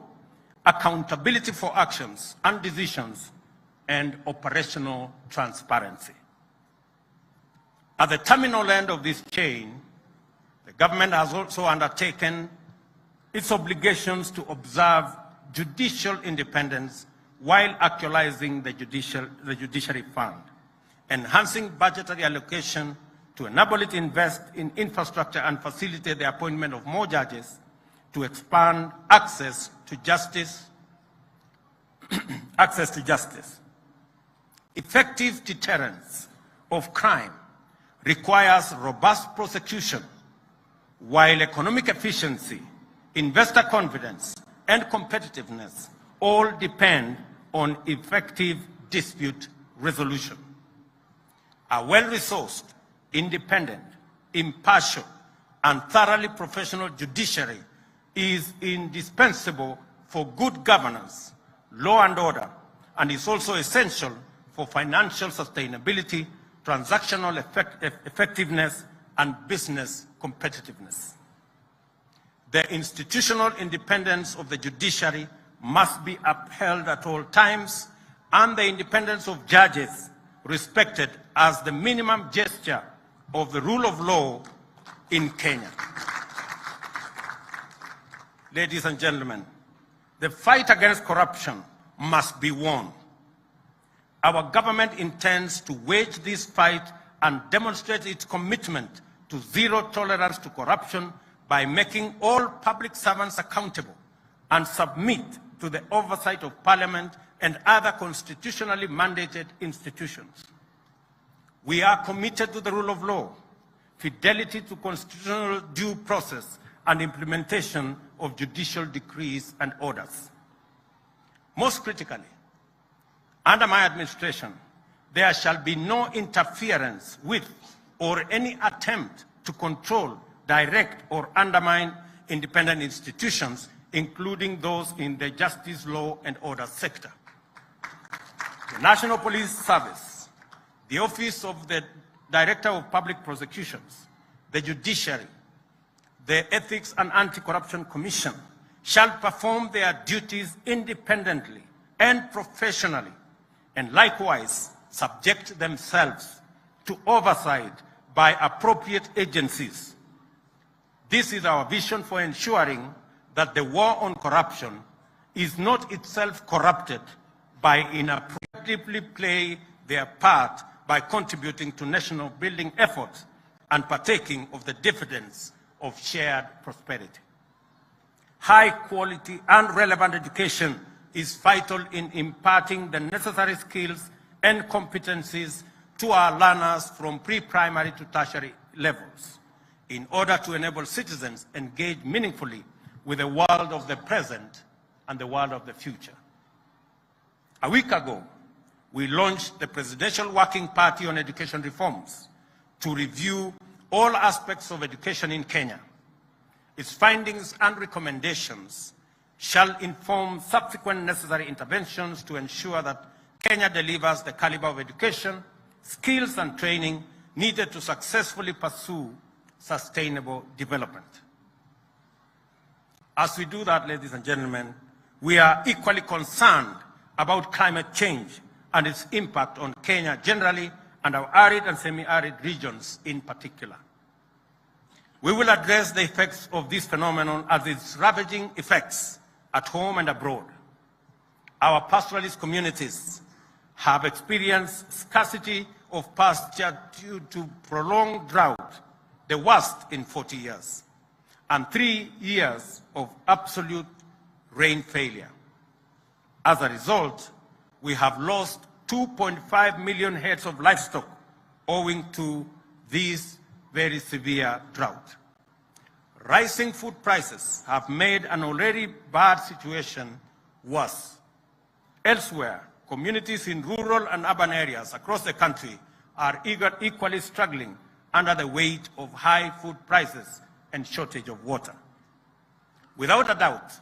accountability for actions and decisions, and operational transparency. At the terminal end of this chain, the government has also undertaken its obligations to observe judicial independence while actualizing the judiciary fund, enhancing budgetary allocation to enable it to invest in infrastructure and facilitate the appointment of more judges, to expand access to justice. Effective deterrence of crime requires robust prosecution, while economic efficiency, investor confidence, and competitiveness all depend on effective dispute resolution. A well-resourced, independent, impartial, and thoroughly professional judiciary is indispensable for good governance, law and order, and is also essential for financial sustainability, transactional effectiveness, and business competitiveness. The institutional independence of the judiciary must be upheld at all times, and the independence of judges respected as the minimum gesture of the rule of law in Kenya. Ladies and gentlemen, the fight against corruption must be won. Our government intends to wage this fight and demonstrate its commitment to zero tolerance to corruption by making all public servants accountable and submit to the oversight of Parliament and other constitutionally mandated institutions. We are committed to the rule of law, fidelity to constitutional due process, and implementation of judicial decrees and orders. Most critically, under my administration, there shall be no interference with or any attempt to control, direct, or undermine independent institutions, including those in the justice, law, and order sector. The National Police Service, the Office of the Director of Public Prosecutions, the Judiciary, the Ethics and Anti-Corruption Commission shall perform their duties independently and professionally, and likewise subject themselves to oversight by appropriate agencies. This is our vision for ensuring that the war on corruption is not itself corrupted by inappropriately play their part by contributing to national building efforts and partaking of the dividends of shared prosperity. High quality and relevant education is vital in imparting the necessary skills and competencies to our learners from pre-primary to tertiary levels in order to enable citizens engage meaningfully with the world of the present and the world of the future. A week ago, we launched the Presidential Working Party on Education Reforms to review all aspects of education in Kenya. Its findings and recommendations shall inform subsequent necessary interventions to ensure that Kenya delivers the caliber of education, skills, and training needed to successfully pursue sustainable development. As we do that, ladies and gentlemen, we are equally concerned about climate change and its impact on Kenya generally and our arid and semi-arid regions in particular. We will address the effects of this phenomenon as its ravaging effects at home and abroad. Our pastoralist communities have experienced scarcity of pasture due to prolonged drought, the worst in 40 years, and 3 years of absolute rain failure. As a result, we have lost 2.5 million heads of livestock owing to this very severe drought. Rising food prices have made an already bad situation worse. Elsewhere, communities in rural and urban areas across the country are equally struggling under the weight of high food prices and shortage of water. Without a doubt,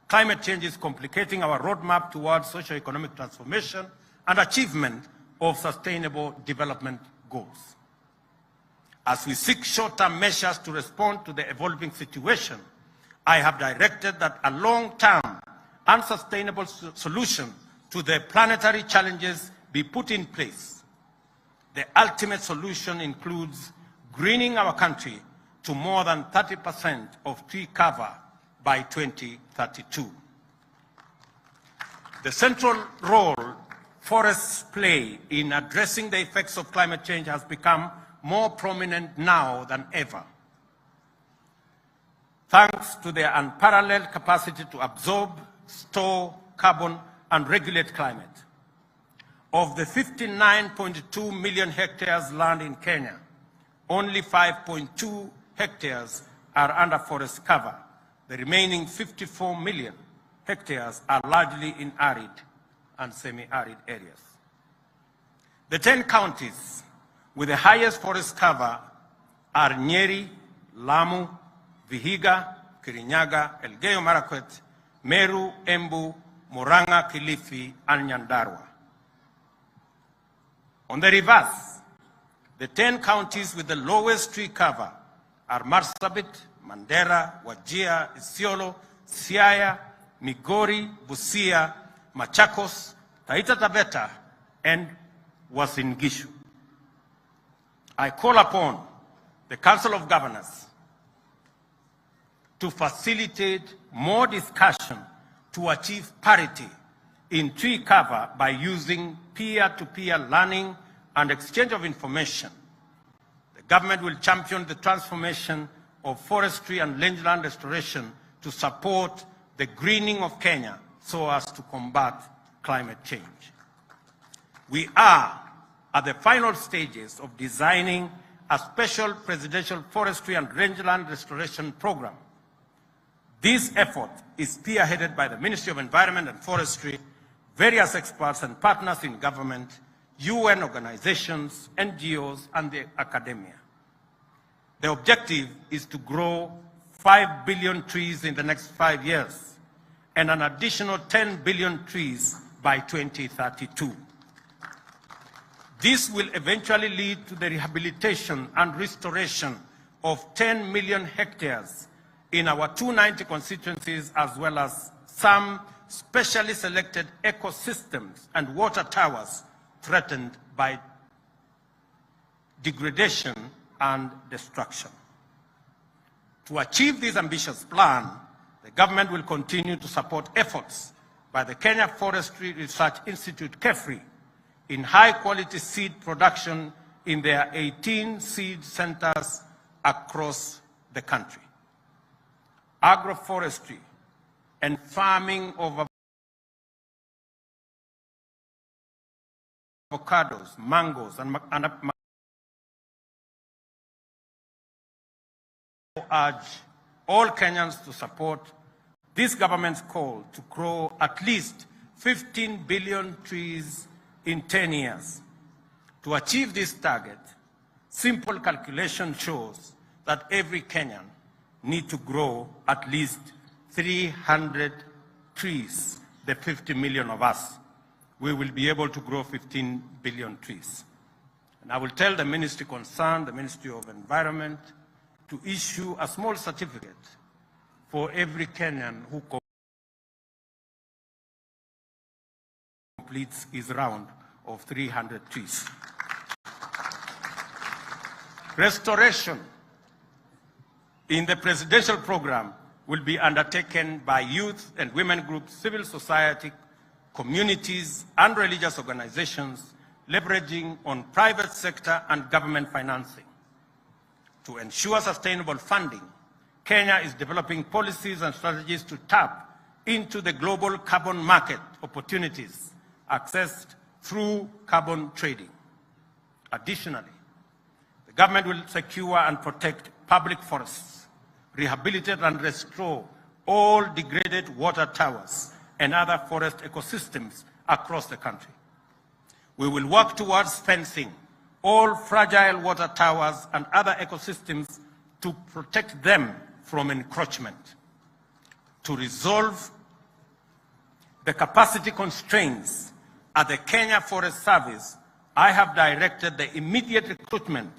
climate change is complicating our roadmap towards socio-economic transformation and achievement of sustainable development goals. As we seek short-term measures to respond to the evolving situation, I have directed that a long-term and sustainable solution to the planetary challenges be put in place. The ultimate solution includes greening our country to more than 30% of tree cover by 2032. The central role forests play in addressing the effects of climate change has become more prominent now than ever, thanks to their unparalleled capacity to absorb, store carbon, and regulate climate. Of the 59.2 million hectares land in Kenya, only 5.2 hectares are under forest cover. The remaining 54 million hectares are largely in arid and semi-arid areas. The 10 counties with the highest forest cover are Nyeri, Lamu, Vihiga, Kirinyaga, Elgeyo Marakwet, Meru, Embu, Murang'a, Kilifi, and Nyandarua. On the reverse, the 10 counties with the lowest tree cover are Marsabit, Mandera, Wajir, Isiolo, Siaya, Migori, Busia, Machakos, Taita Taveta, and Uasin Gishu. I call upon the Council of Governors to facilitate more discussion to achieve parity in tree cover by using peer-to-peer learning and exchange of information. The government will champion the transformation of forestry and rangeland restoration to support the greening of Kenya so as to combat climate change. We are at the final stages of designing a special presidential forestry and rangeland restoration program. This effort is spearheaded by the Ministry of Environment and Forestry, various experts and partners in government, UN organizations, NGOs, and the academia. The objective is to grow 5 billion trees in the next 5 years and an additional 10 billion trees by 2032. This will eventually lead to the rehabilitation and restoration of 10 million hectares in our 290 constituencies, as well as some specially selected ecosystems and water towers threatened by degradation and destruction. To achieve this ambitious plan, the government will continue to support efforts by the Kenya Forestry Research Institute, KEFRI, in high-quality seed production in their 18 seed centers across the country. Agroforestry and farming of avocados, mangoes, and urge all Kenyans to support this government's call to grow at least 15 billion trees in 10 years. To achieve this target, simple calculation shows that every Kenyan needs to grow at least 300 trees, the 50 million of us. We will be able to grow 15 billion trees. And I will tell the ministry concerned, the Ministry of Environment, to issue a small certificate for every Kenyan who completes his round of 300 trees. Restoration in the presidential program will be undertaken by youth and women groups, civil society, communities, and religious organizations, leveraging on private sector and government financing. To ensure sustainable funding, Kenya is developing policies and strategies to tap into the global carbon market opportunities accessed through carbon trading. Additionally, the government will secure and protect public forests, rehabilitate and restore all degraded water towers and other forest ecosystems across the country. We will work towards fencing all fragile water towers and other ecosystems to protect them from encroachment. To resolve the capacity constraints at the Kenya Forest Service, I have directed the immediate recruitment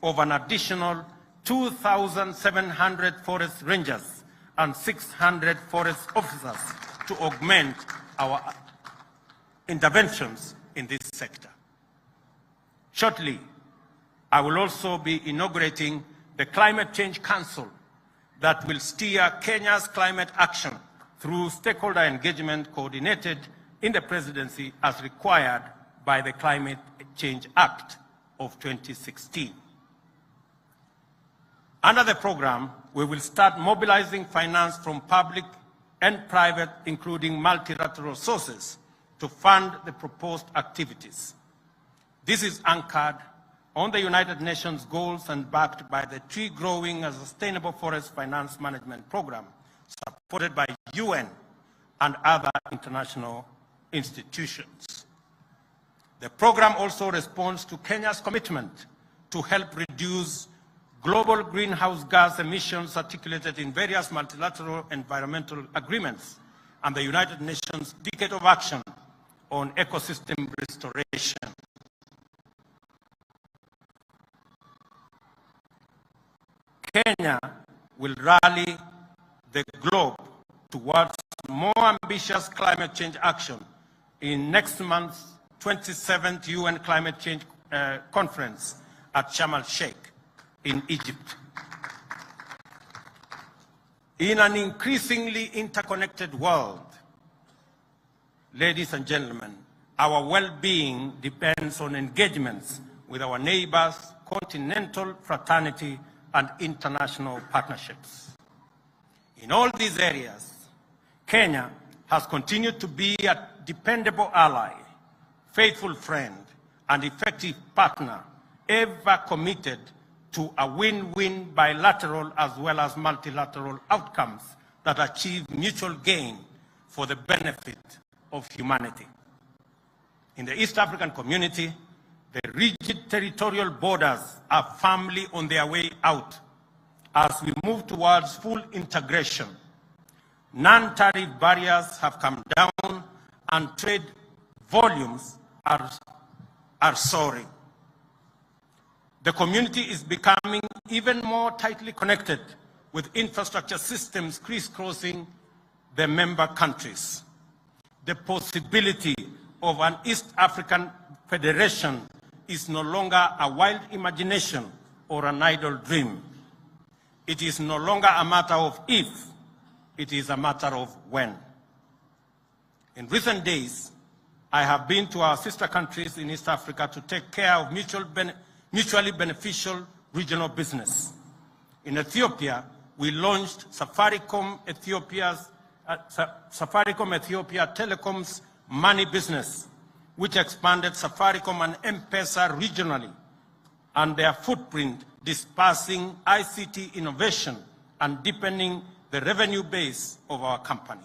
of an additional 2,700 forest rangers and 600 forest officers to augment our interventions in this sector. Shortly, I will also be inaugurating the Climate Change Council that will steer Kenya's climate action through stakeholder engagement coordinated in the presidency as required by the Climate Change Act of 2016. Under the program, we will start mobilizing finance from public and private, including multilateral sources, to fund the proposed activities. This is anchored on the United Nations goals and backed by the Tree Growing and Sustainable Forest Finance Management Program, supported by UN and other international institutions. The program also responds to Kenya's commitment to help reduce global greenhouse gas emissions articulated in various multilateral environmental agreements and the United Nations Decade of Action on Ecosystem Restoration. Kenya will rally the globe towards more ambitious climate change action in next month's 27th UN Climate Change Conference at Sharm el-Sheikh in Egypt. In an increasingly interconnected world, ladies and gentlemen, our well-being depends on engagements with our neighbors, continental fraternity, and international partnerships. In all these areas, Kenya has continued to be a dependable ally, faithful friend, and effective partner, ever committed to a win-win bilateral as well as multilateral outcomes that achieve mutual gain for the benefit of humanity. In the East African community, the rigid territorial borders are firmly on their way out as we move towards full integration. Non-tariff barriers have come down and trade volumes are soaring. The community is becoming even more tightly connected with infrastructure systems crisscrossing the member countries. The possibility of an East African Federation is no longer a wild imagination or an idle dream. It is no longer a matter of if, it is a matter of when. In recent days, I have been to our sister countries in East Africa to take care of mutually beneficial regional business. In Ethiopia, we launched Safaricom Ethiopia Telecom's money business, which expanded Safaricom and M-Pesa regionally, and their footprint dispersing ICT innovation and deepening the revenue base of our company.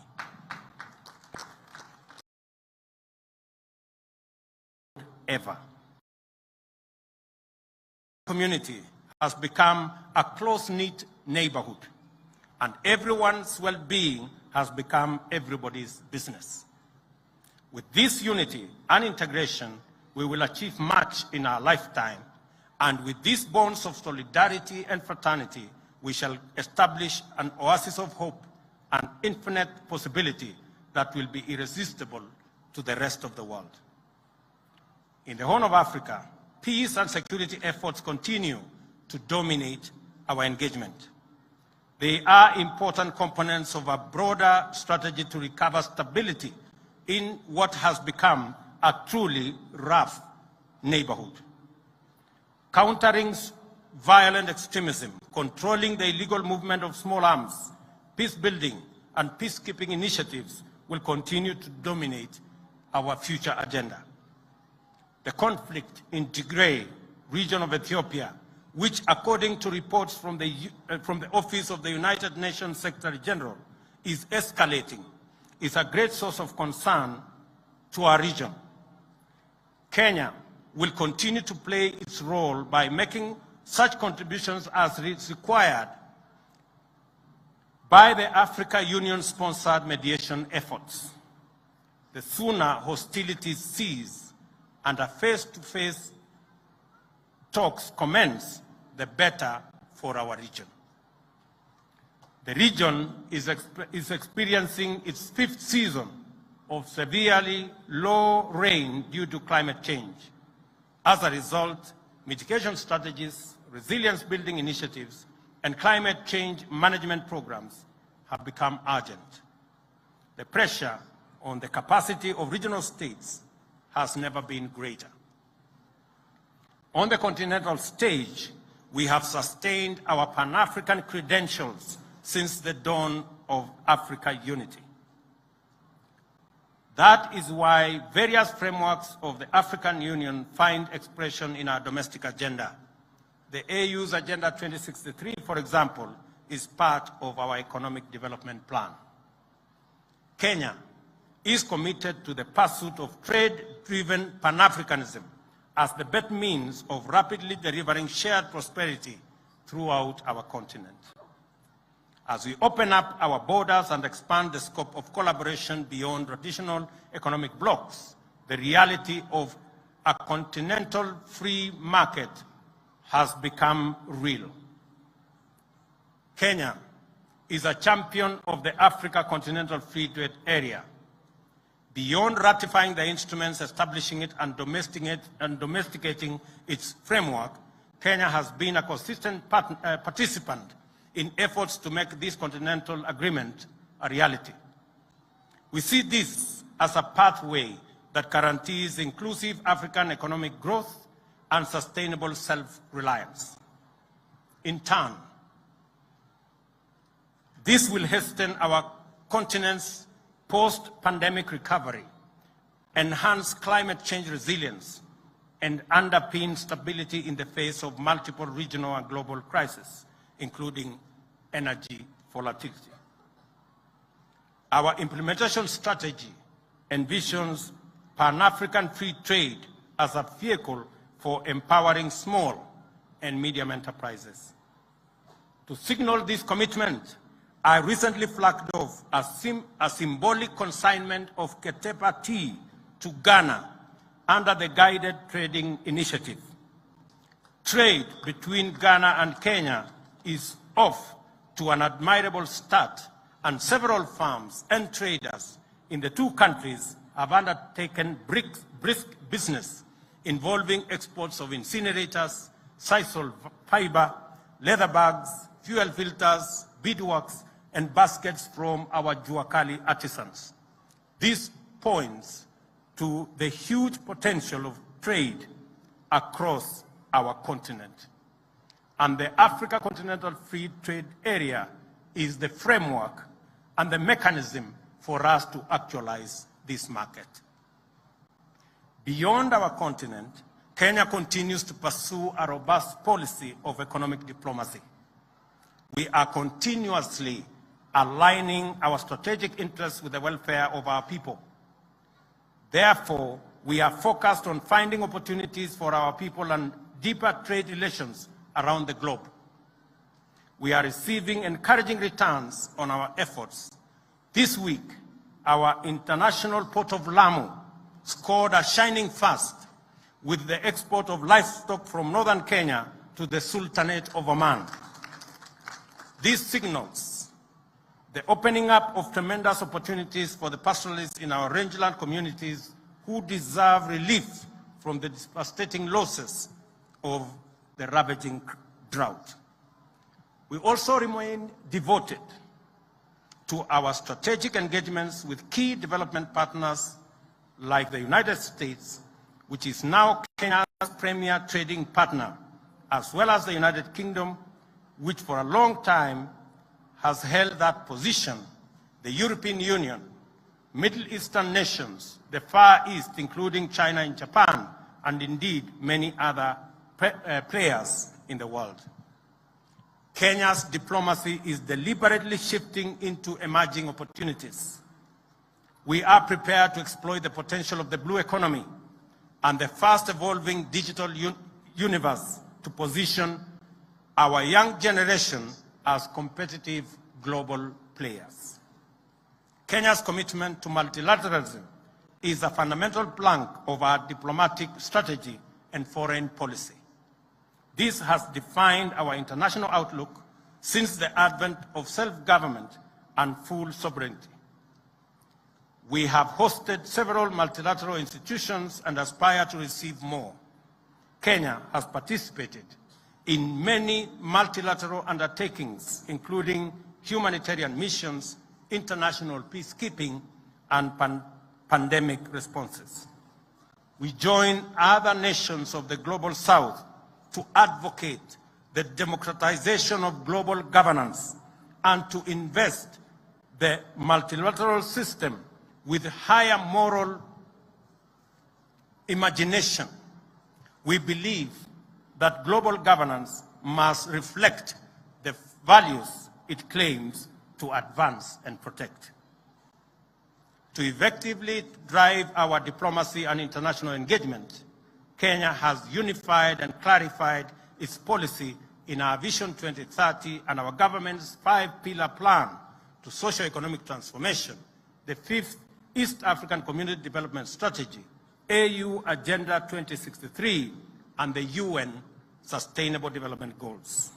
Ever. Community has become a close-knit neighborhood, and everyone's well-being has become everybody's business. With this unity and integration, we will achieve much in our lifetime, and with these bonds of solidarity and fraternity, we shall establish an oasis of hope and infinite possibility that will be irresistible to the rest of the world. In the Horn of Africa, peace and security efforts continue to dominate our engagement. They are important components of a broader strategy to recover stability in what has become a truly rough neighborhood. Countering violent extremism, controlling the illegal movement of small arms, peace building, and peacekeeping initiatives will continue to dominate our future agenda. The conflict in Tigray region of Ethiopia, which according to reports from the Office of the United Nations Secretary General is escalating, is a great source of concern to our region. Kenya will continue to play its role by making such contributions as is required by the Africa Union-sponsored mediation efforts. the sooner hostilities cease and a face-to-face talks commence, the better for our region. The region is experiencing its 5th season of severely low rain due to climate change. As a result, mitigation strategies, resilience building initiatives, and climate change management programs have become urgent. The pressure on the capacity of regional states has never been greater. On the continental stage, we have sustained our Pan-African credentials since the dawn of Africa unity. That is why various frameworks of the African Union find expression in our domestic agenda. The AU's Agenda 2063, for example, is part of our economic development plan. Kenya is committed to the pursuit of trade-driven Pan-Africanism as the best means of rapidly delivering shared prosperity throughout our continent. As we open up our borders and expand the scope of collaboration beyond traditional economic blocs, the reality of a continental free market has become real. Kenya is a champion of the Africa Continental Free Trade Area. Beyond ratifying the instruments establishing it and domesticating its framework, Kenya has been a consistent participant in efforts to make this continental agreement a reality. We see this as a pathway that guarantees inclusive African economic growth and sustainable self-reliance. In turn, this will hasten our continent's post-pandemic recovery, enhance climate change resilience, and underpin stability in the face of multiple regional and global crises, including energy volatility. Our implementation strategy envisions Pan-African free trade as a vehicle for empowering small and medium enterprises. To signal this commitment, I recently flagged off a symbolic consignment of Ketepa tea to Ghana under the Guided Trading Initiative. Trade between Ghana and Kenya is off to an admirable start, and several firms and traders in the two countries have undertaken brisk business involving exports of incinerators, sisal fiber, leather bags, fuel filters, beadworks, and baskets from our Juakali artisans. This points to the huge potential of trade across our continent. And the Africa Continental Free Trade Area is the framework and the mechanism for us to actualize this market. Beyond our continent, Kenya continues to pursue a robust policy of economic diplomacy. We are continuously aligning our strategic interests with the welfare of our people. Therefore, we are focused on finding opportunities for our people and deeper trade relations around the globe. We are receiving encouraging returns on our efforts. This week, our international port of Lamu scored a shining first with the export of livestock from northern Kenya to the Sultanate of Oman. This signals the opening up of tremendous opportunities for the pastoralists in our rangeland communities who deserve relief from the devastating losses of the ravaging drought. We also remain devoted to our strategic engagements with key development partners like the United States, which is now Kenya's premier trading partner, as well as the United Kingdom, which for a long time has held that position, the European Union, Middle Eastern nations, the Far East, including China and Japan, and indeed many other players in the world. Kenya's diplomacy is deliberately shifting into emerging opportunities. We are prepared to exploit the potential of the blue economy and the fast evolving digital universe to position our young generation as competitive global players. Kenya's commitment to multilateralism is a fundamental plank of our diplomatic strategy and foreign policy. This has defined our international outlook since the advent of self-government and full sovereignty. We have hosted several multilateral institutions and aspire to receive more. Kenya has participated in many multilateral undertakings, including humanitarian missions, international peacekeeping, and pandemic responses. We join other nations of the Global South to advocate the democratization of global governance and to invest the multilateral system with higher moral imagination. We believe that global governance must reflect the values it claims to advance and protect. To effectively drive our diplomacy and international engagement, Kenya has unified and clarified its policy in our Vision 2030 and our government's 5-pillar plan to socio-economic transformation, the 5th East African Community Development Strategy, AU Agenda 2063, and the UN Sustainable Development Goals.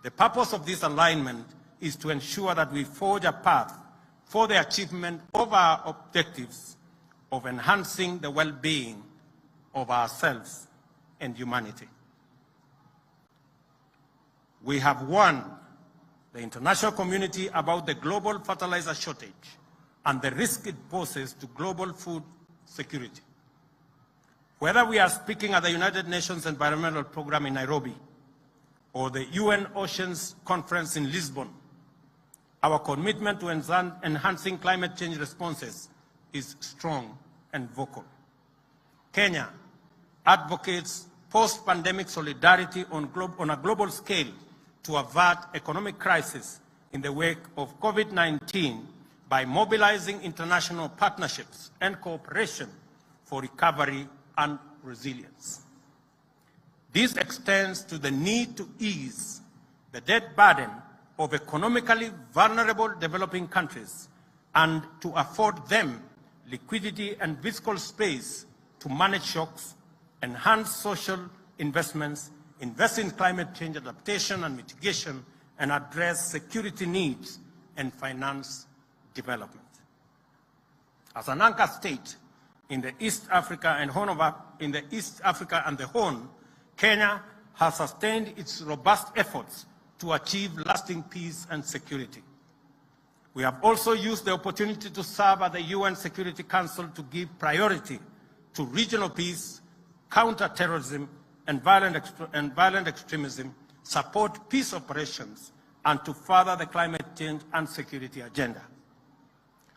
The purpose of this alignment is to ensure that we forge a path for the achievement of our objectives of enhancing the well-being of ourselves and humanity. We have warned the international community about the global fertilizer shortage and the risk it poses to global food security. Whether we are speaking at the United Nations Environmental Programme in Nairobi or the UN Oceans Conference in Lisbon, our commitment to enhancing climate change responses is strong and vocal. Kenya advocates post-pandemic solidarity on a global scale to avert economic crisis in the wake of COVID-19 by mobilizing international partnerships and cooperation for recovery and resilience. This extends to the need to ease the debt burden of economically vulnerable developing countries and to afford them liquidity and fiscal space to manage shocks, enhance social investments, invest in climate change adaptation and mitigation, and address security needs and finance development. As an anchor state in the East Africa and the Horn, Kenya has sustained its robust efforts to achieve lasting peace and security. We have also used the opportunity to serve at the UN Security Council to give priority to regional peace, counter terrorism and violent extremism, support peace operations, and to further the climate change and security agenda.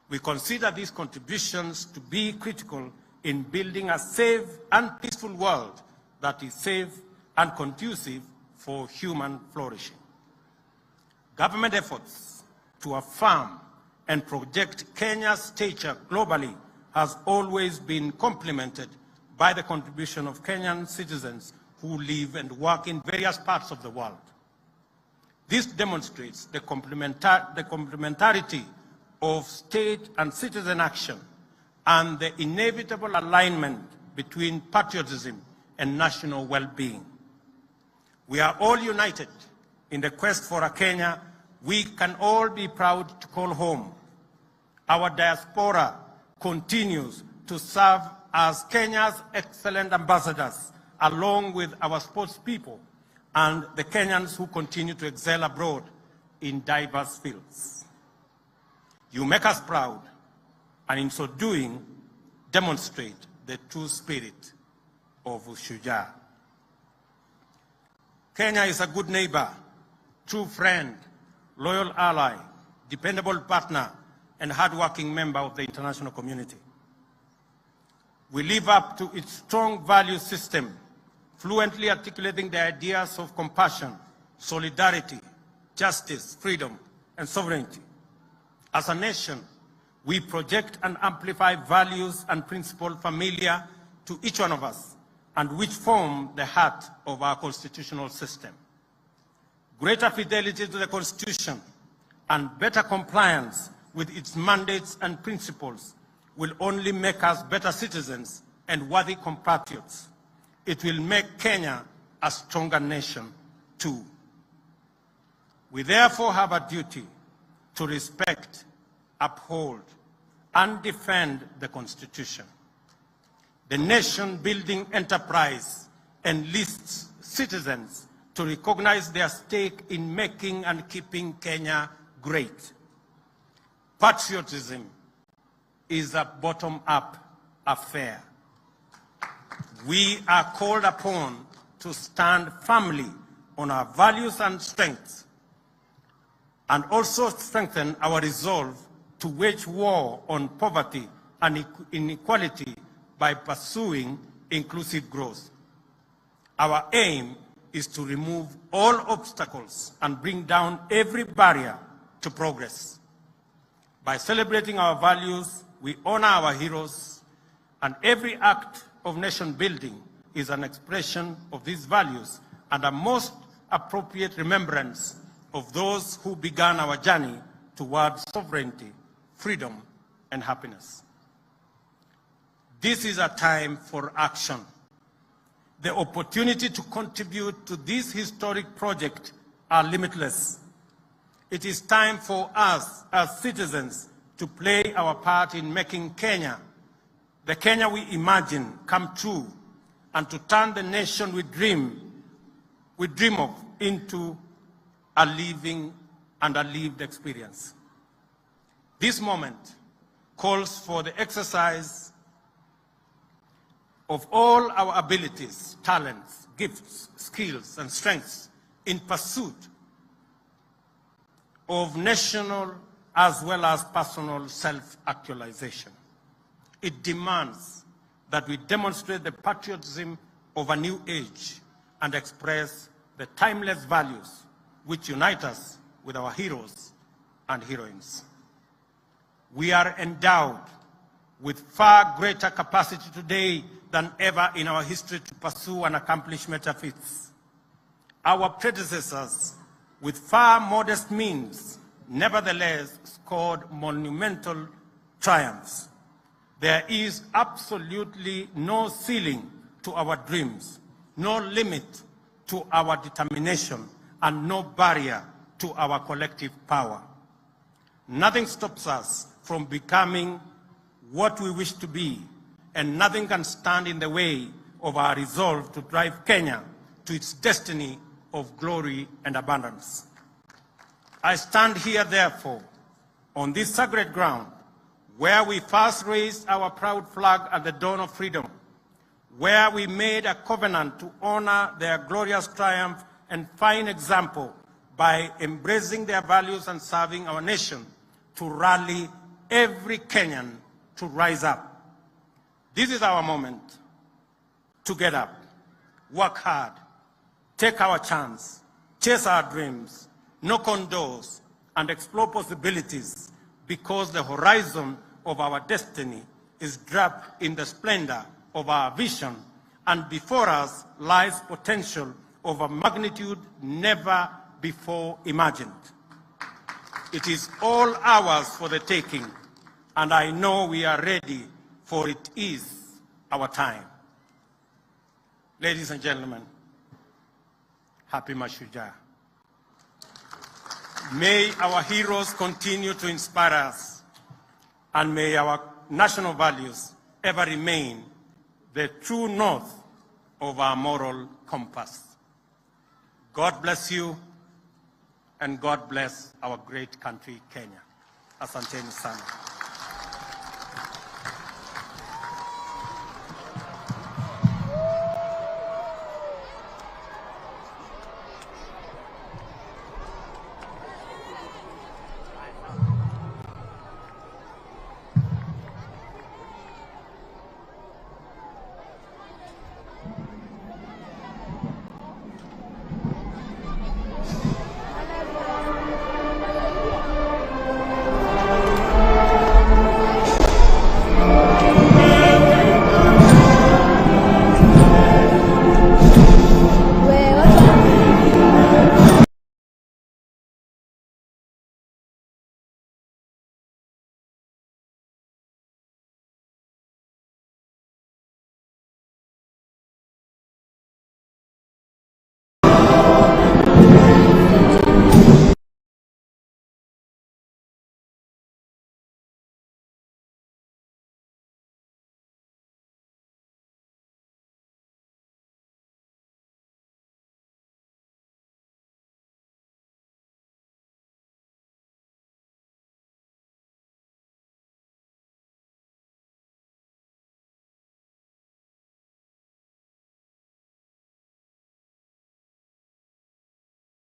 We consider these contributions to be critical in building a safe and peaceful world that is safe and conducive for human flourishing. Government efforts to affirm and project Kenya's stature globally has always been complemented by the contribution of Kenyan citizens who live and work in various parts of the world. This demonstrates the complementarity of state and citizen action and the inevitable alignment between patriotism and national well-being. We are all united in the quest for a Kenya we can all be proud to call home. Our diaspora continues to serve as Kenya's excellent ambassadors, along with our sports people and the Kenyans who continue to excel abroad in diverse fields. You make us proud, and in so doing, demonstrate the true spirit of Mashujaa. Kenya is a good neighbor, true friend, loyal ally, dependable partner, and hardworking member of the international community. We live up to its strong value system, fluently articulating the ideas of compassion, solidarity, justice, freedom, and sovereignty. As a nation, we project and amplify values and principles familiar to each one of us and which form the heart of our constitutional system. Greater fidelity to the Constitution and better compliance with its mandates and principles will only make us better citizens and worthy compatriots. It will make Kenya a stronger nation too. We therefore have a duty to respect, uphold, and defend the Constitution. The nation-building enterprise enlists citizens to recognize their stake in making and keeping Kenya great. Patriotism is a bottom-up affair. We are called upon to stand firmly on our values and strengths, and also strengthen our resolve to wage war on poverty and inequality by pursuing inclusive growth. Our aim is to remove all obstacles and bring down every barrier to progress. By celebrating our values, we honor our heroes, and every act of nation building is an expression of these values and a most appropriate remembrance of those who began our journey towards sovereignty, freedom, and happiness. This is a time for action. The opportunity to contribute to this historic project are limitless. It is time for us as citizens to play our part in making Kenya, the Kenya we imagine, come true, and to turn the nation we dream of into a living and a lived experience. This moment calls for the exercise of all our abilities, talents, gifts, skills, and strengths in pursuit of national as well as personal self-actualization. It demands that we demonstrate the patriotism of a new age and express the timeless values which unite us with our heroes and heroines. We are endowed with far greater capacity today than ever in our history to pursue and accomplish meta feats. Our predecessors, with far modest means, nevertheless scored monumental triumphs. There is absolutely no ceiling to our dreams, no limit to our determination, and no barrier to our collective power. Nothing stops us from becoming what we wish to be, and nothing can stand in the way of our resolve to drive Kenya to its destiny of glory and abundance. I stand here, therefore, on this sacred ground, where we first raised our proud flag at the dawn of freedom, where we made a covenant to honor their glorious triumph and fine example by embracing their values and serving our nation, to rally every Kenyan to rise up. This is our moment to get up, work hard, take our chance, chase our dreams, knock on doors, and explore possibilities, because the horizon of our destiny is draped in the splendor of our vision, and before us lies potential of a magnitude never before imagined. It is all ours for the taking, and I know we are ready, for it is our time. Ladies and gentlemen, happy Mashujaa. May our heroes continue to inspire us, and may our national values ever remain the true north of our moral compass. God bless you, and God bless our great country, Kenya. Asanteni sana.